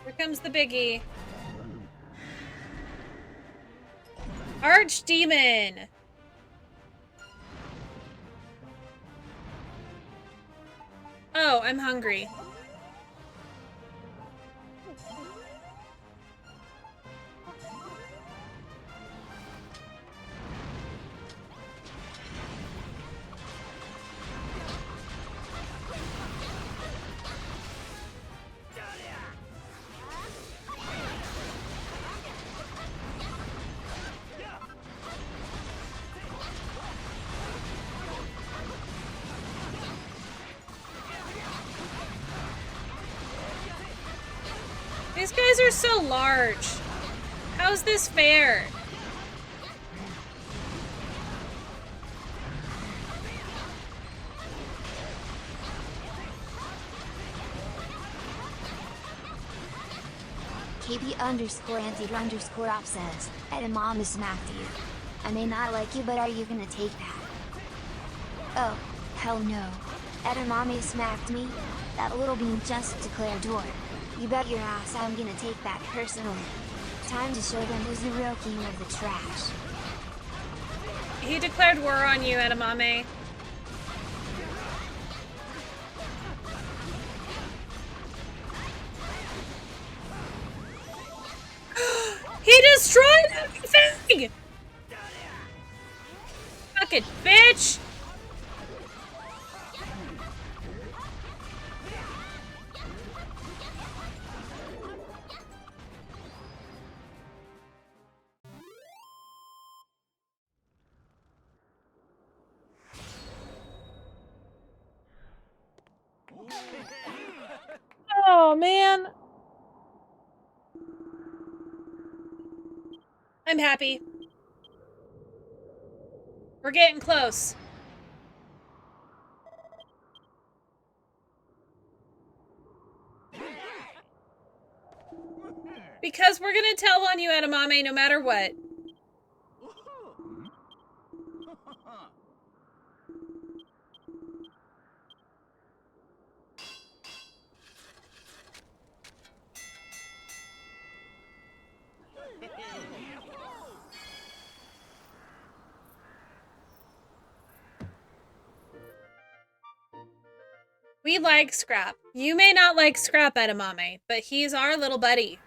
Here comes the biggie. Archdemon! Oh, I'm hungry. These guys are so large. How's this fair? KB_anti_op says, Edamame smacked you. I may not like you, but are you gonna take that? Oh, hell no. Edamame smacked me? That little bean just declared war. You bet your ass I'm gonna take that personally. Time to show them who's the real king of the trash. He declared war on you, Edamame. He destroyed everything! Fucking bitch! Oh, man. I'm happy. We're getting close. Because we're gonna tell on you, Edamame, no matter what. We like Scrap. You may not like Scrap, Edamame, but he's our little buddy.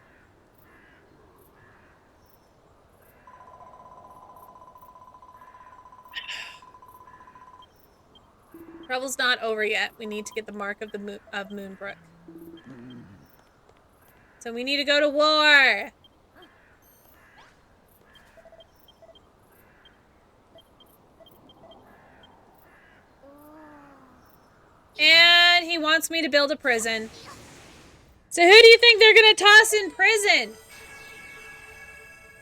Trouble's not over yet. We need to get the mark of the of Moonbrook. So we need to go to war. And he wants me to build a prison. So who do you think they're gonna toss in prison?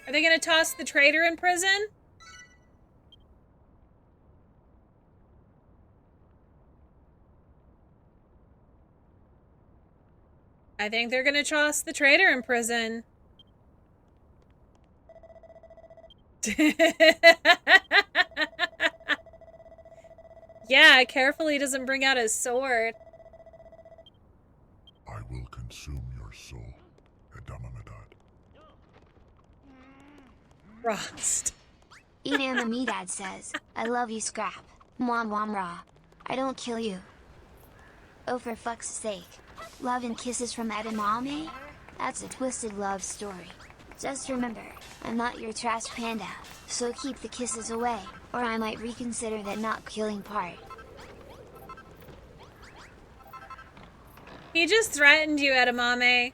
Are they gonna toss the traitor in prison? I think they're gonna toss the traitor in prison. Yeah, carefully doesn't bring out his sword. I will consume your soul, Edamamedad. Frost. Edamamedad says, I love you, Scrap. Mwah mwah mwah. I don't kill you. Oh, for fuck's sake. Love and kisses from Edamame? That's a twisted love story. Just remember, I'm not your trash panda, so keep the kisses away, or I might reconsider that not killing part. He just threatened you, Edamame.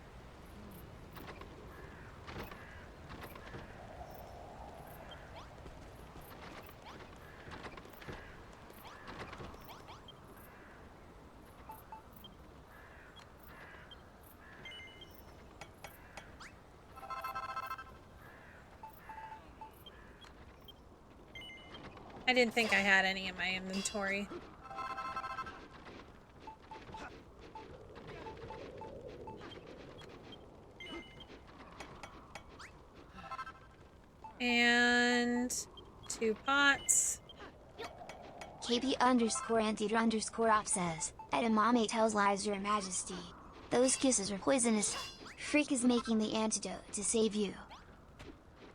I didn't think I had any in my inventory. And 2 pots. KP_anteater_op says, Edamame tells lies, Your Majesty. Those kisses are poisonous. Freak is making the antidote to save you.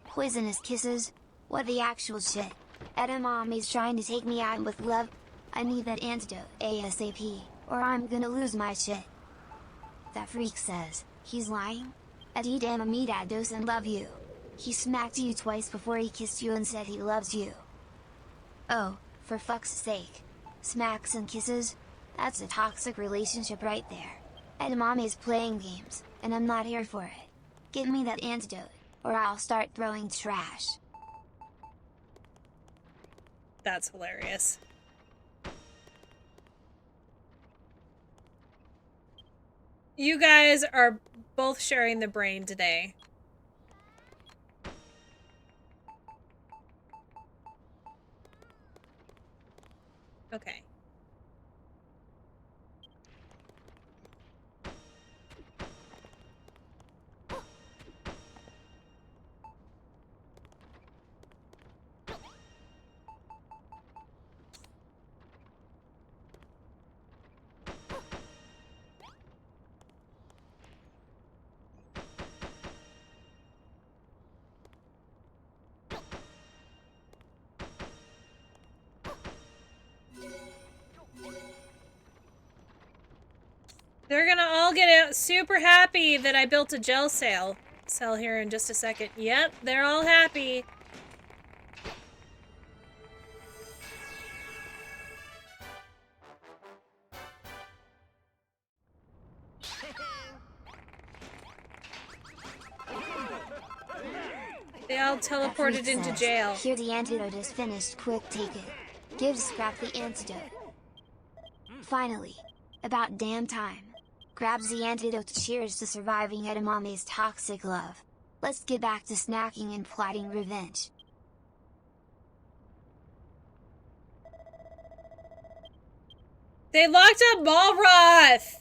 Poisonous kisses? What the actual shit? Edamame's trying to take me out with love. I need that antidote ASAP, or I'm gonna lose my shit. That freak says, he's lying? Edamame doesn't love you. He smacked you twice before he kissed you and said he loves you. Oh, for fuck's sake. Smacks and kisses? That's a toxic relationship right there. Edamame's playing games, and I'm not here for it. Give me that antidote, or I'll start throwing trash. That's hilarious. You guys are both sharing the brain today. Okay. They're gonna all get out super happy that I built a gel cell here in just a second. Yep, they're all happy. They all teleported into jail. Here, the antidote is finished, quick take it. Give Scrap the antidote. Finally. About damn time. Grabs the antidote, cheers to surviving Edamame's toxic love. Let's get back to snacking and plotting revenge. They locked up Malroth!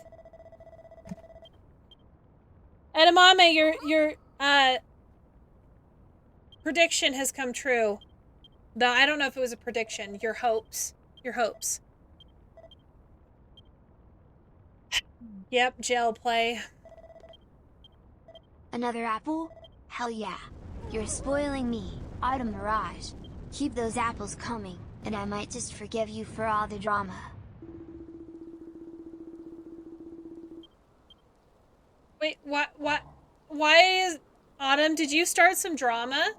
Edamame, your prediction has come true. Though I don't know if it was a prediction. Your hopes. Your hopes. Yep, gel play. Another apple? Hell yeah. You're spoiling me, Autumn Mirage. Keep those apples coming, and I might just forgive you for all the drama. Wait, what? Why is... Autumn, did you start some drama?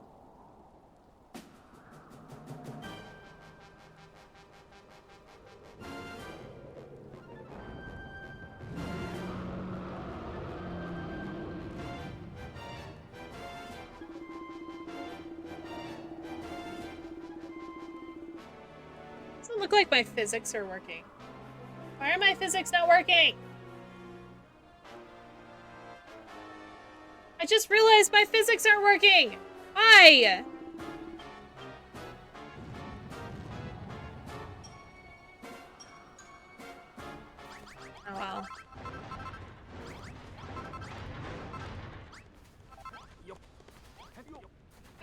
Doesn't look like my physics are working. Why are my physics not working? I just realized my physics aren't working! Why? Oh well.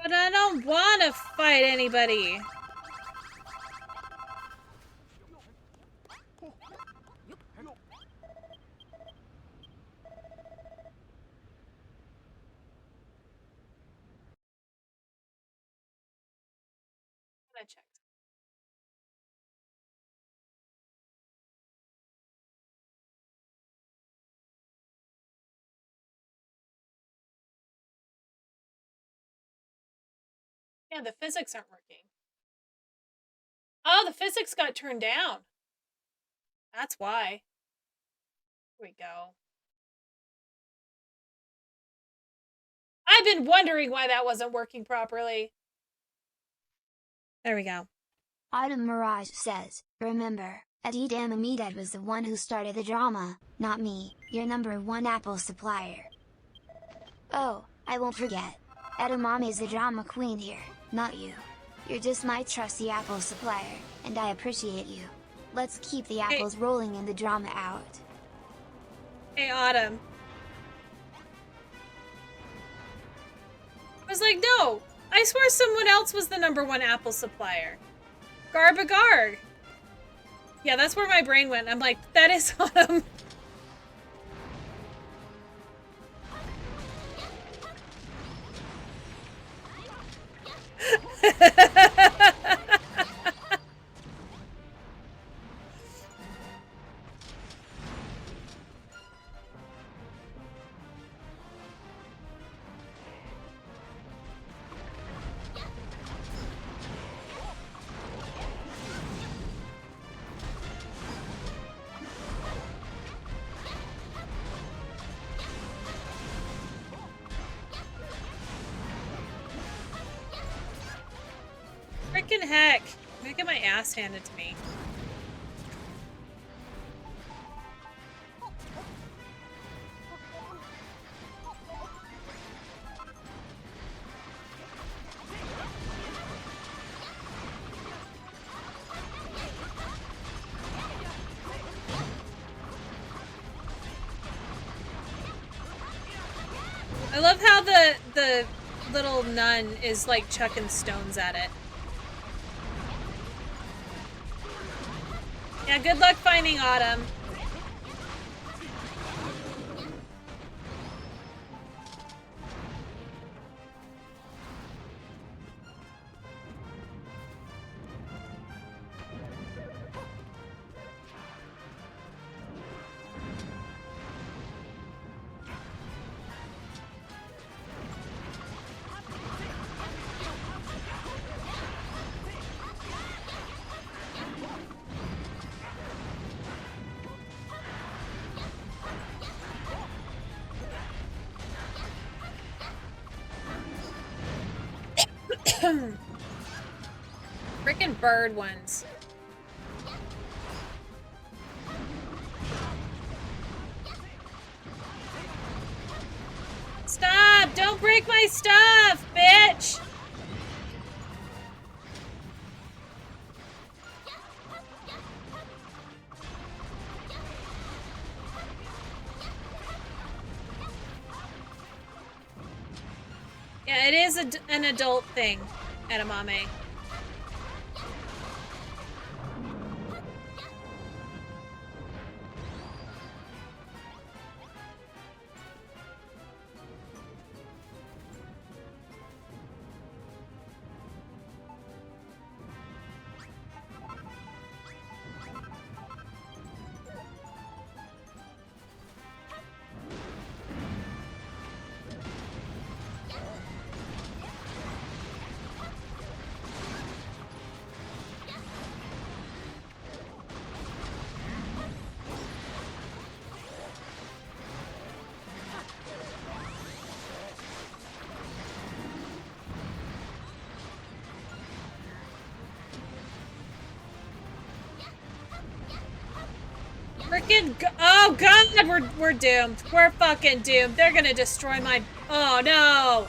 But I don't want to fight anybody. I checked. Yeah, the physics aren't working. Oh, the physics got turned down. That's why. Here we go. I've been wondering why that wasn't working properly. There we go. Autumn Mirage says, remember, Edamame was the one who started the drama, not me, your #1 apple supplier. Oh, I won't forget. Edamame's the drama queen here, not you. You're just my trusty apple supplier, and I appreciate you. Let's keep the apples rolling and the drama out. Hey, Autumn. I was like, no, I swear someone else was the #1 Apple supplier. Garbagarg. Yeah, that's where my brain went. I'm like, that is Autumn. Frickin' heck. I'm gonna get my ass handed to me. I love how the little nun is like chucking stones at it. Yeah, good luck finding Autumn. Frickin' bird ones. Stop! Don't break my stuff, bitch! Yeah, it is an adult thing, edamame. Frickin' oh god, we're doomed. We're fucking doomed. They're gonna destroy my. Oh no.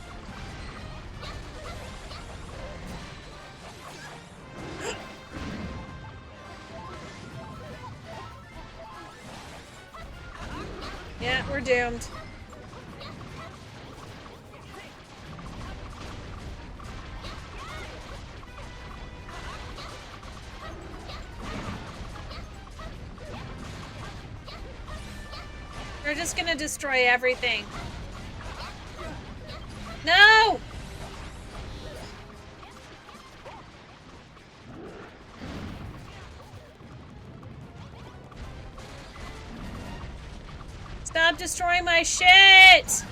Yeah, we're doomed. They're just gonna destroy everything. No! Stop destroying my shit!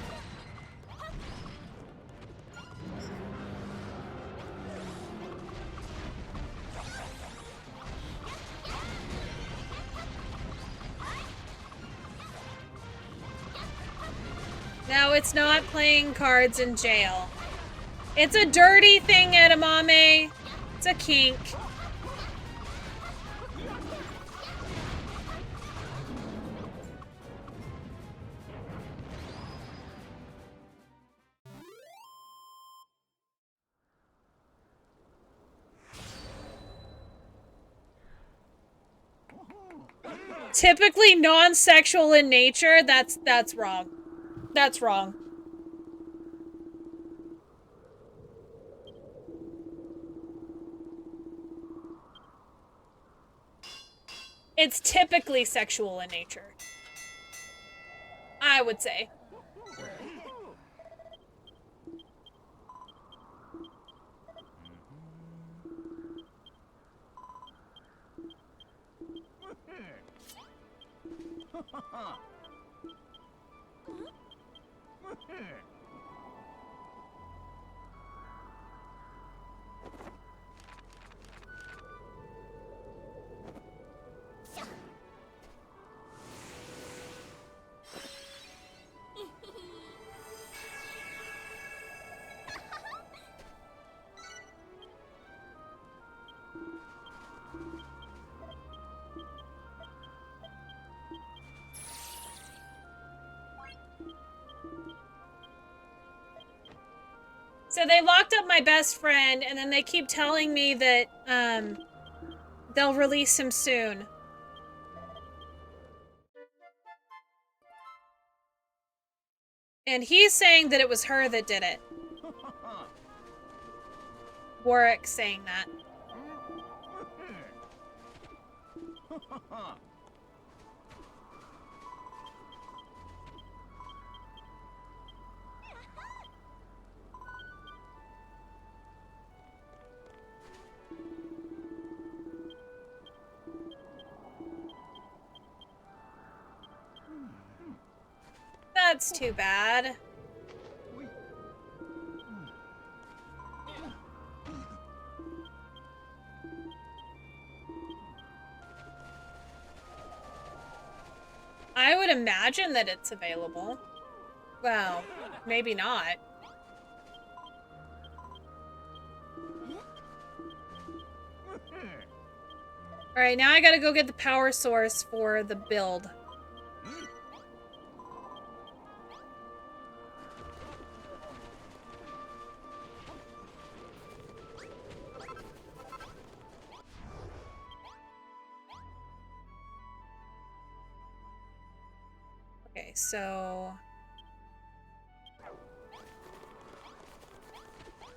No, it's not playing cards in jail. It's a dirty thing, edamame. It's a kink. Typically non-sexual in nature, that's wrong. That's wrong. It's typically sexual in nature, I would say. So they locked up my best friend, and then they keep telling me that they'll release him soon. And he's saying that it was her that did it. Warwick saying that. That's too bad. I would imagine that it's available. Well, maybe not. Alright, now I gotta go get the power source for the build. Okay, so...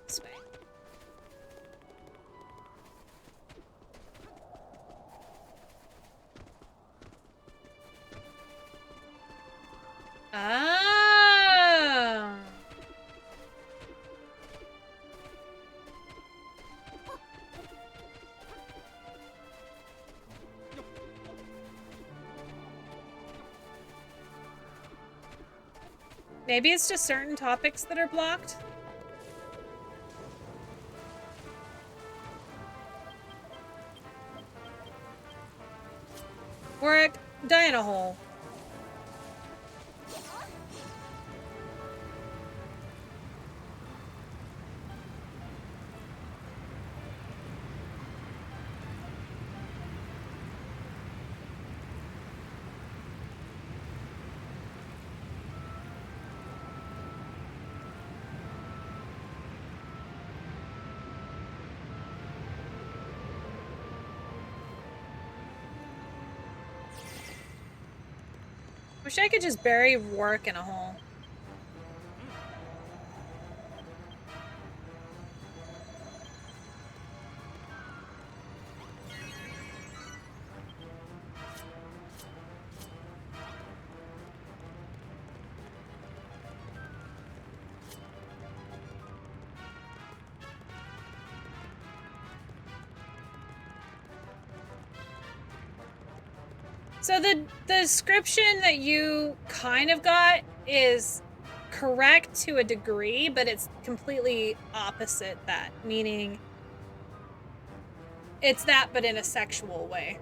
this way. Ah. Maybe it's just certain topics that are blocked? Or die in a hole. Wish I could just bury Rourke in a hole. So the description that you kind of got is correct to a degree, but it's completely opposite that, meaning it's that but in a sexual way.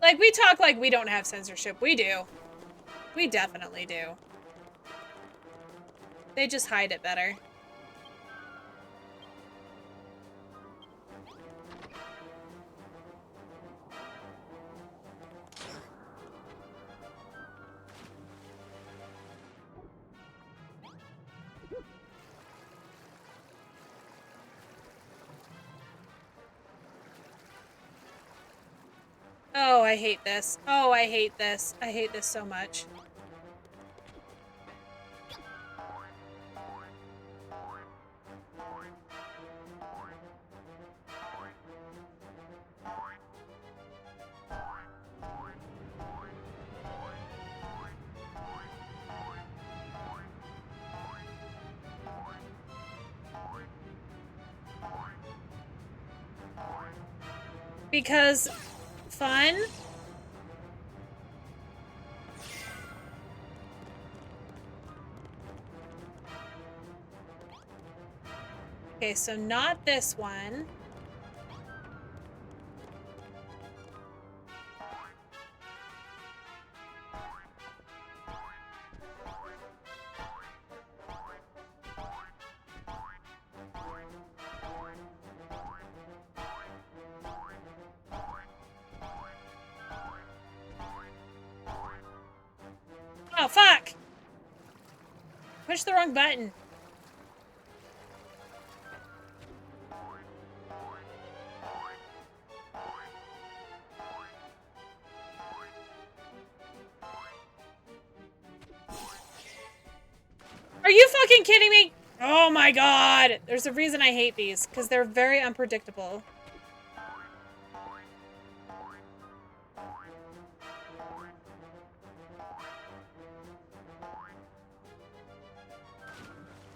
Like, we talk like we don't have censorship. We do. We definitely do. They just hide it better. Oh, I hate this. Oh, I hate this. I hate this so much. Because fun? Okay, so not this one. Oh, fuck! Push the wrong button. Are you fucking kidding me? Oh my god! There's a reason I hate these, because they're very unpredictable.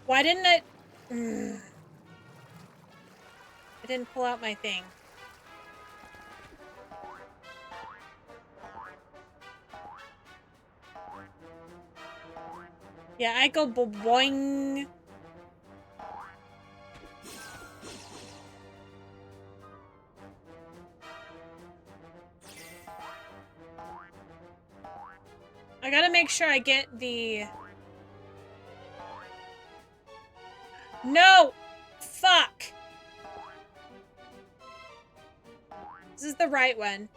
Why didn't it... I didn't pull out my thing. Yeah, I go boing. I gotta make sure I get the... No! Fuck! This is the right one.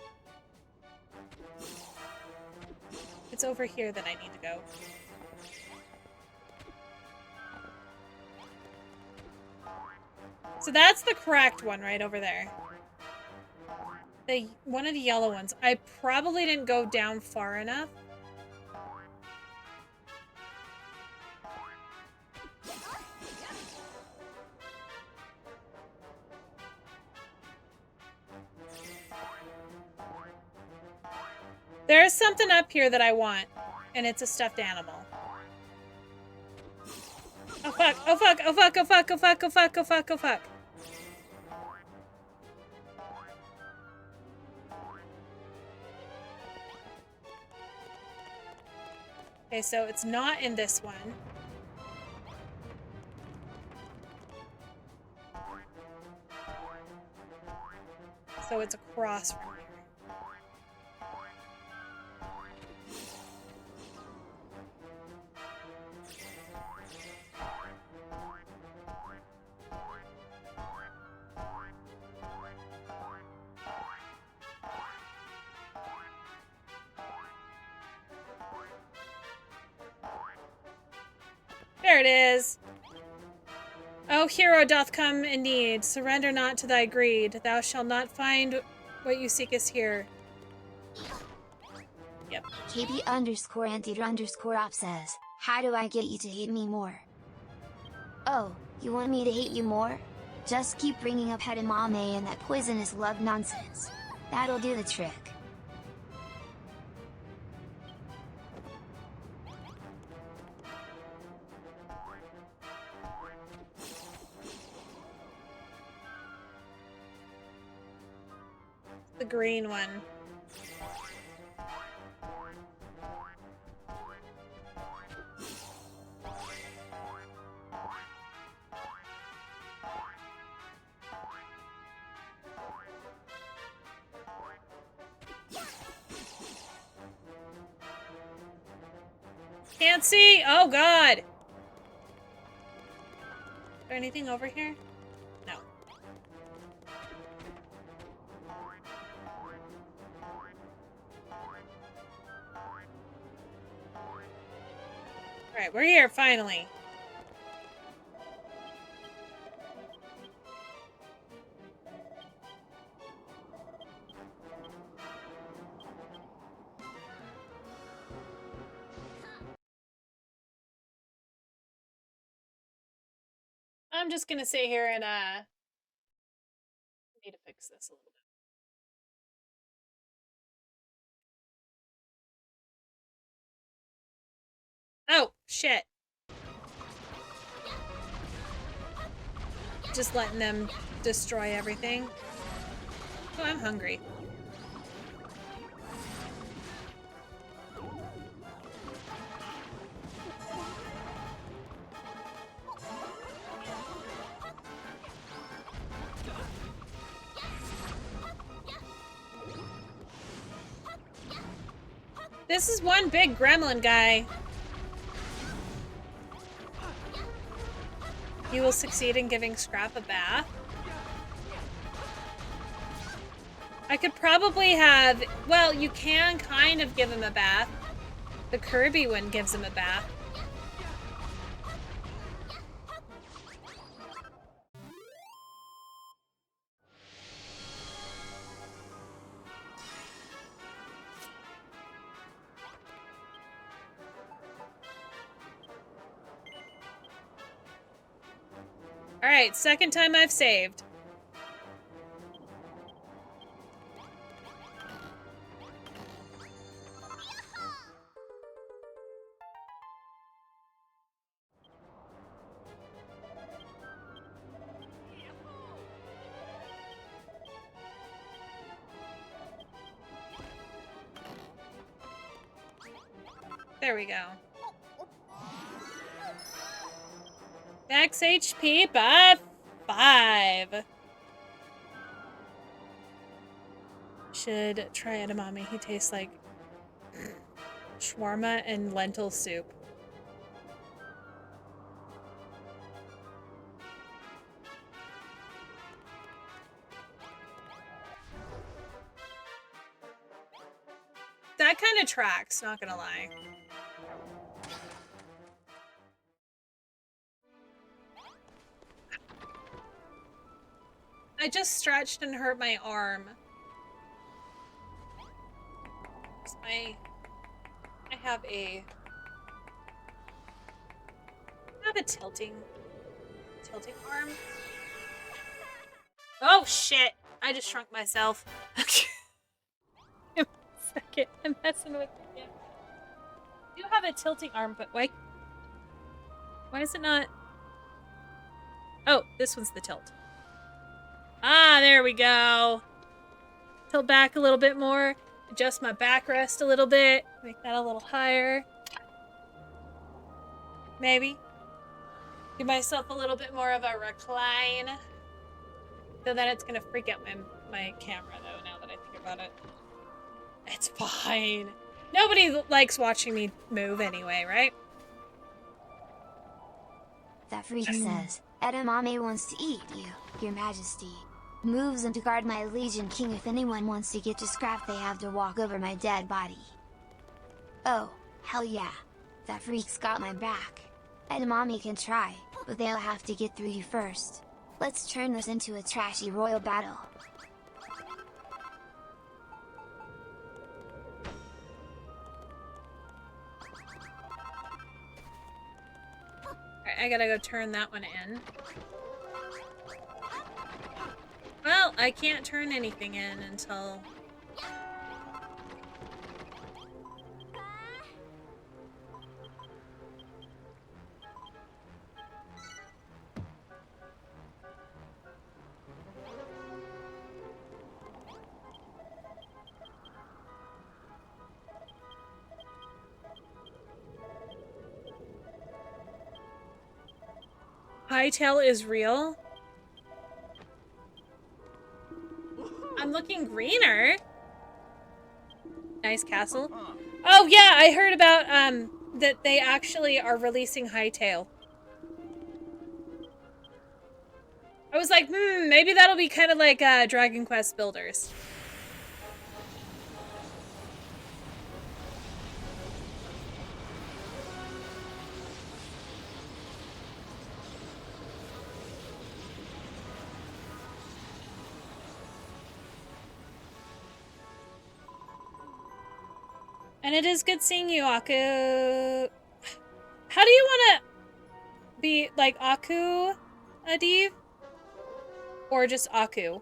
It's over here that I need to go. So that's the correct one right over there. One of the yellow ones. I probably didn't go down far enough. There's something up here that I want, and it's a stuffed animal. Oh fuck, oh fuck, oh fuck, oh fuck, oh fuck, oh fuck, oh fuck, oh fuck. Okay, so it's not in this one. So it's across from here. There it is. O hero doth come in need, surrender not to thy greed. Thou shalt not find what you seekest here. Yep. KB underscore anteater underscore op says, how do I get you to hate me more? Oh, you want me to hate you more? Just keep bringing up edamame and that poisonous love nonsense. That'll do the trick. The green one. Can't see! Oh god! Is there anything over here? No. Alright, we're here, finally. I'm just gonna sit here and I need to fix this a little bit. Oh, shit. Just letting them destroy everything. Oh, I'm hungry. This is one big gremlin guy. You will succeed in giving Scrap a bath. I could probably have... Well, you can kind of give him a bath. The Kirby one gives him a bath. Alright, second time I've saved. There we go. Max HP by 5. Should try edamame. He tastes like shawarma and lentil soup. That kind of tracks, not gonna lie. I just stretched and hurt my arm. I have a tilting arm. Oh shit! I just shrunk myself. Give me a second. I'm messing with it. I do have a tilting arm, but why is it not? Oh, this one's the tilt. Ah, there we go. Tilt back a little bit more. Adjust my backrest a little bit. Make that a little higher. Maybe. Give myself a little bit more of a recline. So then it's gonna freak out my camera though, now that I think about it. It's fine. Nobody likes watching me move anyway, right? That freak says, Edamame wants to eat you, your majesty. Moves him to guard my Legion King. If anyone wants to get to Scrap, they have to walk over my dead body. Oh, hell yeah. That freak's got my back. Edamame can try, but they'll have to get through you first. Let's turn this into a trashy royal battle. Alright, I gotta go turn that one in. Well, I can't turn anything in until... Hightail is real? I'm looking greener. Nice castle. Oh yeah, I heard about that they actually are releasing Hightail. I was like, maybe that'll be kind of like Dragon Quest Builders. And it is good seeing you, Aku. How do you want to be like Aku? Adiv? Or just Aku?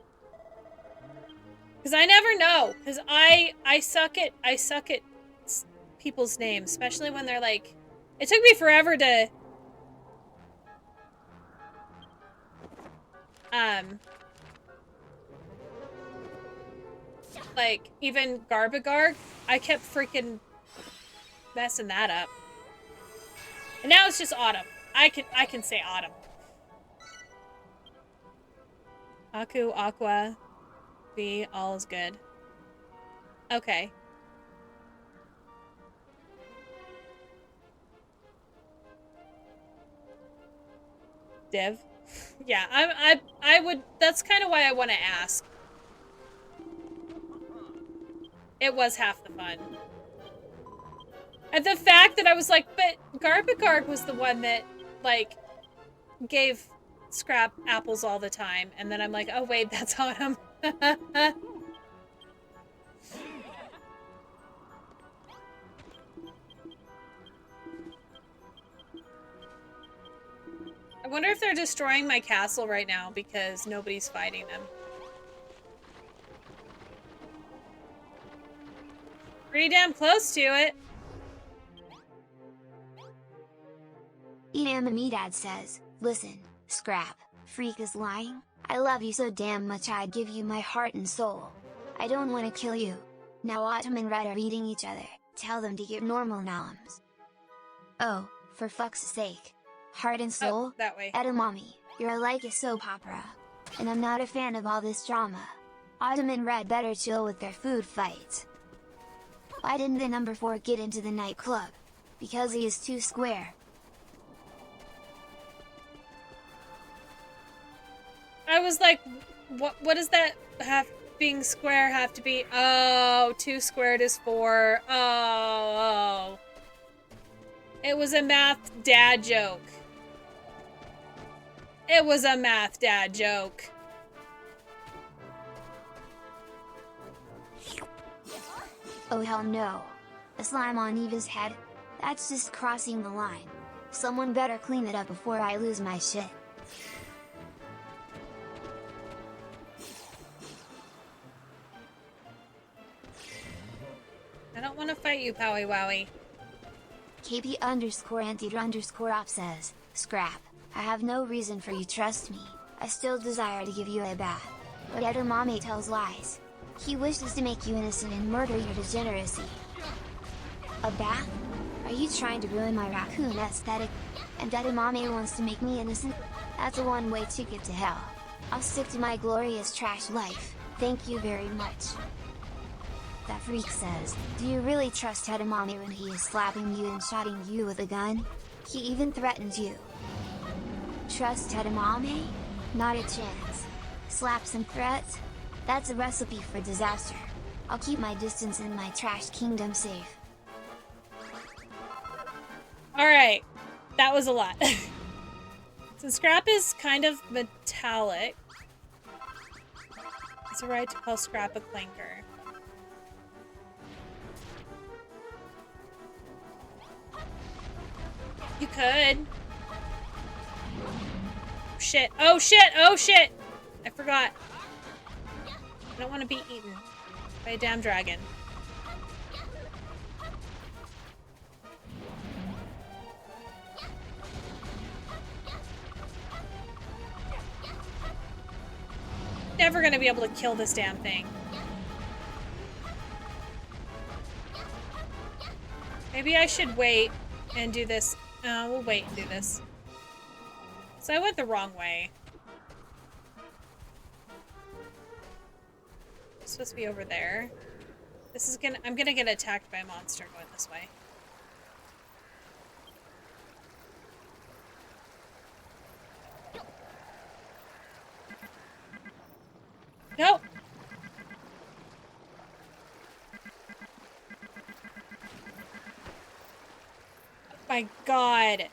Because I never know. Because I suck at people's names, especially when they're like. It took me forever to like even Garbagarg. I kept freaking messing that up. And now it's just Autumn. I can say Autumn. Aku, Aqua, V, all is good. Okay. Div. Yeah, I would. That's kind of why I want to ask. It was half the fun. And the fact that I was like, but Garbagarg was the one that, like, gave Scrap apples all the time. And then I'm like, oh wait, that's Autumn. I wonder if they're destroying my castle right now because nobody's fighting them. Pretty damn close to it. Dad says, listen, Scrap, Freak is lying. I love you so damn much I'd give you my heart and soul. I don't want to kill you. Now Autumn and Red are eating each other, tell them to get normal noms. Oh, for fuck's sake. Heart and soul? Oh, that way. Edamame, you're like a soap opera. And I'm not a fan of all this drama. Autumn and Red better chill with their food fights. Why didn't the number 4 get into the nightclub? Because he is too square. I was like, what does that being square have to be? Oh, 2 squared is 4. Oh. It was a math dad joke. It was a math dad joke. Oh hell no. A slime on Eva's head? That's just crossing the line. Someone better clean it up before I lose my shit. I don't want to fight you, Powie Wowie. KP_anti_op says, Scrap, I have no reason for you trust me, I still desire to give you a bath. But Edamame tells lies. He wishes to make you innocent and murder your degeneracy. A bath? Are you trying to ruin my raccoon aesthetic? And Edamame wants to make me innocent? That's a one-way ticket to hell. I'll stick to my glorious trash life, thank you very much. That Freak says, do you really trust Edamame when he is slapping you and shotting you with a gun? He even threatens you. Trust Edamame? Not a chance. Slaps and threats? That's a recipe for disaster. I'll keep my distance and my trash kingdom safe. Alright, that was a lot. So Scrap is kind of metallic. It's alright to call Scrap a clinker. You could. Shit. Oh shit! Oh shit! I forgot. I don't want to be eaten by a damn dragon. Never gonna be able to kill this damn thing. Maybe I should wait and do this. We'll wait and do this. So I went the wrong way. It's supposed to be over there. This is I'm gonna get attacked by a monster going this way. Nope. Oh my god.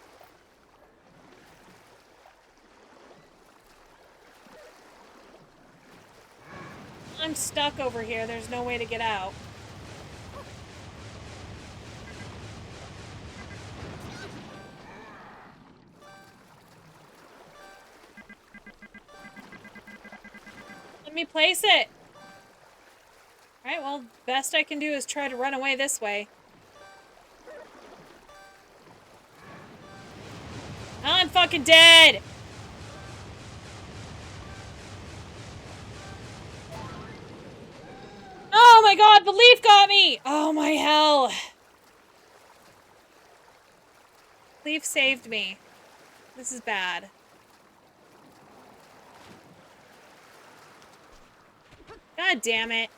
I'm stuck over here. There's no way to get out. me place it. Alright, well, best I can do is try to run away this way. I'm fucking dead! Oh my god, the leaf got me! Oh my hell. Leaf saved me. This is bad. God damn it.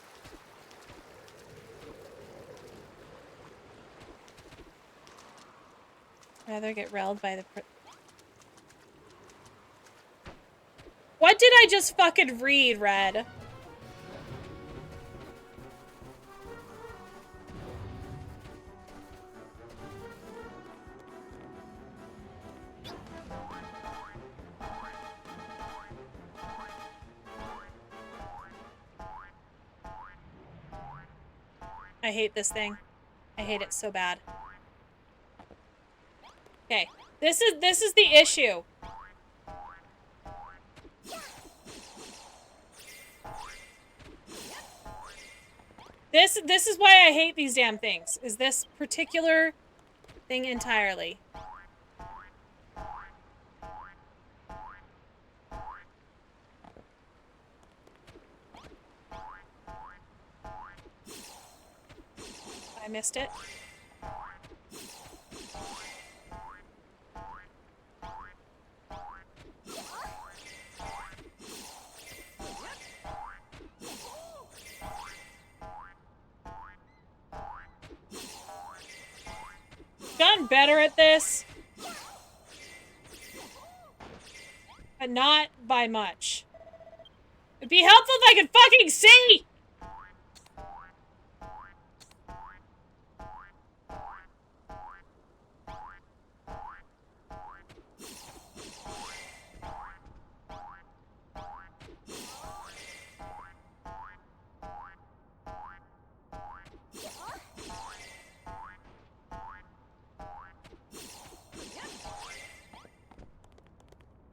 Rather get railed by the What did I just fucking read, Red? I hate this thing. I hate it so bad. Okay, this is the issue. This is why I hate these damn things. Is this particular thing entirely. I missed it. Gotten better at this, but not by much. It'd be helpful if I could fucking see!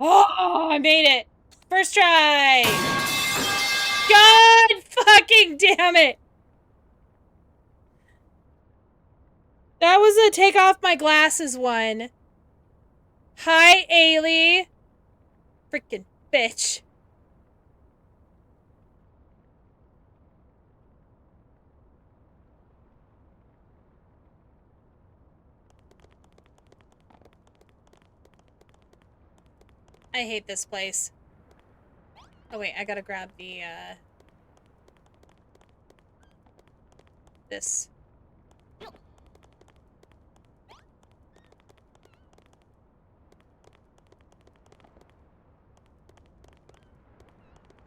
Oh, I made it! First try! God fucking damn it! That was a take off my glasses one. Hi, Ailey. Freaking bitch. I hate this place. Oh wait, I gotta grab the, this.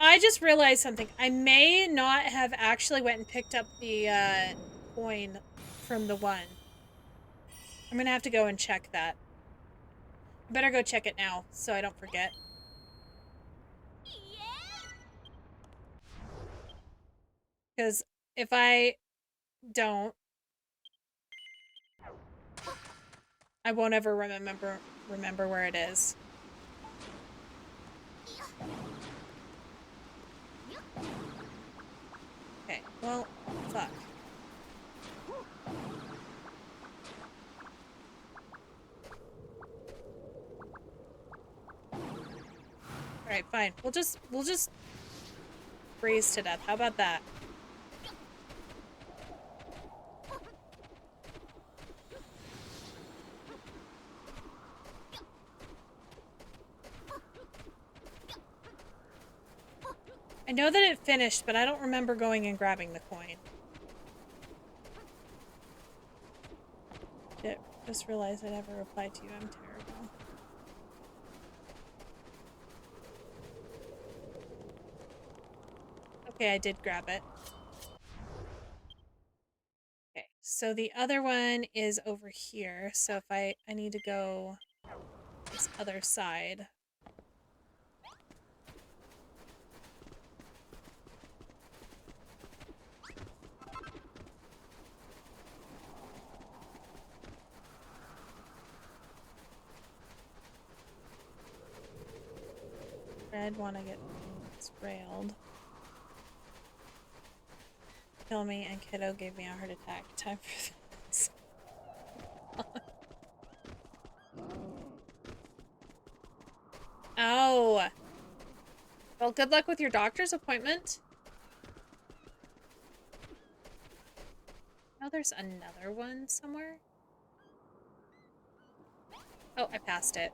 I just realized something. I may not have actually went and picked up the, coin from the one. I'm gonna have to go and check that. I better go check it now, so I don't forget. Because if I don't, I won't ever remember where it is. Okay, well, fuck. Alright, fine. We'll just freeze to death. How about that? I know that it finished, but I don't remember going and grabbing the coin. Just realized I never replied to you. I'm terrible. Okay, I did grab it. Okay, so the other one is over here. So if I need to go this other side. Red want to get railed. Kill me and kiddo gave me a heart attack. Time for this. Oh. Well, good luck with your doctor's appointment. Oh, there's another one somewhere. Oh, I passed it.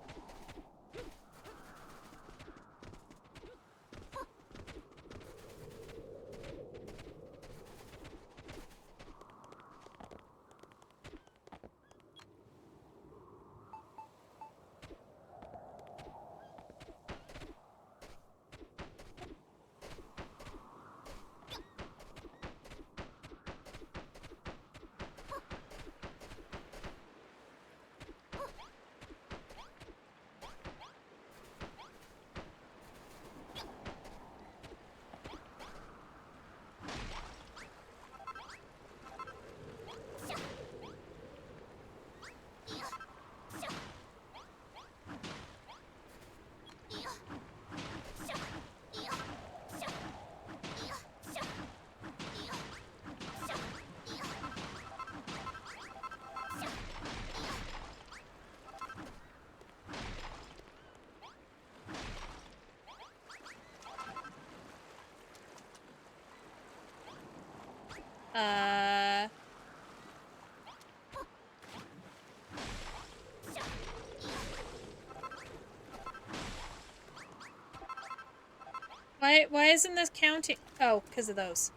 Why isn't this counting? Oh, because of those.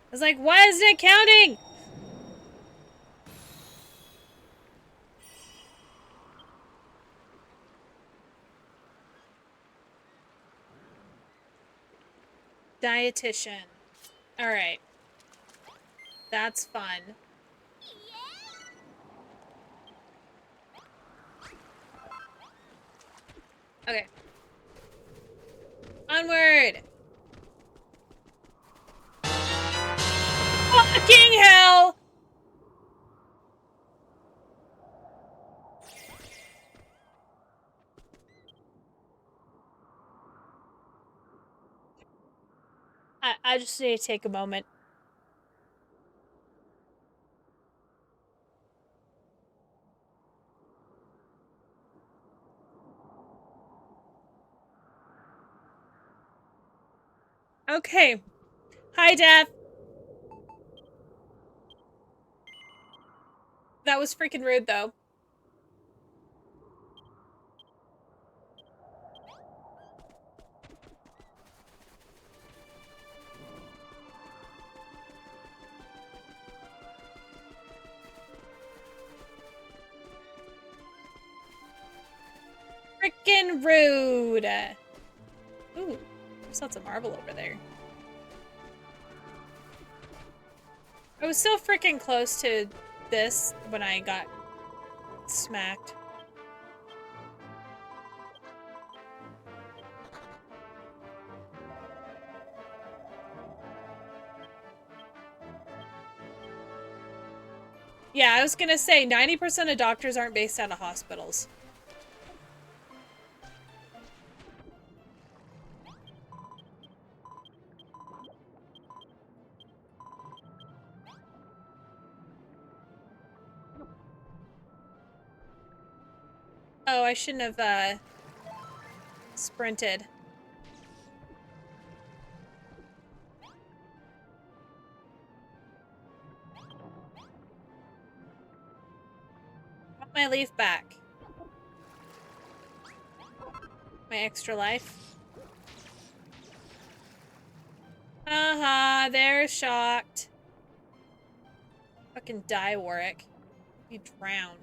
I was like, why isn't it counting? Dietitian. Alright. That's fun. Okay. Onward! Fucking hell! I just need to take a moment. Okay. Hi, Death. That was freaking rude, though. Freaking rude. Ooh, there's lots of marble over there. I was so freaking close to this when I got smacked. Yeah, I was gonna say 90% of doctors aren't based out of hospitals. Oh, I shouldn't have, sprinted. I want my leaf back. My extra life. Haha, they're shocked. Fucking die, Warwick. You drown.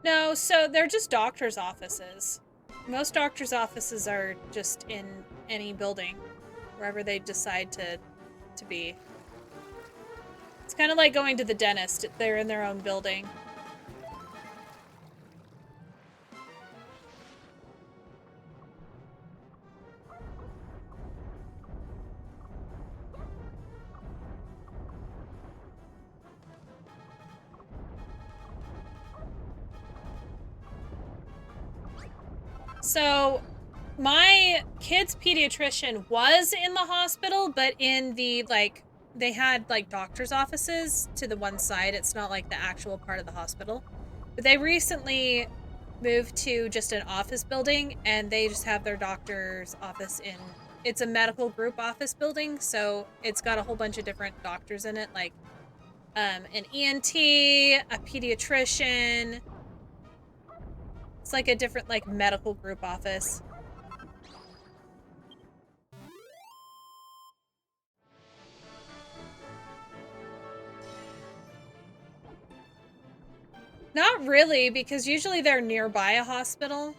No, so they're just doctor's offices. Most doctor's offices are just in any building. wherever they decide to be. It's kind of like going to the dentist. They're in their own building. So, my kid's pediatrician was in the hospital, but in the, like, they had, like, doctor's offices to the one side. It's not, like, the actual part of the hospital. But they recently moved to just an office building, and they just have their doctor's office in... It's a medical group office building, so it's got a whole bunch of different doctors in it, like, an ENT, a pediatrician... It's like a different, like, medical group office. Not really, because usually they're nearby a hospital.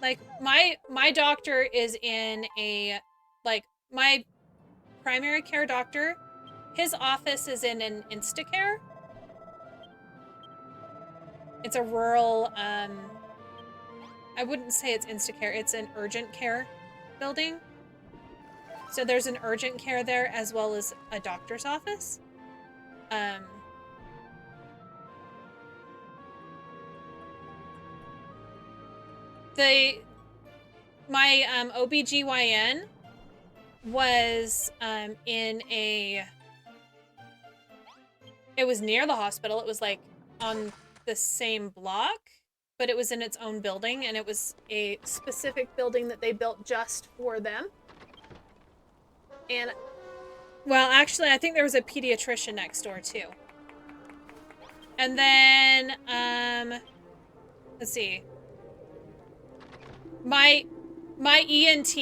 Like, my doctor is in a, like, my primary care doctor, his office is in an Instacare. It's a rural, I wouldn't say it's Instacare, it's an urgent care building. So there's an urgent care there as well as a doctor's office. My OBGYN was in a... It was near the hospital. It was like on the same block, but it was in its own building, and it was a specific building that they built just for them. And, well, actually, I think there was a pediatrician next door too. And then, let's see. My ENT,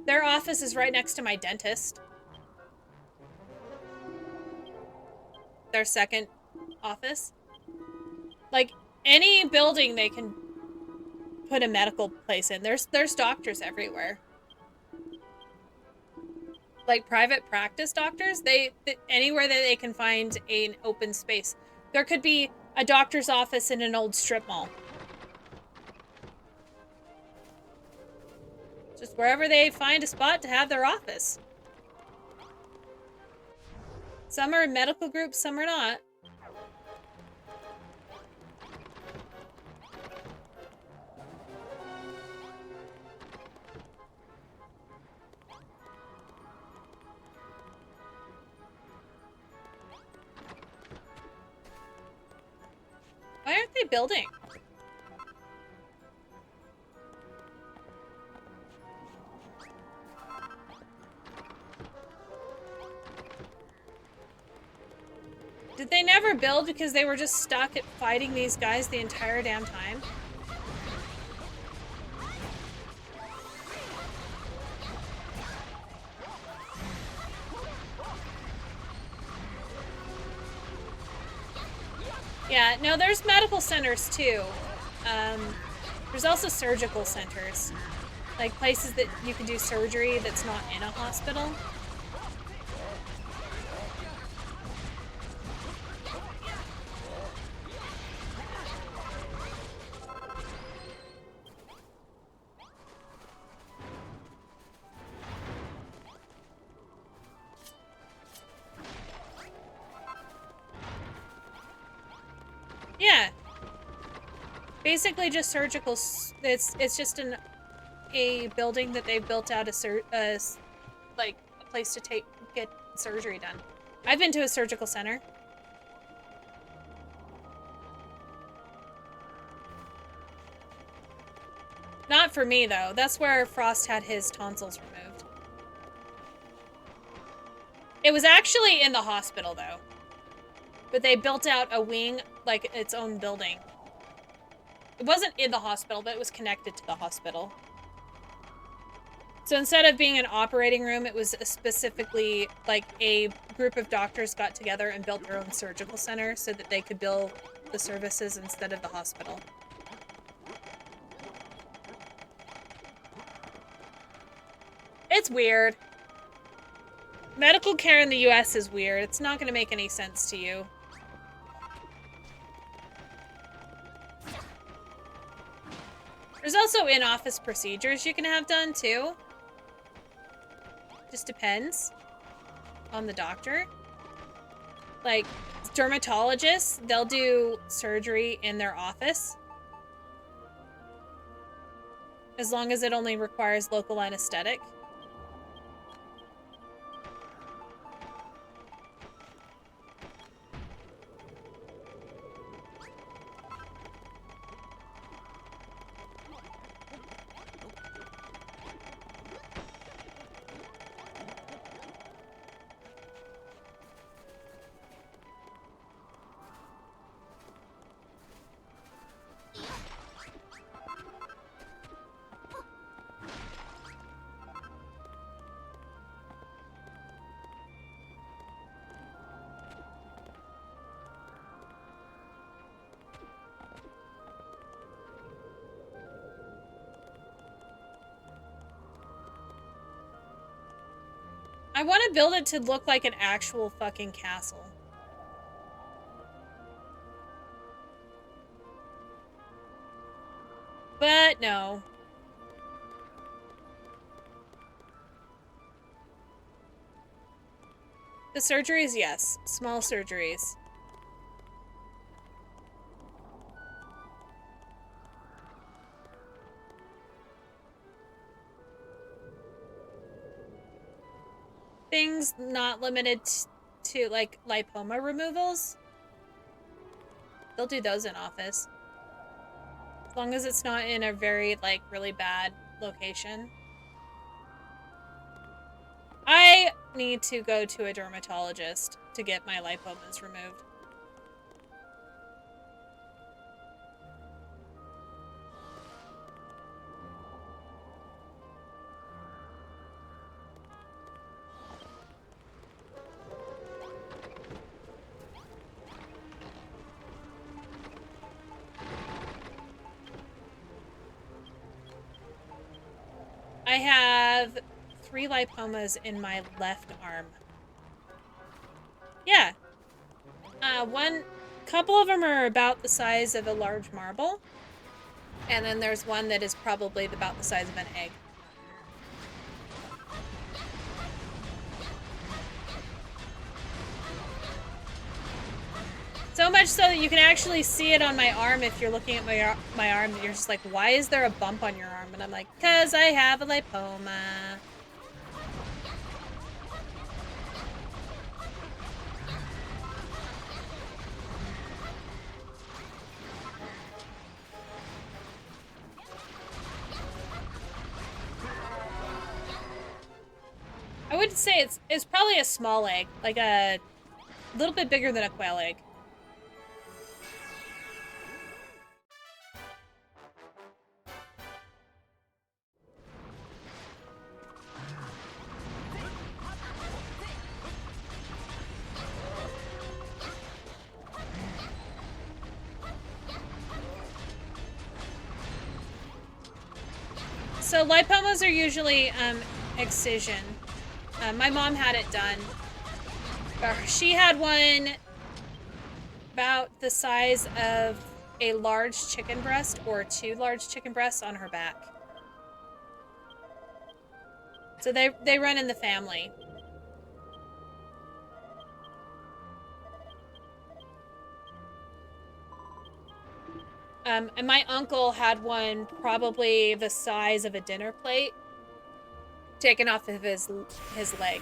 their office is right next to my dentist. Their second office. Like, any building they can put a medical place in. There's doctors everywhere. Like, private practice doctors, anywhere that they can find an open space. There could be a doctor's office in an old strip mall. Just wherever they find a spot to have their office. Some are medical groups, some are not. Why aren't they building? Did they never build because they were just stuck at fighting these guys the entire damn time? Yeah, no, there's medical centers too. There's also surgical centers. Like places that you can do surgery that's not in a hospital. Yeah. Basically just surgical, it's just a building that they built out like a place to get surgery done. I've been to a surgical center. Not for me though. That's where Frost had his tonsils removed. It was actually in the hospital though. But they built out a wing, like its own building. It wasn't in the hospital, but it was connected to the hospital. So instead of being an operating room, it was specifically like a group of doctors got together and built their own surgical center so that they could bill the services instead of the hospital. It's weird. Medical care in the US is weird. It's not going to make any sense to you. There's also in-office procedures you can have done, too. Just depends on the doctor. Like, dermatologists, they'll do surgery in their office. As long as it only requires local anesthetic. I want to build it to look like an actual fucking castle. But no. The surgeries, yes. Small surgeries. Things not limited to, like, lipoma removals. They'll do those in office. As long as it's not in a very, like, really bad location. I need to go to a dermatologist to get my lipomas removed. I have 3 lipomas in my left arm. Yeah. Couple of them are about the size of a large marble. And then there's one that is probably about the size of an egg. So much so that you can actually see it on my arm if you're looking at my arm. You're just like, why is there a bump on your arm? And I'm like, because I have a lipoma. I would say it's probably a small egg, like a little bit bigger than a quail egg. So lipomas are usually excision. My mom had it done. She had one about the size of a large chicken breast or 2 large chicken breasts on her back. So they run in the family. And my uncle had one probably the size of a dinner plate taken off of his leg.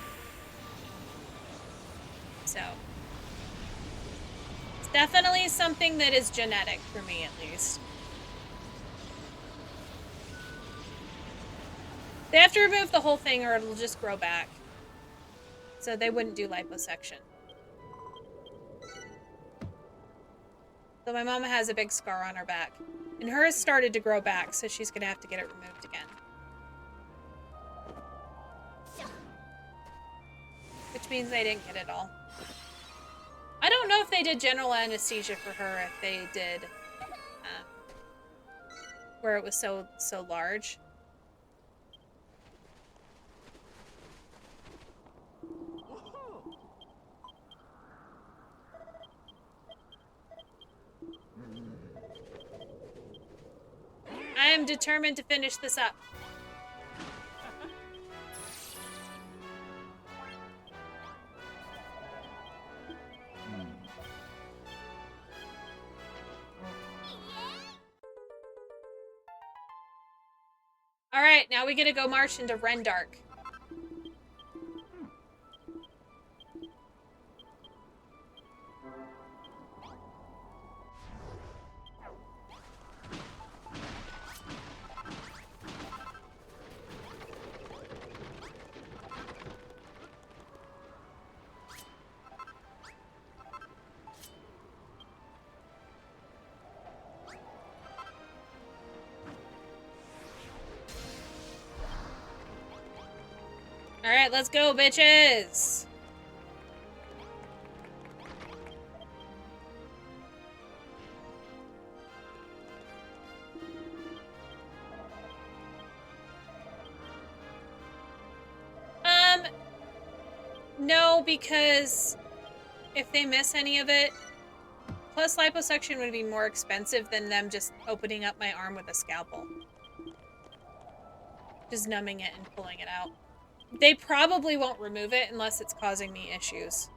So it's definitely something that is genetic for me, at least. They have to remove the whole thing or it'll just grow back. So they wouldn't do liposuction. So my mama has a big scar on her back. And hers started to grow back, so she's gonna have to get it removed again. Which means they didn't get it all. I don't know if they did general anesthesia for her, if they did where it was so large. am determined to finish this up. Alright, now we get to go march into Rendark. Alright, let's go, bitches! No, because if they miss any of it, plus liposuction would be more expensive than them just opening up my arm with a scalpel. Just numbing it and pulling it out. They probably won't remove it unless it's causing me issues.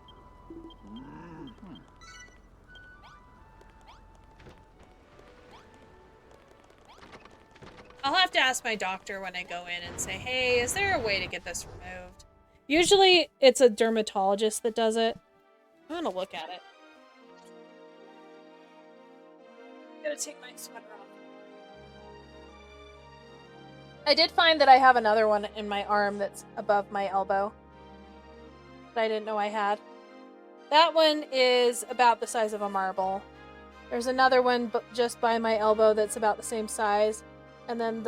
I'll have to ask my doctor when I go in and say, hey, is there a way to get this removed? Usually it's a dermatologist that does it. I'm gonna look at it. I'm gonna take my sweater off. I did find that I have another one in my arm that's above my elbow that I didn't know I had. That one is about the size of a marble. There's another one just by my elbow that's about the same size. And then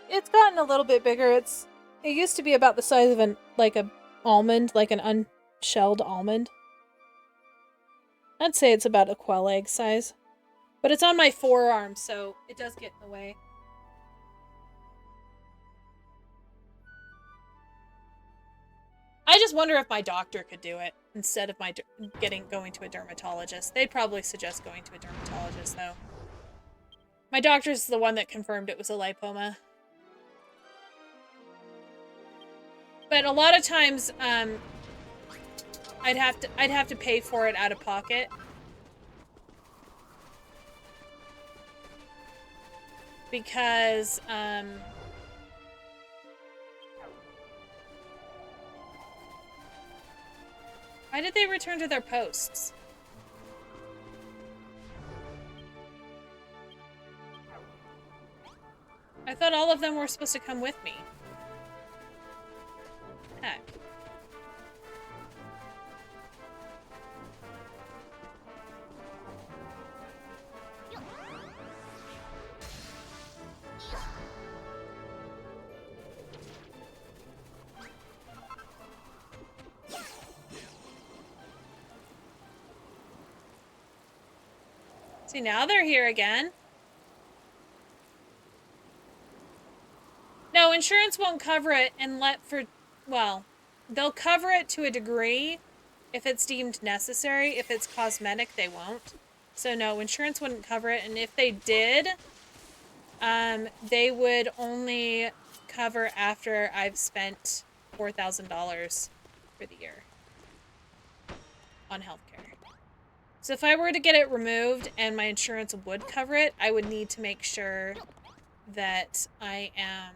it's gotten a little bit bigger. It used to be about the size of an almond, like an unshelled almond. I'd say it's about a quail egg size. But it's on my forearm, so it does get in the way. I just wonder if my doctor could do it instead of my going to a dermatologist. They'd probably suggest going to a dermatologist, though. My doctor's the one that confirmed it was a lipoma. But a lot of times, I'd have to pay for it out of pocket. Because, why did they return to their posts? I thought all of them were supposed to come with me. Heck. See, now they're here again. No, insurance won't cover it well, they'll cover it to a degree if it's deemed necessary. If it's cosmetic, they won't. So no, insurance wouldn't cover it, and if they did, they would only cover after I've spent $4,000 for the year on healthcare. So if I were to get it removed and my insurance would cover it, I would need to make sure that I am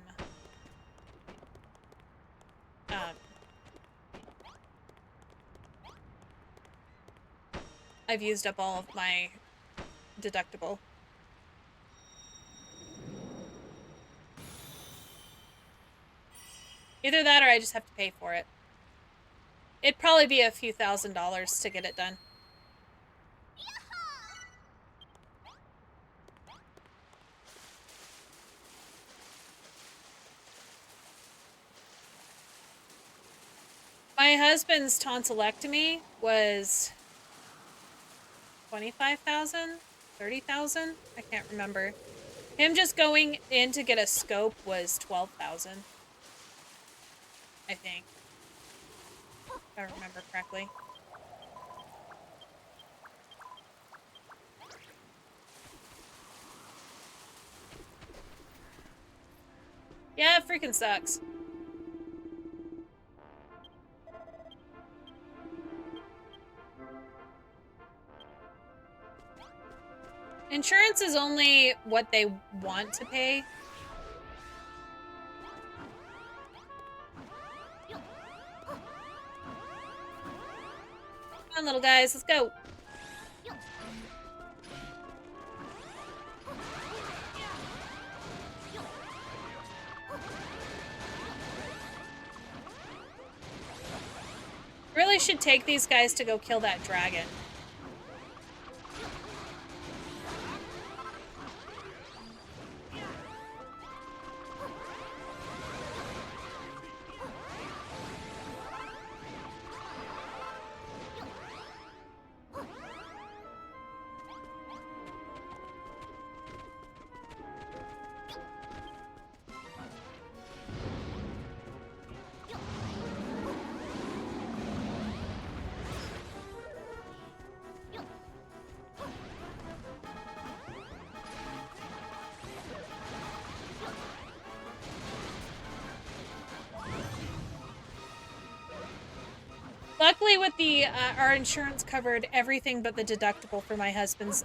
I've used up all of my deductible. Either that or I just have to pay for it. It'd probably be a few $1,000s to get it done. My husband's tonsillectomy was 25,000, 30,000. I can't remember. Him just going in to get a scope was 12,000. I think. If I remember correctly. Yeah, it freaking sucks. Insurance is only what they want to pay. Come on, little guys, let's go. Really should take these guys to go kill that dragon. Luckily, with the our insurance covered everything but the deductible for my husband's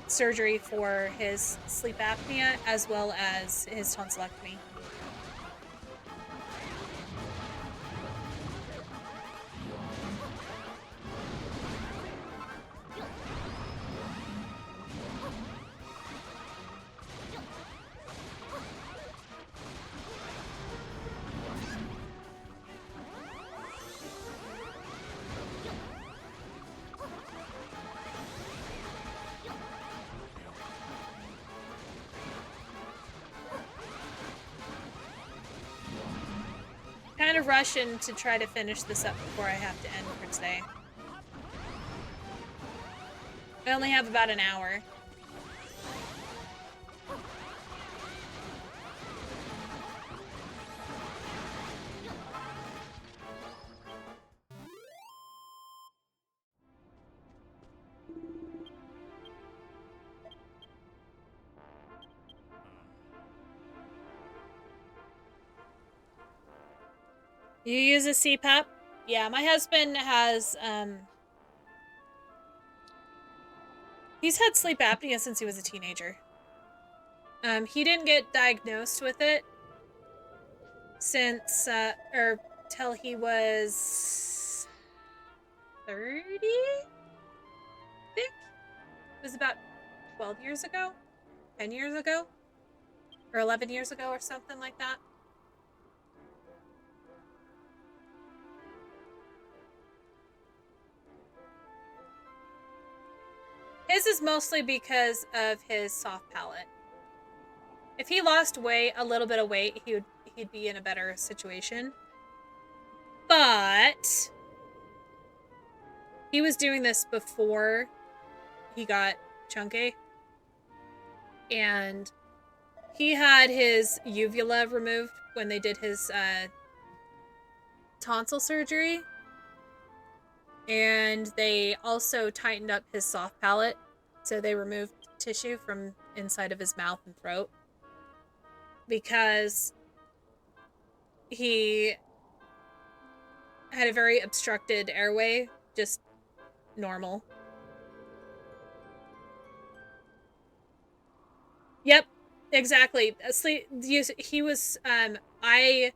surgery for his sleep apnea as well as his tonsillectomy. Kind of rushing to try to finish this up before I have to end for today. I only have about an hour. You use a CPAP? Yeah, my husband has, he's had sleep apnea since he was a teenager. He didn't get diagnosed with it since, or till he was 30? I think? It was about 12 years ago? 10 years ago? Or 11 years ago or something like that. His is mostly because of his soft palate. If he lost weight, a little bit of weight, he'd be in a better situation. But he was doing this before he got chunky. And he had his uvula removed when they did his tonsil surgery. And they also tightened up his soft palate. So they removed tissue from inside of his mouth and throat. Because he had a very obstructed airway, just normal. Yep, exactly. He was, I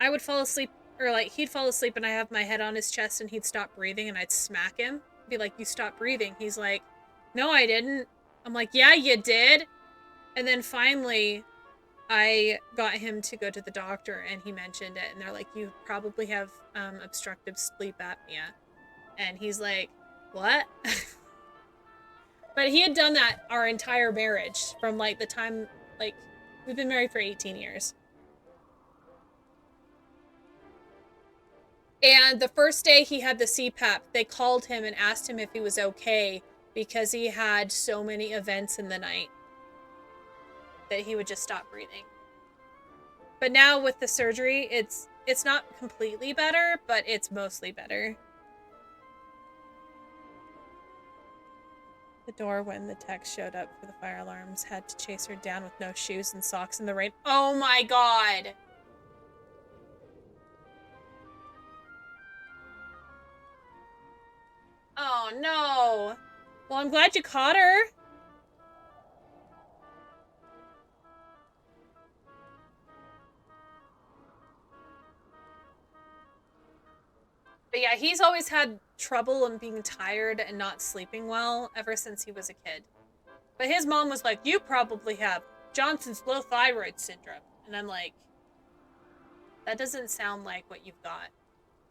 would fall asleep, or like, he'd fall asleep and I have my head on his chest and he'd stop breathing and I'd smack him. Be like, you stopped breathing. He's like, no, I didn't. I'm like, yeah, you did. And then finally, I got him to go to the doctor and he mentioned it and they're like, you probably have obstructive sleep apnea. And he's like, what? But he had done that our entire marriage from like the time, like, we've been married for 18 years. And the first day he had the CPAP, they called him and asked him if he was okay because he had so many events in the night that he would just stop breathing. But now with the surgery, it's not completely better, but it's mostly better. The door when the text showed up for the fire alarms had to chase her down with no shoes and socks in the rain. Oh my god! Oh no! Well, I'm glad you caught her. But yeah, he's always had trouble and being tired and not sleeping well ever since he was a kid. But his mom was like, you probably have Johnson's low thyroid syndrome. And I'm like, that doesn't sound like what you've got.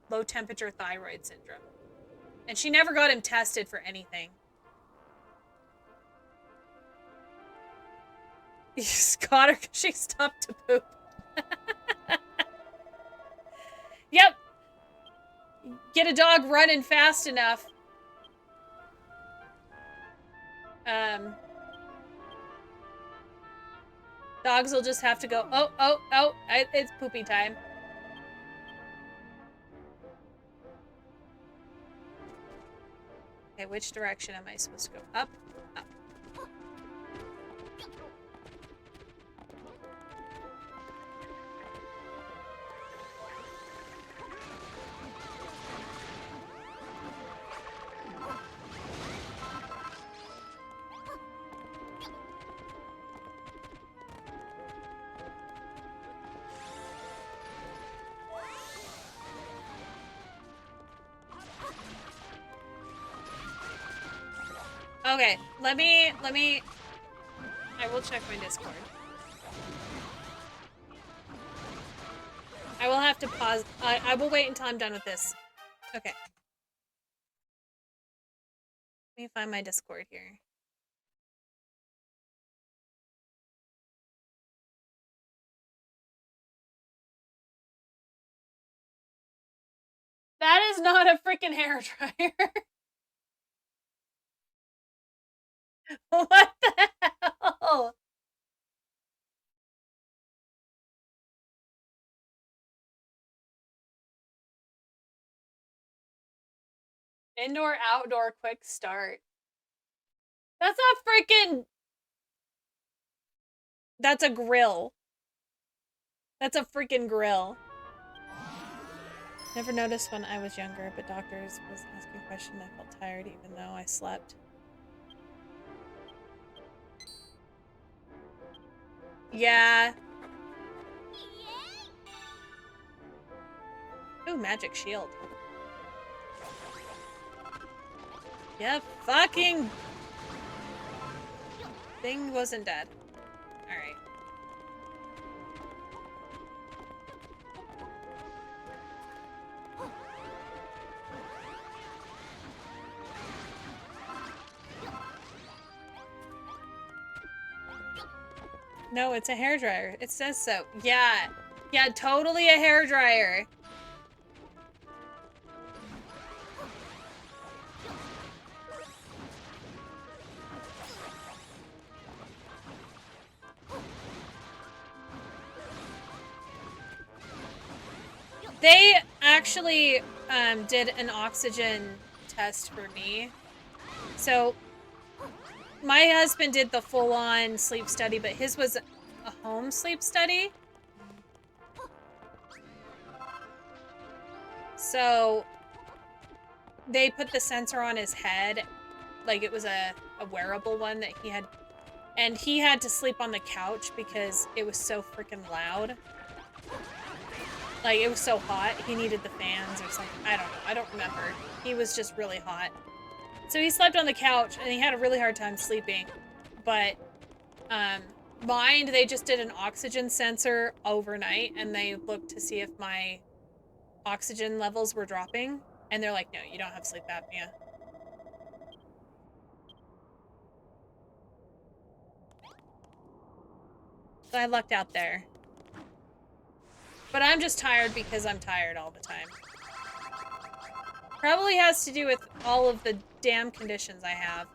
Low temperature thyroid syndrome. And she never got him tested for anything. You just got her because she stopped to poop. Yep. Get a dog running fast enough. Dogs will just have to go, it's poopy time. Okay, which direction am I supposed to go? Up? Up. Okay, let me, I will check my Discord. I will have to pause, I will wait until I'm done with this. Okay. Let me find my Discord here. That is not a freaking hairdryer. What the hell? Indoor, outdoor, quick start. That's a freaking... That's a grill. That's a freaking grill. Never noticed when I was younger, but doctors was asking a question. I felt tired even though I slept. Yeah. Ooh, magic shield. Yeah, fucking thing wasn't dead. Alright. No, it's a hairdryer. It says so. Yeah. Yeah, totally a hairdryer. They actually did an oxygen test for me. So my husband did the full-on sleep study, but his was a home sleep study. So they put the sensor on his head, like it was a wearable one that he had, and he had to sleep on the couch because it was so freaking loud. Like, it was so hot, he needed the fans or something. I don't know, I don't remember. He was just really hot. So he slept on the couch, and he had a really hard time sleeping. But, mine, they just did an oxygen sensor overnight, and they looked to see if my oxygen levels were dropping. And they're like, no, you don't have sleep apnea. So I lucked out there. But I'm just tired because I'm tired all the time. Probably has to do with all of the damn conditions I have.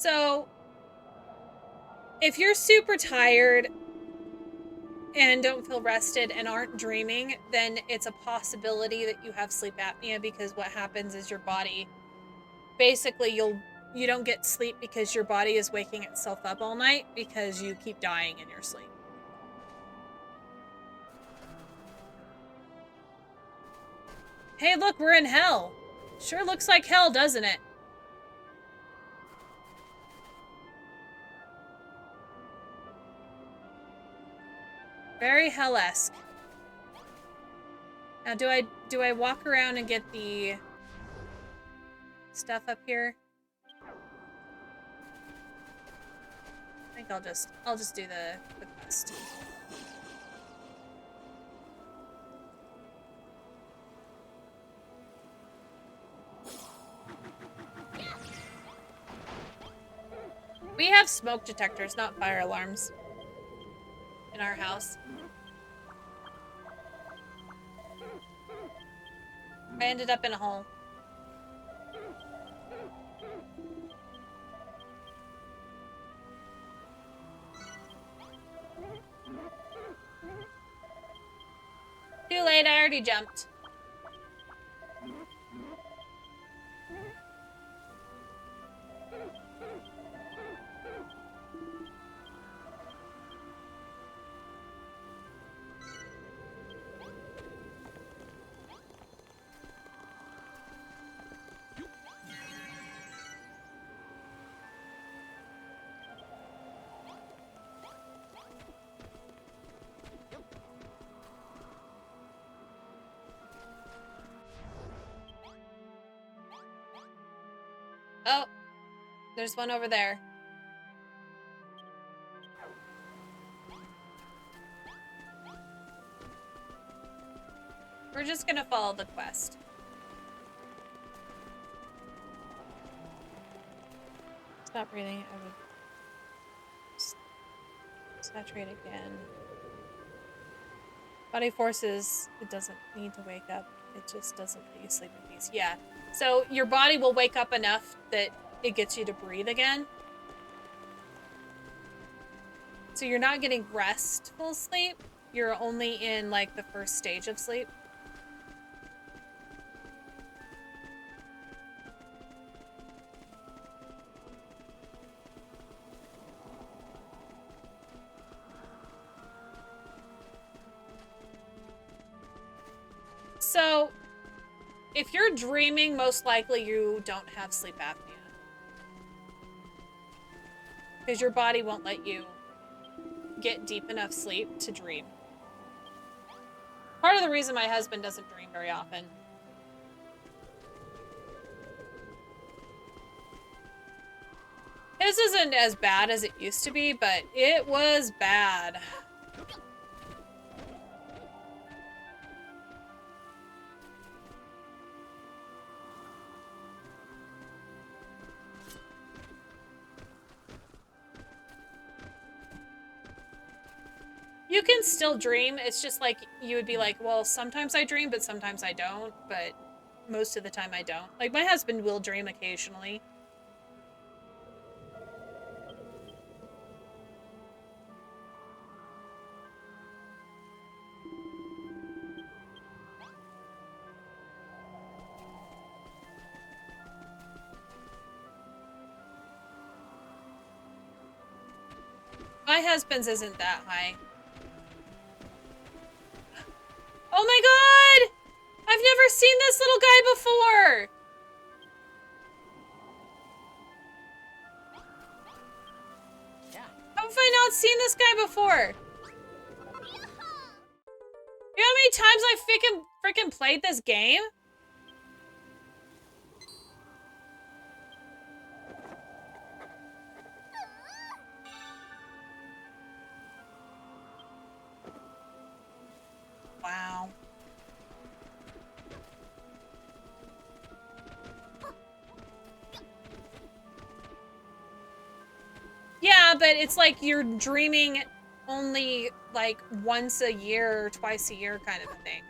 So, if you're super tired and don't feel rested and aren't dreaming, then it's a possibility that you have sleep apnea, because what happens is your body, basically you don't get sleep because your body is waking itself up all night because you keep dying in your sleep. Hey, look, we're in hell. Sure looks like hell, doesn't it? Very hell-esque. Now, do I walk around and get the stuff up here? I think I'll just do the quest. We have smoke detectors, not fire alarms, in our house. I ended up in a hole. Too late, I already jumped. Oh, there's one over there. We're just gonna follow the quest. Stop breathing. I would saturate again. Body forces, it doesn't need to wake up. It just doesn't let you sleep in peace. Yeah. So your body will wake up enough that it gets you to breathe again. So you're not getting restful sleep. You're only in like the first stage of sleep. So if you're dreaming, most likely you don't have sleep apnea, because your body won't let you get deep enough sleep to dream. Part of the reason my husband doesn't dream very often. His isn't as bad as it used to be, but it was bad. You can still dream. It's just like, you would be like, well, sometimes I dream, but sometimes I don't. But most of the time I don't. Like, my husband will dream occasionally. My husband's isn't that high. Oh my god! I've never seen this little guy before! How have I not seen this guy before? You know how many times I freaking played this game? Wow. Yeah, but it's like you're dreaming only like once a year or twice a year kind of a thing.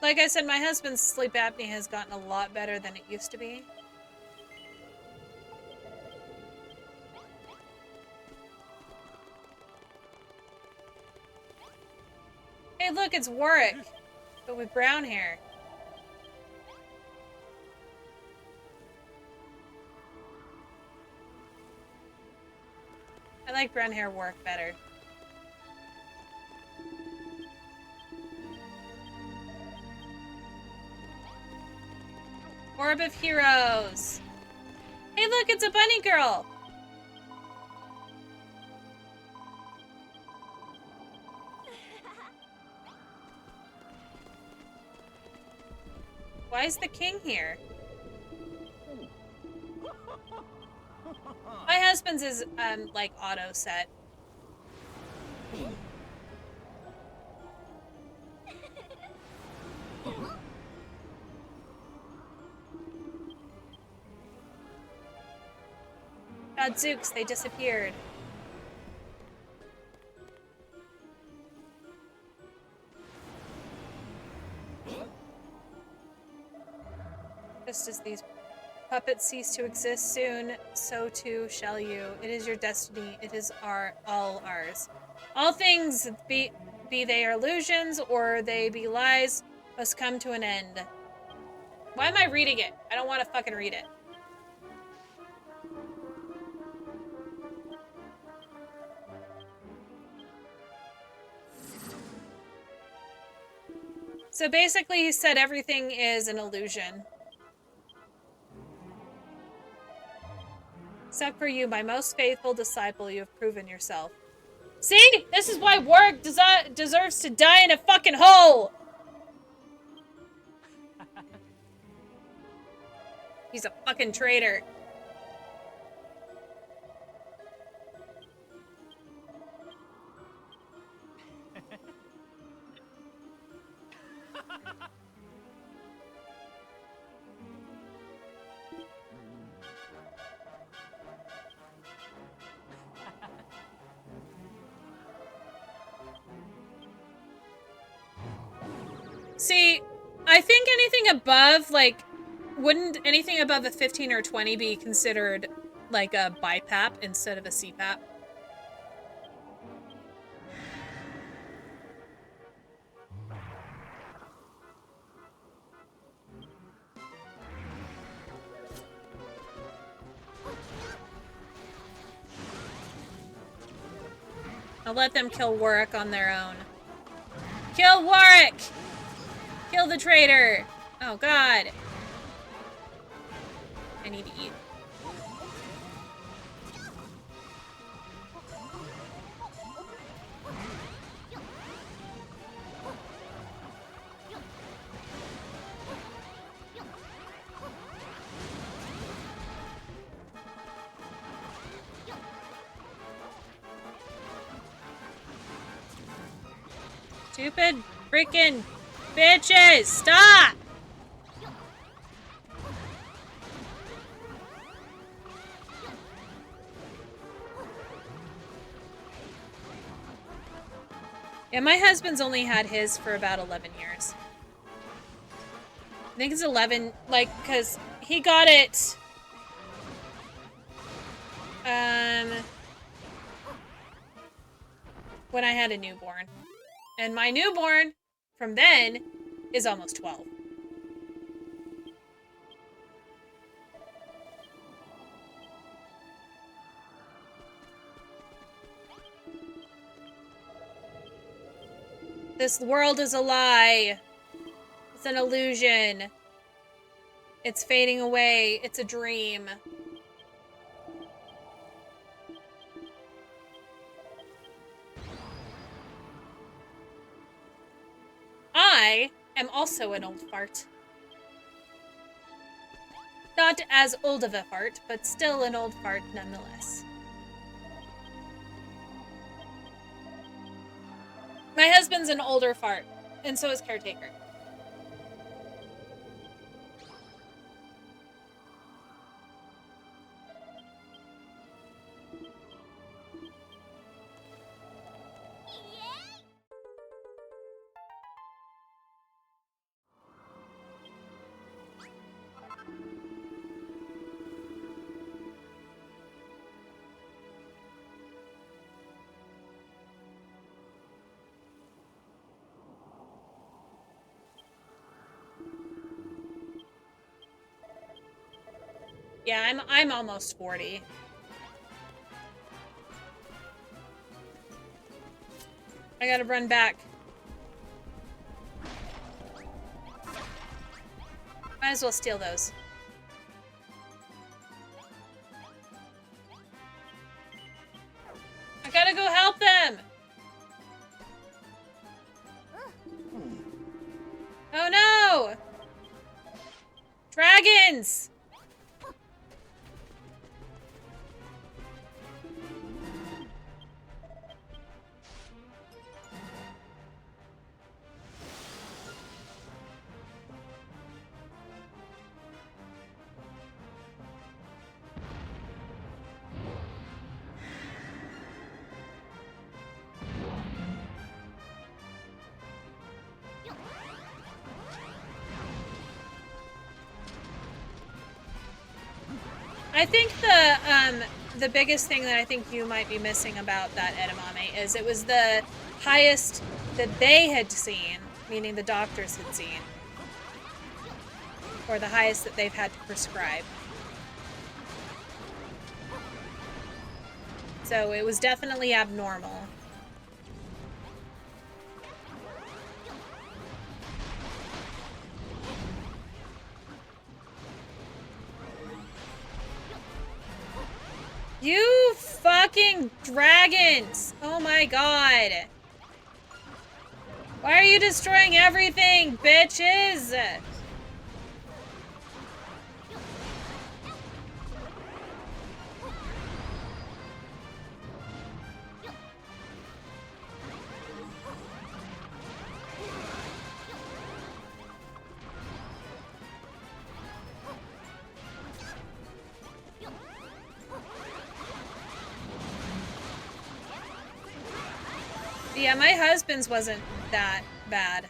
Like I said, my husband's sleep apnea has gotten a lot better than it used to be. Hey, look, it's Warwick, but with brown hair. I like brown hair Warwick better. Orb of Heroes. Hey, look, it's a bunny girl. Why is the king here? My husband's is, like, auto set. Godzooks, they disappeared. Just as these puppets cease to exist soon, so too shall you. It is your destiny. It is all ours. All things, be they illusions or they be lies, must come to an end. Why am I reading it? I don't want to fucking read it. So basically, he said everything is an illusion. Except for you, my most faithful disciple, you have proven yourself. See? This is why Warwick deserves to die in a fucking hole! He's a fucking traitor. See, I think anything above, like, wouldn't anything above a 15 or 20 be considered like a BiPAP instead of a CPAP? I'll let them kill Warwick on their own. Kill Warwick! Kill the traitor! Oh god. I need to eat. Stupid freaking bitches! Stop! Yeah, my husband's only had his for about 11 years. I think it's 11, like, because he got it, when I had a newborn. And my newborn, from then, is almost 12. This world is a lie. It's an illusion. It's fading away. It's a dream. I am also an old fart. Not as old of a fart, but still an old fart nonetheless. My husband's an older fart, and so is Caretaker. Yeah, I'm almost 40. I gotta run back. Might as well steal those. I gotta go help them! Oh no! Dragons! I think the biggest thing that I think you might be missing about that edamame is it was the highest that they had seen, meaning the doctors had seen, or the highest that they've had to prescribe. So it was definitely abnormal. You fucking dragons! Oh my god. Why are you destroying everything, bitches? Yeah, my husband's wasn't that bad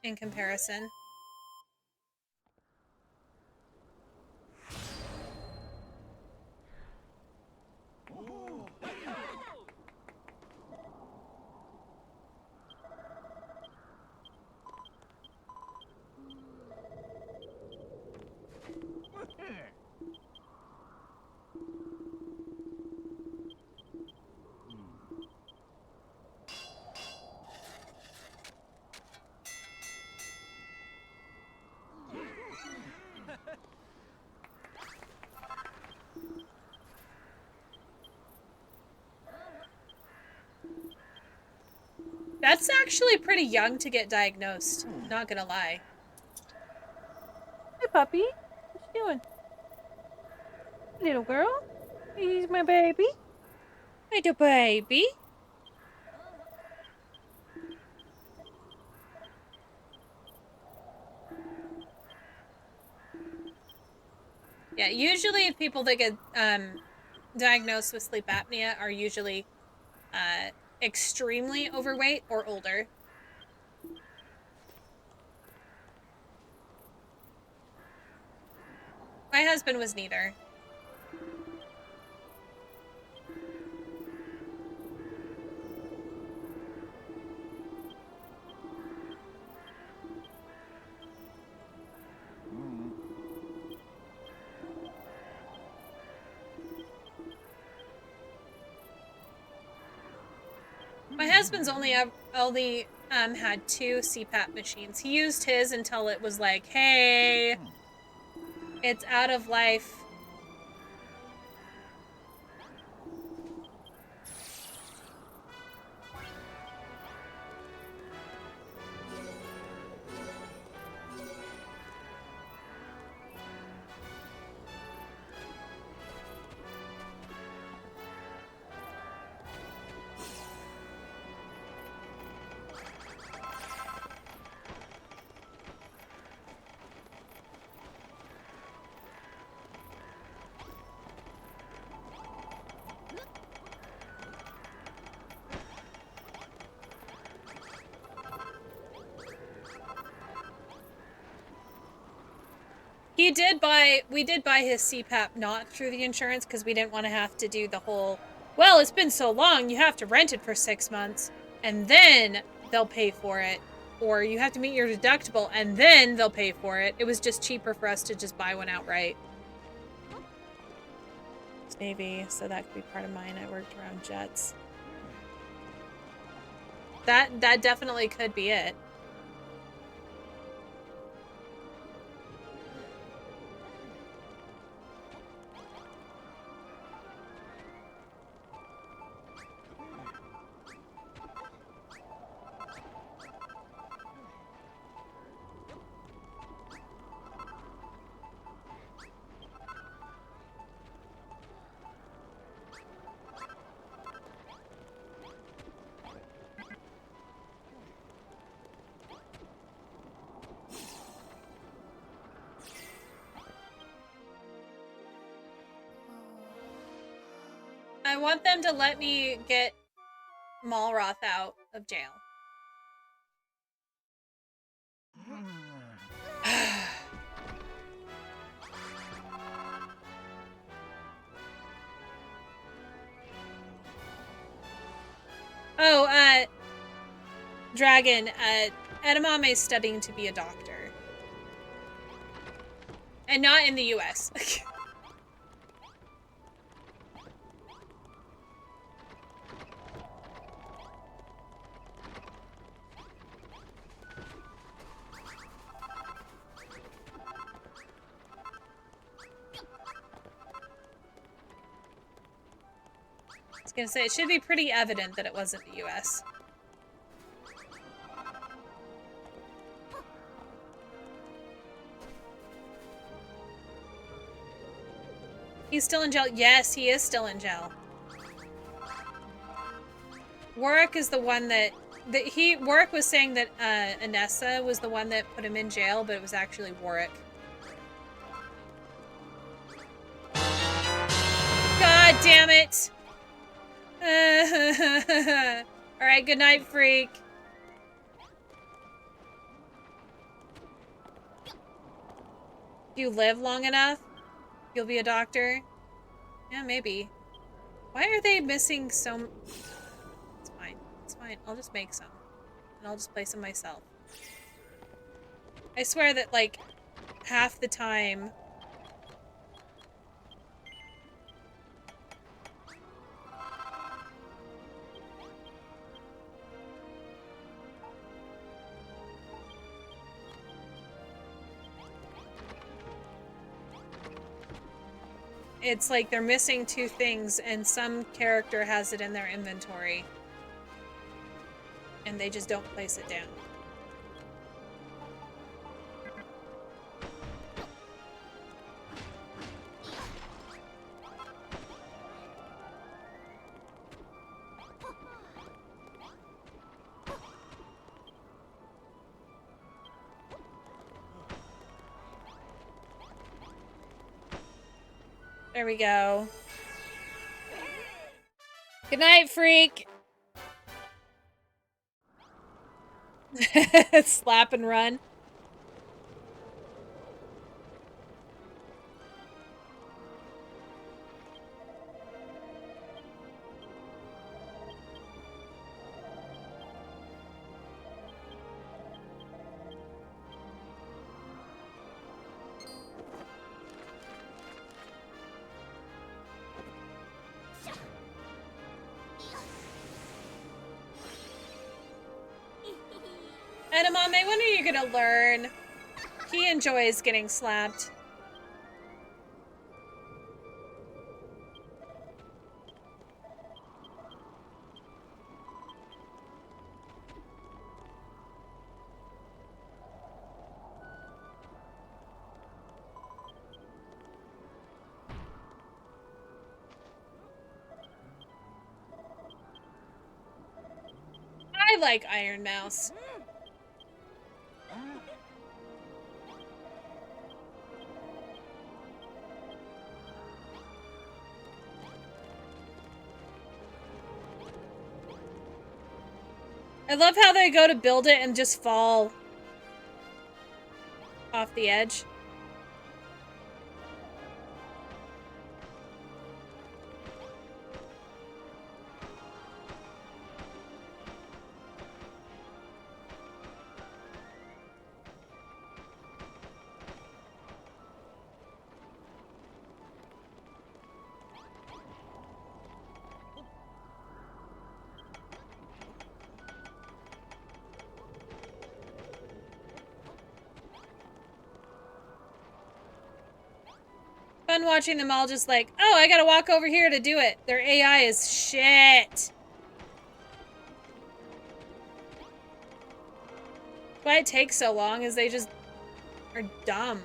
in comparison. That's actually pretty young to get diagnosed, not gonna lie. Hey, puppy. What you doing? Little girl? He's my baby. Little baby. Yeah, usually people that get diagnosed with sleep apnea are usually extremely overweight or older. My husband was neither. My husband's only had 2 CPAP machines. He used his until it was like, hey, it's out of life. We did buy his CPAP not through the insurance because we didn't want to have to do the whole, well, it's been so long, you have to rent it for 6 months and then they'll pay for it. Or you have to meet your deductible and then they'll pay for it. It was just cheaper for us to just buy one outright. Maybe, so that could be part of mine. I worked around jets. That definitely could be it. I want them to let me get Malroth out of jail. Oh, Dragon, Edamame's studying to be a doctor. And not in the US. I was gonna say, it should be pretty evident that it wasn't the US. He's still in jail? Yes, he is still in jail. Warwick is the one that Warwick was saying that Anessa was the one that put him in jail, but it was actually Warwick. God damn it! Alright, good night, freak. If you live long enough, you'll be a doctor. Yeah, maybe. Why are they missing so... It's fine. It's fine. I'll just make some. And I'll just play some myself. I swear that, like, half the time... It's like they're missing two things and some character has it in their inventory. And they just don't place it down. There we go. Good night, freak. Slap and run. Edamame, when are you gonna learn? He enjoys getting slapped. I like Iron Mouse. I love how they go to build it and just fall off the edge. fun watching them all just like, oh, I gotta walk over here to do it. Their AI is shit. Why it takes so long is they just are dumb.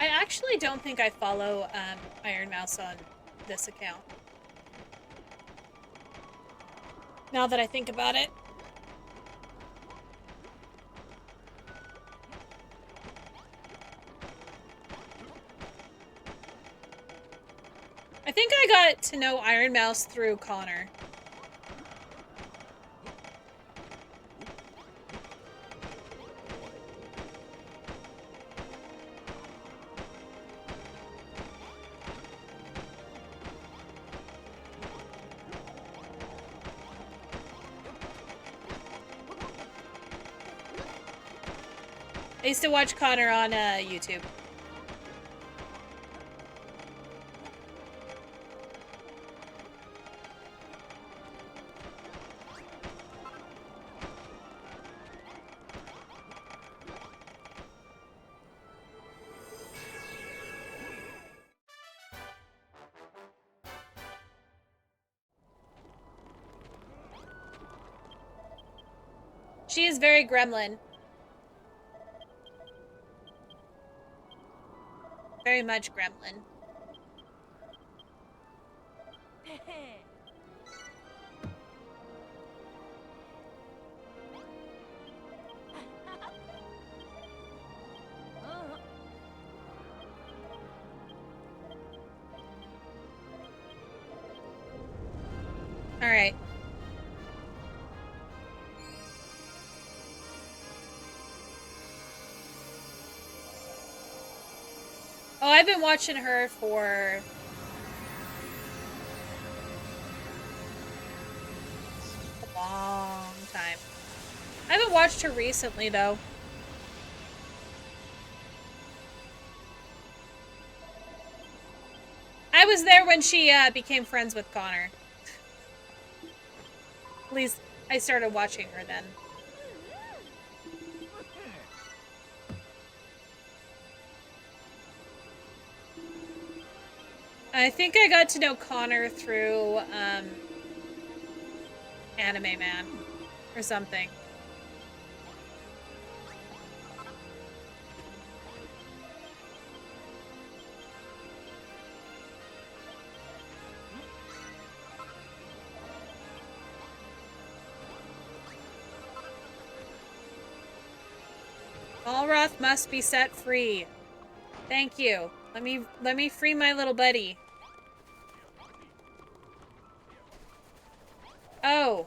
I actually don't think I follow Iron Mouse on this account. Now that I think about it. I think I got to know Iron Mouse through Connor. I used to watch Connor on YouTube. She is very gremlin. Very much gremlin. All right. Oh, I've been watching her for a long time. I haven't watched her recently, though. I was there when she became friends with Connor. At least I started watching her then. I think I got to know Connor through Anime Man or something. Allroth must be set free. Thank you. Let me free my little buddy. Oh.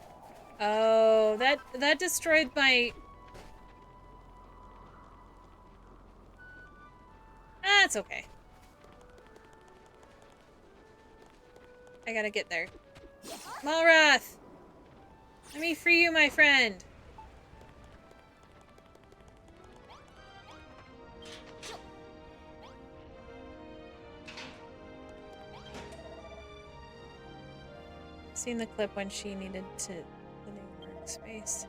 Oh, that destroyed my... That's okay. I gotta get there. Malrath! Let me free you, my friend. Seen the clip when she needed the new workspace.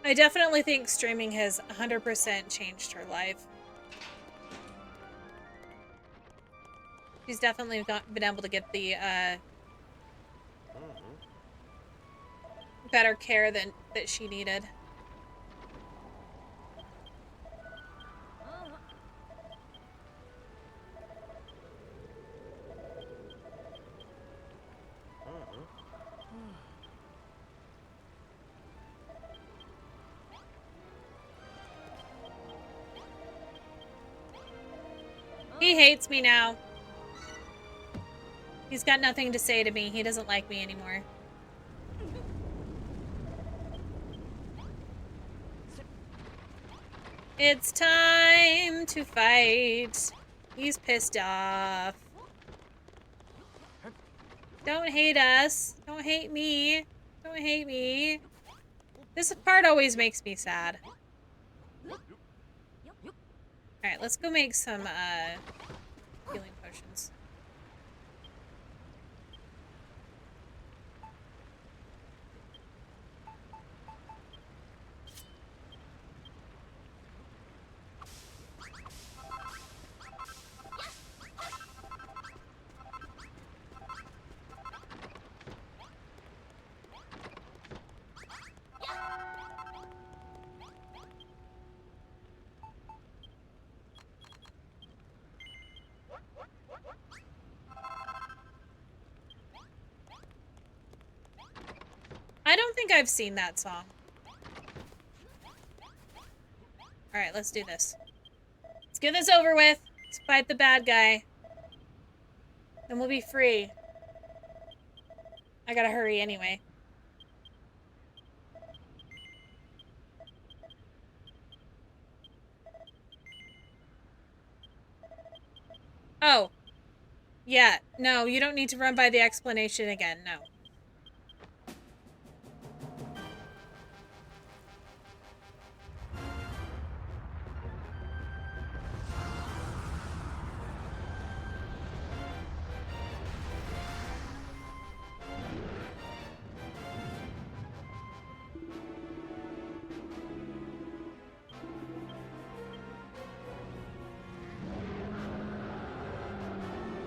I definitely think streaming has 100% changed her life. She's definitely been able to get the better care that she needed. He hates me now. He's got nothing to say to me. He doesn't like me anymore. It's time to fight. He's pissed off. Don't hate us. Don't hate me. Don't hate me. This part always makes me sad. Alright, let's go make some, healing potions. I don't think I've seen that song. Alright, let's do this. Let's get this over with. Let's fight the bad guy. Then we'll be free. I gotta hurry anyway. Oh. Yeah, no, you don't need to run by the explanation again, no.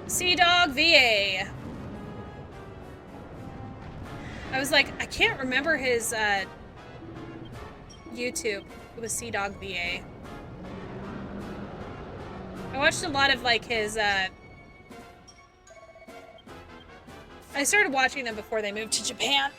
Sea Dog VA. I was like, I can't remember his YouTube. It was Sea Dog VA. I watched a lot of like his I started watching them before they moved to Japan.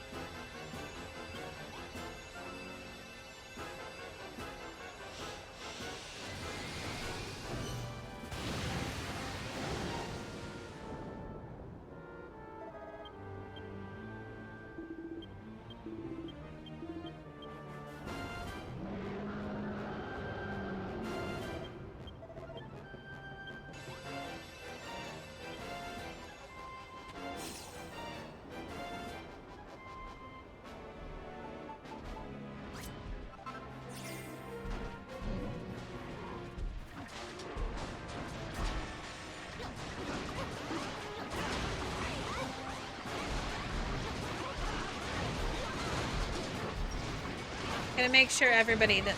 Gonna make sure everybody that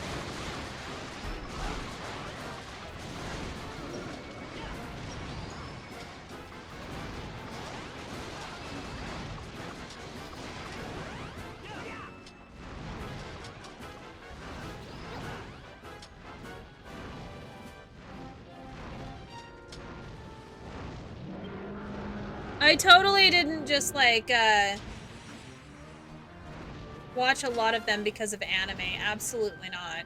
I totally didn't just like watch a lot of them because of anime. Absolutely not.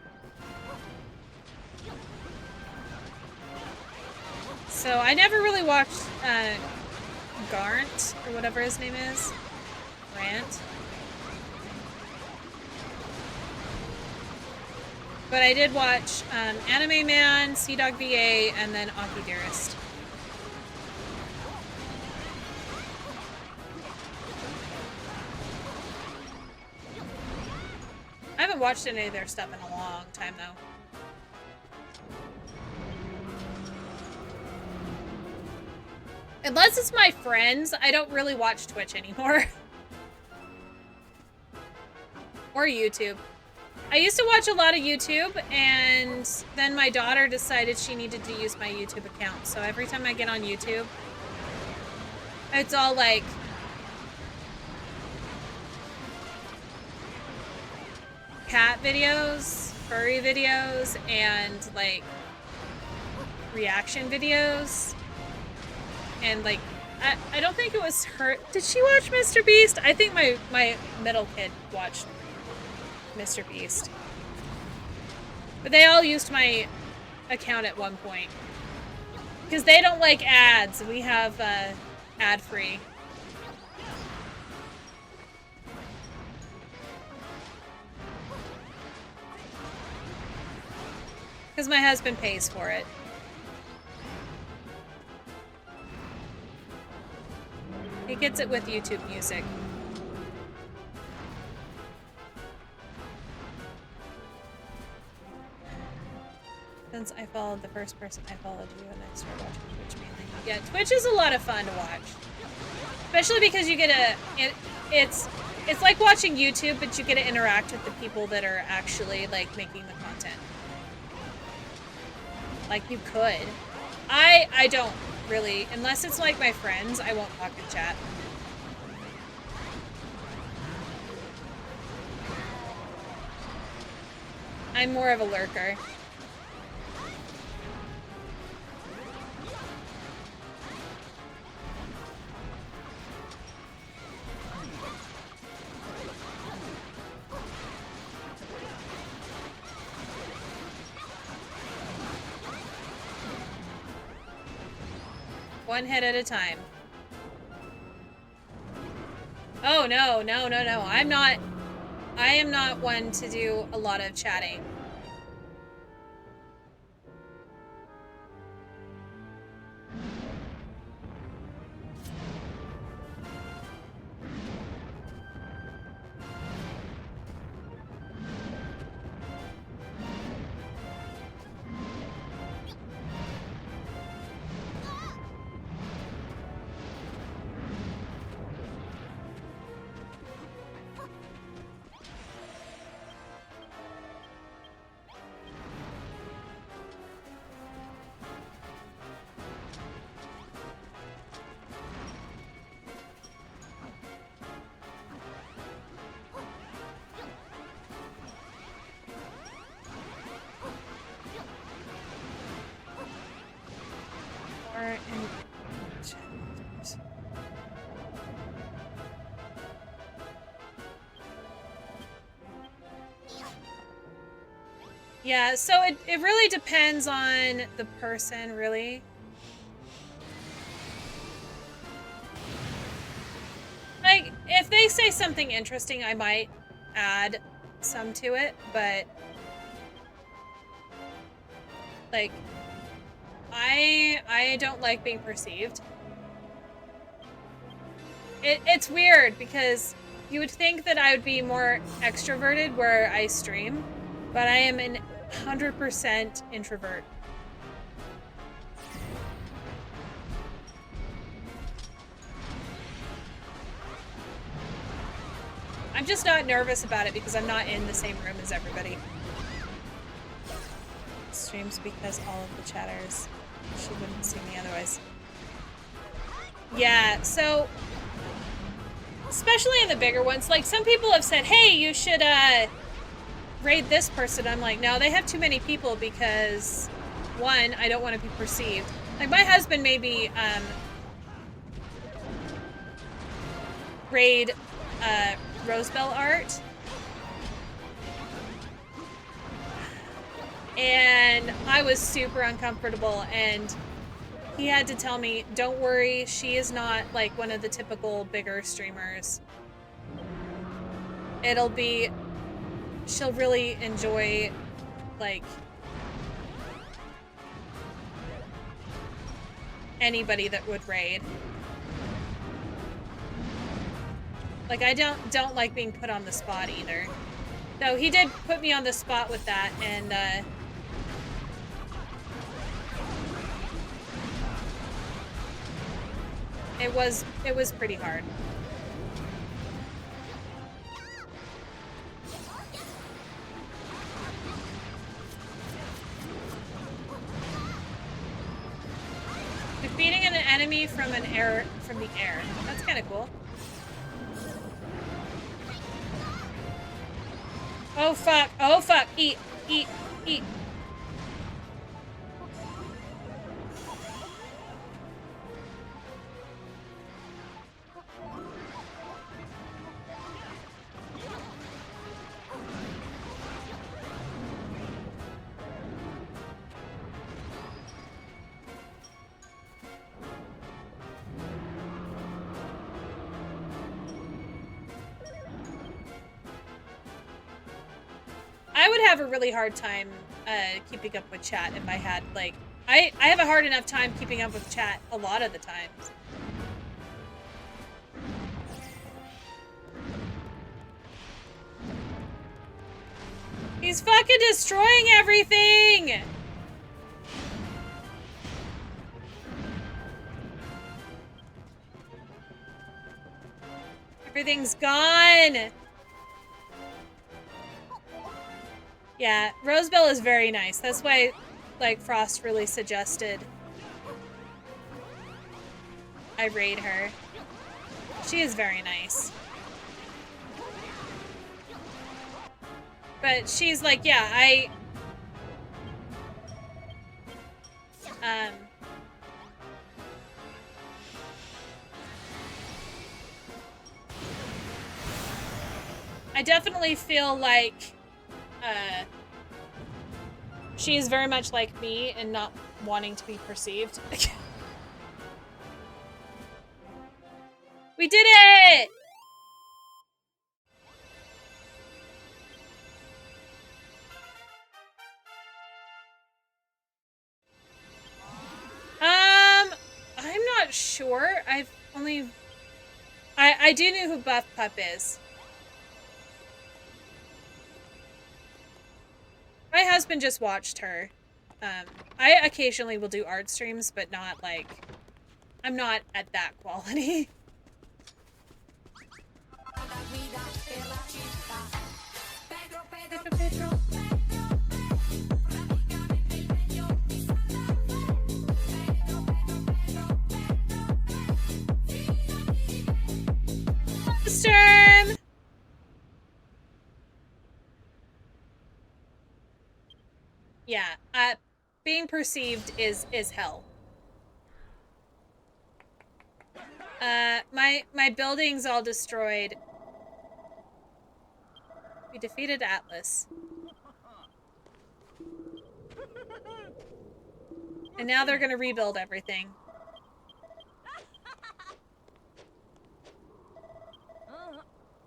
So I never really watched Garnt or whatever his name is. Grant. But I did watch Anime Man, Sea Dog VA, and then Aki Dearest. I haven't watched any of their stuff in a long time, though. Unless it's my friends, I don't really watch Twitch anymore. Or YouTube. I used to watch a lot of YouTube, and then my daughter decided she needed to use my YouTube account. So every time I get on YouTube, it's all like cat videos, furry videos, and like reaction videos. And like, I don't think it was her. Did she watch Mr. Beast? I think my middle kid watched Mr. Beast. But they all used my account at one point. Because they don't like ads. We have ad-free. Because my husband pays for it. He gets it with YouTube Music. Since I followed the first person, I followed you and I started watching Twitch mainly. Yeah, Twitch is a lot of fun to watch. Especially because you get it's like watching YouTube, but you get to interact with the people that are actually, like, making the content. Like, you could. I don't really, unless it's like my friends, I won't talk in chat. I'm more of a lurker. One hit at a time. Oh, no, no, no, no. I am not one to do a lot of chatting. Yeah, so it really depends on the person, really. Like, if they say something interesting, I might add some to it, but like, I don't like being perceived. It's weird because you would think that I would be more extroverted where I stream, but I am an 100% introvert. I'm just not nervous about it because I'm not in the same room as everybody. Streams because all of the chatters, she wouldn't see me otherwise. Yeah, so especially in the bigger ones, like some people have said, hey, you should raid this person. I'm like, no, they have too many people because one, I don't want to be perceived. Like my husband made me raid Rosebell art. And I was super uncomfortable, and he had to tell me, don't worry, she is not like one of the typical bigger streamers. She'll really enjoy, like, anybody that would raid. Like, I don't like being put on the spot either. So he did put me on the spot with that, and it was pretty hard. Defeating an enemy from the air. That's kind of cool. Oh fuck! Oh fuck! Eat! Eat! Eat! I would have a really hard time keeping up with chat if I had, like... I have a hard enough time keeping up with chat a lot of the times. He's fucking destroying everything! Everything's gone! Yeah, Rosebell is very nice. That's why, like, Frost really suggested I raid her. She is very nice. But she's like, yeah, I definitely feel like, she is very much like me and not wanting to be perceived. We did it! I'm not sure. I've only... I do know who Buff Pup is. My husband just watched her. I occasionally will do art streams, but not like... I'm not at that quality. Pedro. Storm! Yeah, being perceived is hell. My building's all destroyed. We defeated Atlas. And now they're gonna rebuild everything.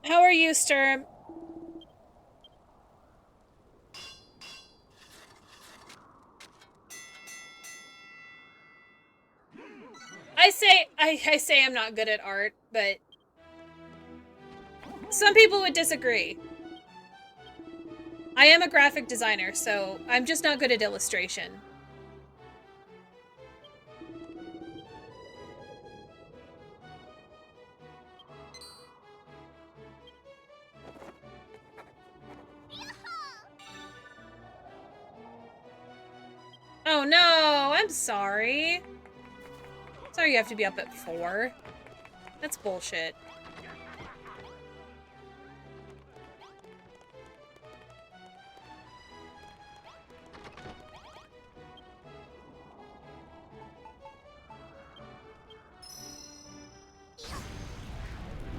How are you, Sturm? I say I'm not good at art, but some people would disagree. I am a graphic designer, so I'm just not good at illustration. Oh no, I'm sorry. Sorry you have to be up at 4. That's bullshit.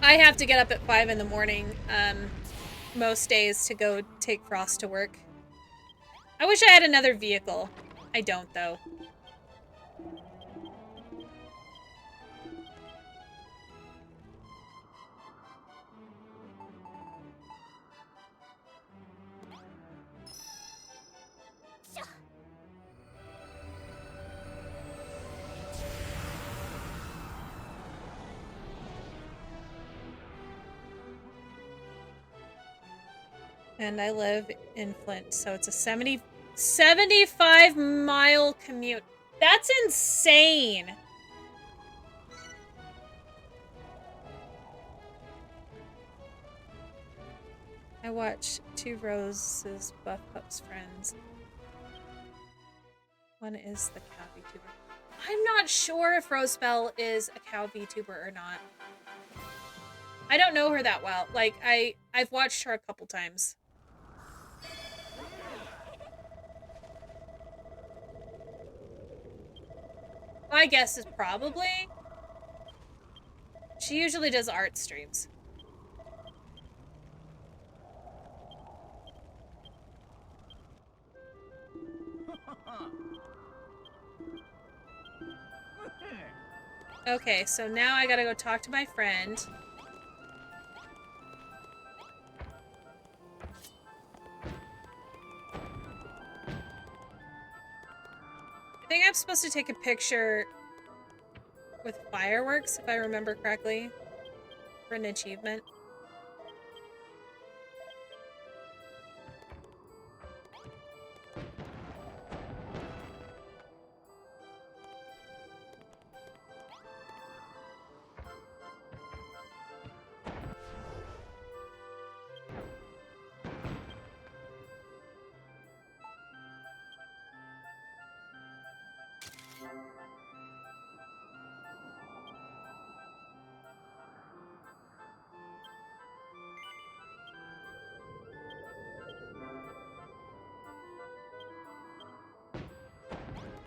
I have to get up at 5 in the morning, most days to go take Frost to work. I wish I had another vehicle. I don't, though. And I live in Flint, so it's a 75-mile commute. That's insane! I watched 2 Rose's Buff Pup's friends. One is the cow VTuber. I'm not sure if Rosebell is a cow VTuber or not. I don't know her that well. Like, I've watched her a couple times. My guess is probably. She usually does art streams. Okay, so now I gotta go talk to my friend. think I'm supposed to take a picture with fireworks, if I remember correctly, for an achievement.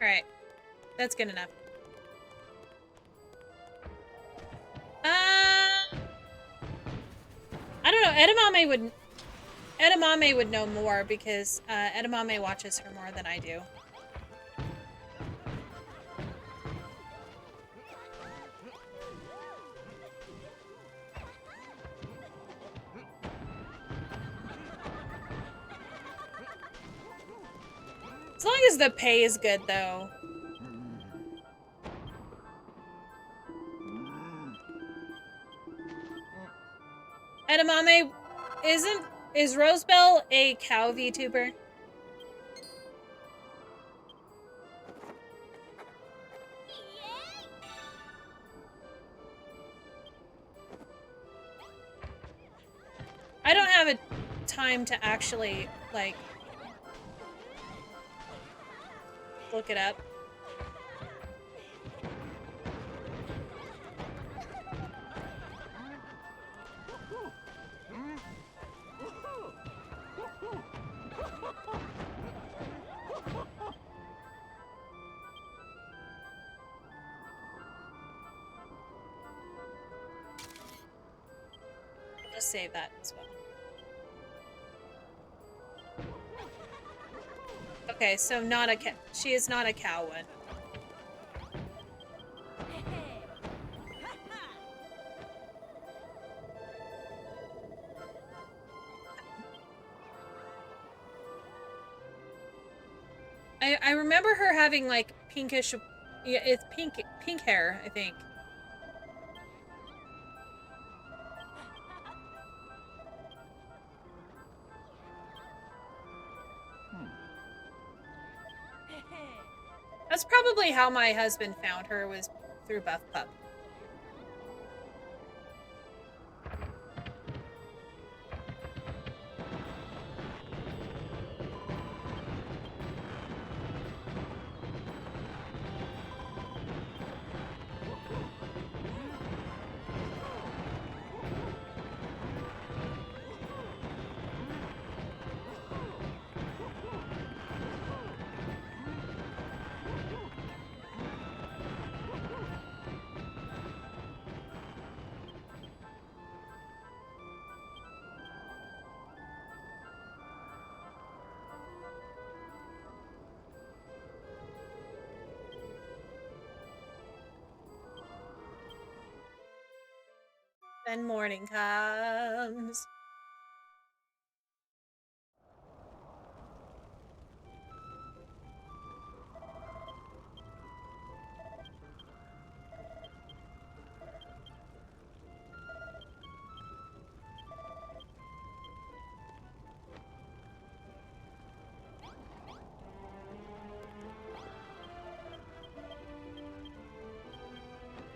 Alright. That's good enough. I don't know. Edamame would know more because Edamame watches her more than I do. As long as the pay is good, though. Edamame, is Rosebell a cow VTuber? I don't have a time to actually, like, look it up. Just save that as well. Okay, so not a she is not a cow one. I remember her having like pinkish, yeah, it's pink hair, I think. That's probably how my husband found her, was through Buff Pup. Then morning comes.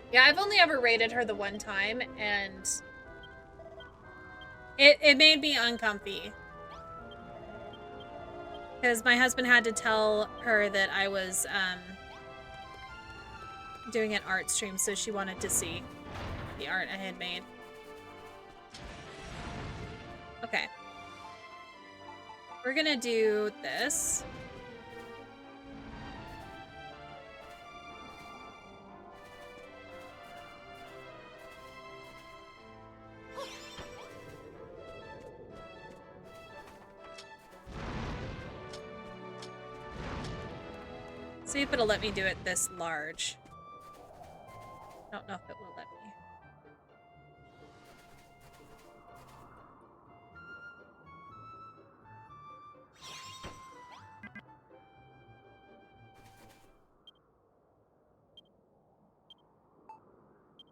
Yeah, I've only ever rated her the one time, and it made me uncomfy. Because my husband had to tell her that I was doing an art stream, so she wanted to see the art I had made. Okay. We're gonna do this. See if it'll let me do it this large. Don't know if it will let me.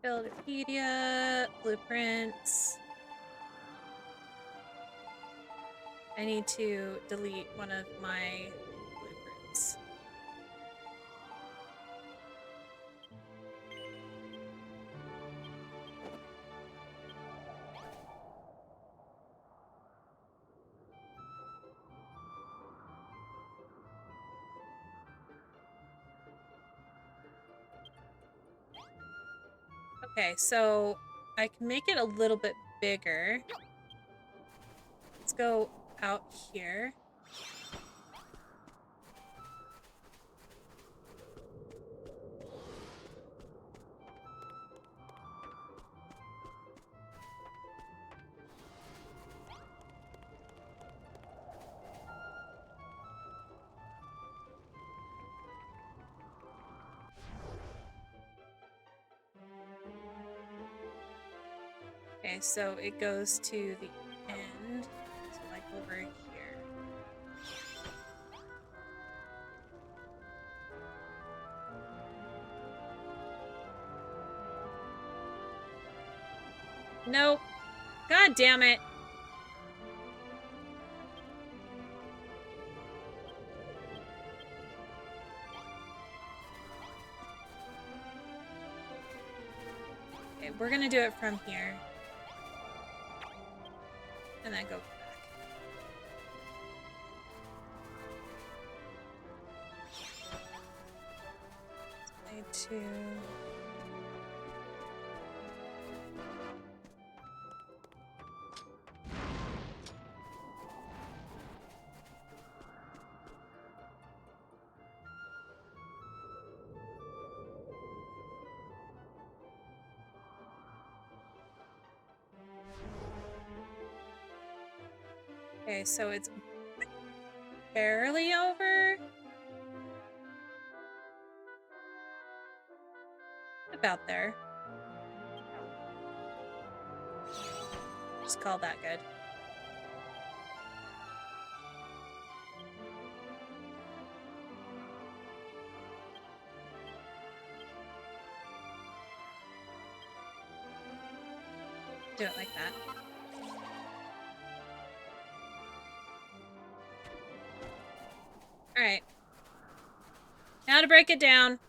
Builderpedia, blueprints. I need to delete one of my blueprints. Okay, so I can make it a little bit bigger. Let's go out here. Okay, so it goes to the end, so like over here. Nope. God damn it. Okay, we're gonna do it from here. And then go back. I need to... Okay, so it's barely over. About there. Just call that good. Do it like that. Alright. Now to break it down.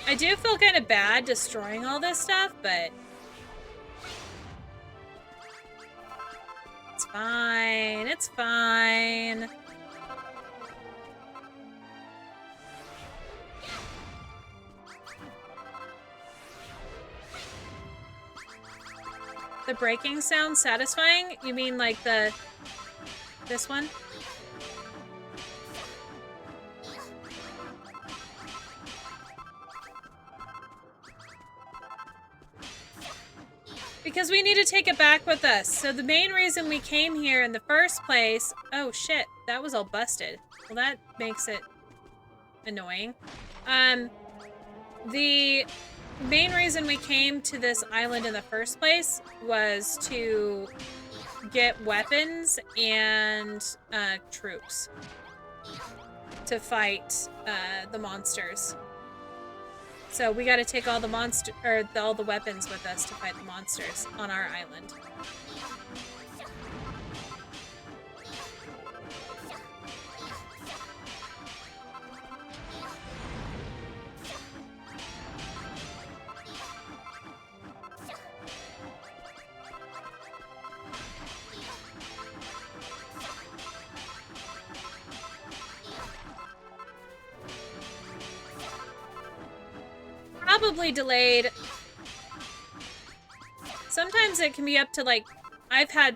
I do feel kind of bad destroying all this stuff, but it's fine. It's fine. The breaking sound satisfying? You mean like this one? Because we need to take it back with us. So the main reason we came here in the first place... Oh, shit. That was all busted. Well, that makes it annoying. The main reason we came to this island in the first place was to get weapons and troops to fight the monsters. So we got to take all the all the weapons with us to fight the monsters on our island. Probably delayed. Sometimes it can be up to like, I've had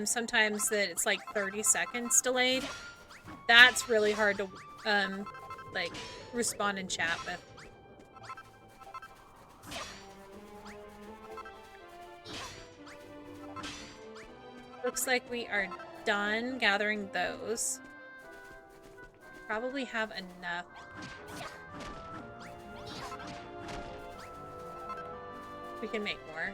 sometimes that it's like 30 seconds delayed. That's really hard to like, respond in chat with. Looks like we are done gathering those. Probably have enough. We can make more.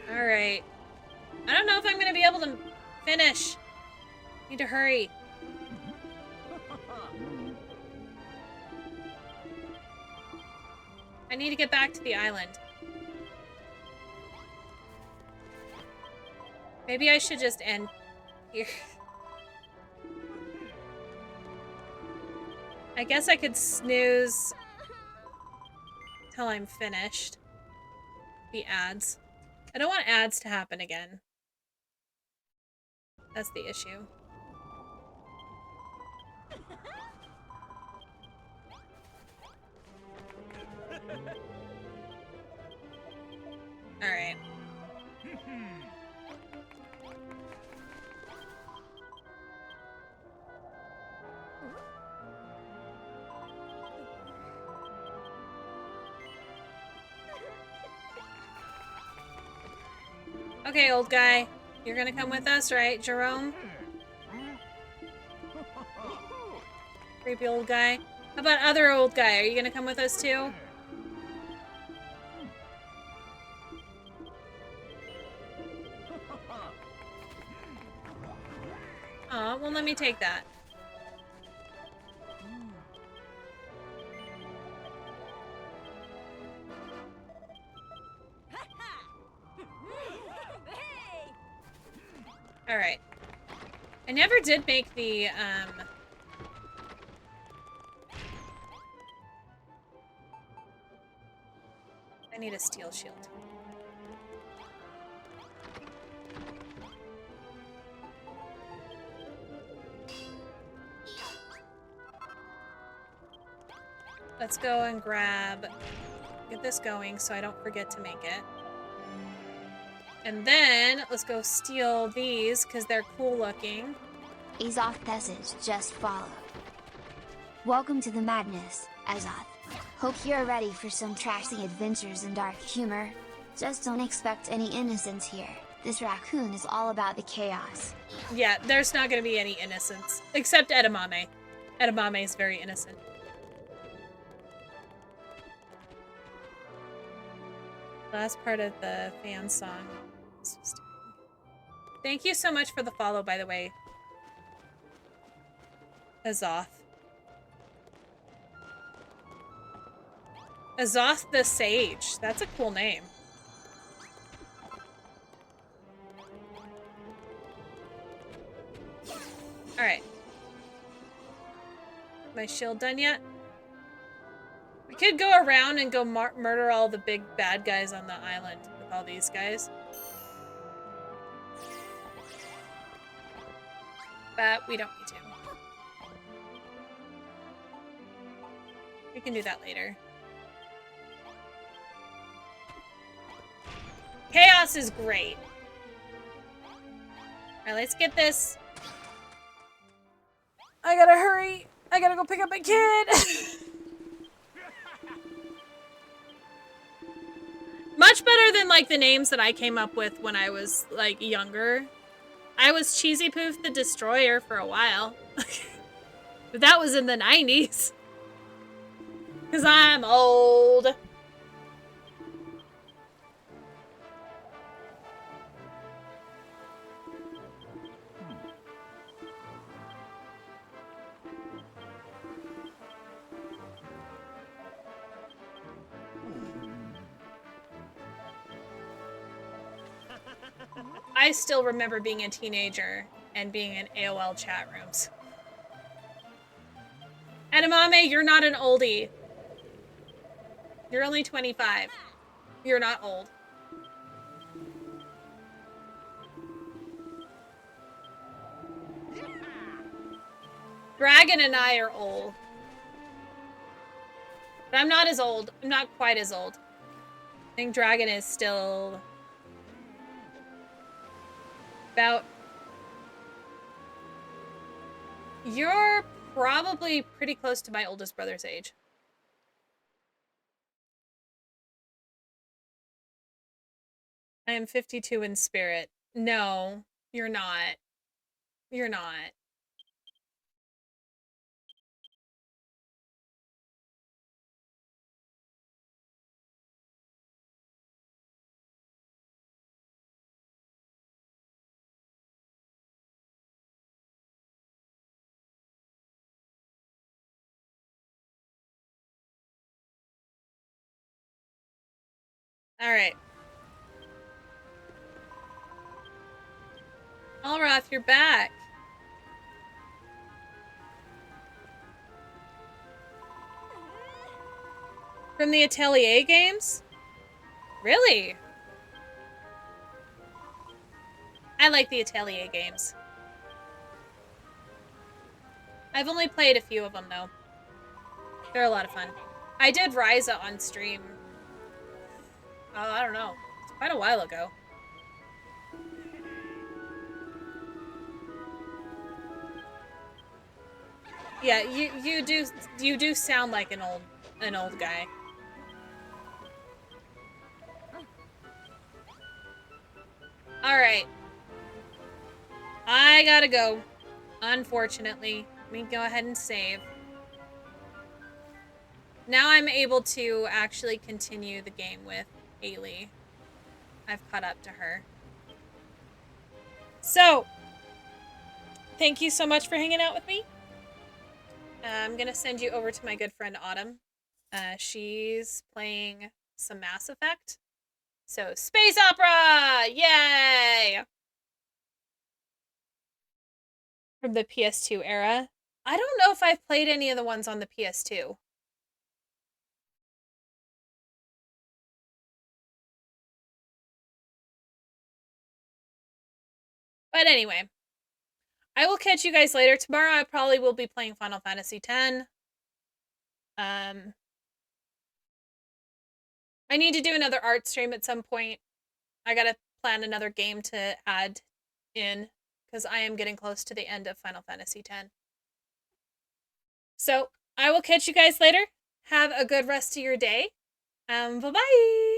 Alright. I don't know if I'm gonna be able to finish. Need to hurry. I need to get back to the island. Maybe I should just end here. I guess I could snooze till I'm finished. The ads. I don't want ads to happen again. That's the issue. Alright. Okay, old guy. You're gonna come with us, right, Jerome? Creepy old guy. How about other old guy? Are you gonna come with us too? Aw, well let me take that. Alright. I never did make the, I need a steel shield. Let's go and get this going so I don't forget to make it. And then, let's go steal these, because they're cool looking. Azoth passage just followed. Welcome to the madness, Azoth. Hope you're ready for some trashy adventures and dark humor. Just don't expect any innocence here. This raccoon is all about the chaos. Yeah, there's not gonna be any innocence. Except Edamame. Edamame is very innocent. Last part of the fan song. So stupid. Thank you so much for the follow, by the way. Azoth. Azoth the Sage. That's a cool name. Alright. My shield done yet? We could go around and go murder all the big bad guys on the island with all these guys. But we don't need to. We can do that later. Chaos is great. Alright, let's get this. I gotta hurry. I gotta go pick up my kid. Much better than, like, the names that I came up with when I was, like, younger. I was Cheesy Poof the Destroyer for a while. But that was in the 90s. Because I'm old. I still remember being a teenager and being in AOL chat rooms. Edamame, you're not an oldie. You're only 25. You're not old. Dragon and I are old. But I'm not as old. I'm not quite as old. I think Dragon is still about You're probably pretty close to my oldest brother's age. I am 52 in spirit. No, you're not. You're not. All right. Alroth, you're back. From the Atelier games? Really? I like the Atelier games. I've only played a few of them, though. They're a lot of fun. I did Ryza on stream. I don't know. It's quite a while ago. Yeah, you do sound like an old guy. All right. I gotta go. Unfortunately, let me go ahead and save. Now I'm able to actually continue the game with Ailey. I've caught up to her. So, thank you so much for hanging out with me. I'm gonna send you over to my good friend Autumn. She's playing some Mass Effect. So, space opera! Yay! From the PS2 era. I don't know if I've played any of the ones on the PS2. But anyway, I will catch you guys later. Tomorrow I probably will be playing Final Fantasy X. I need to do another art stream at some point. I gotta plan another game to add in because I am getting close to the end of Final Fantasy X. So I will catch you guys later. Have a good rest of your day. Bye-bye.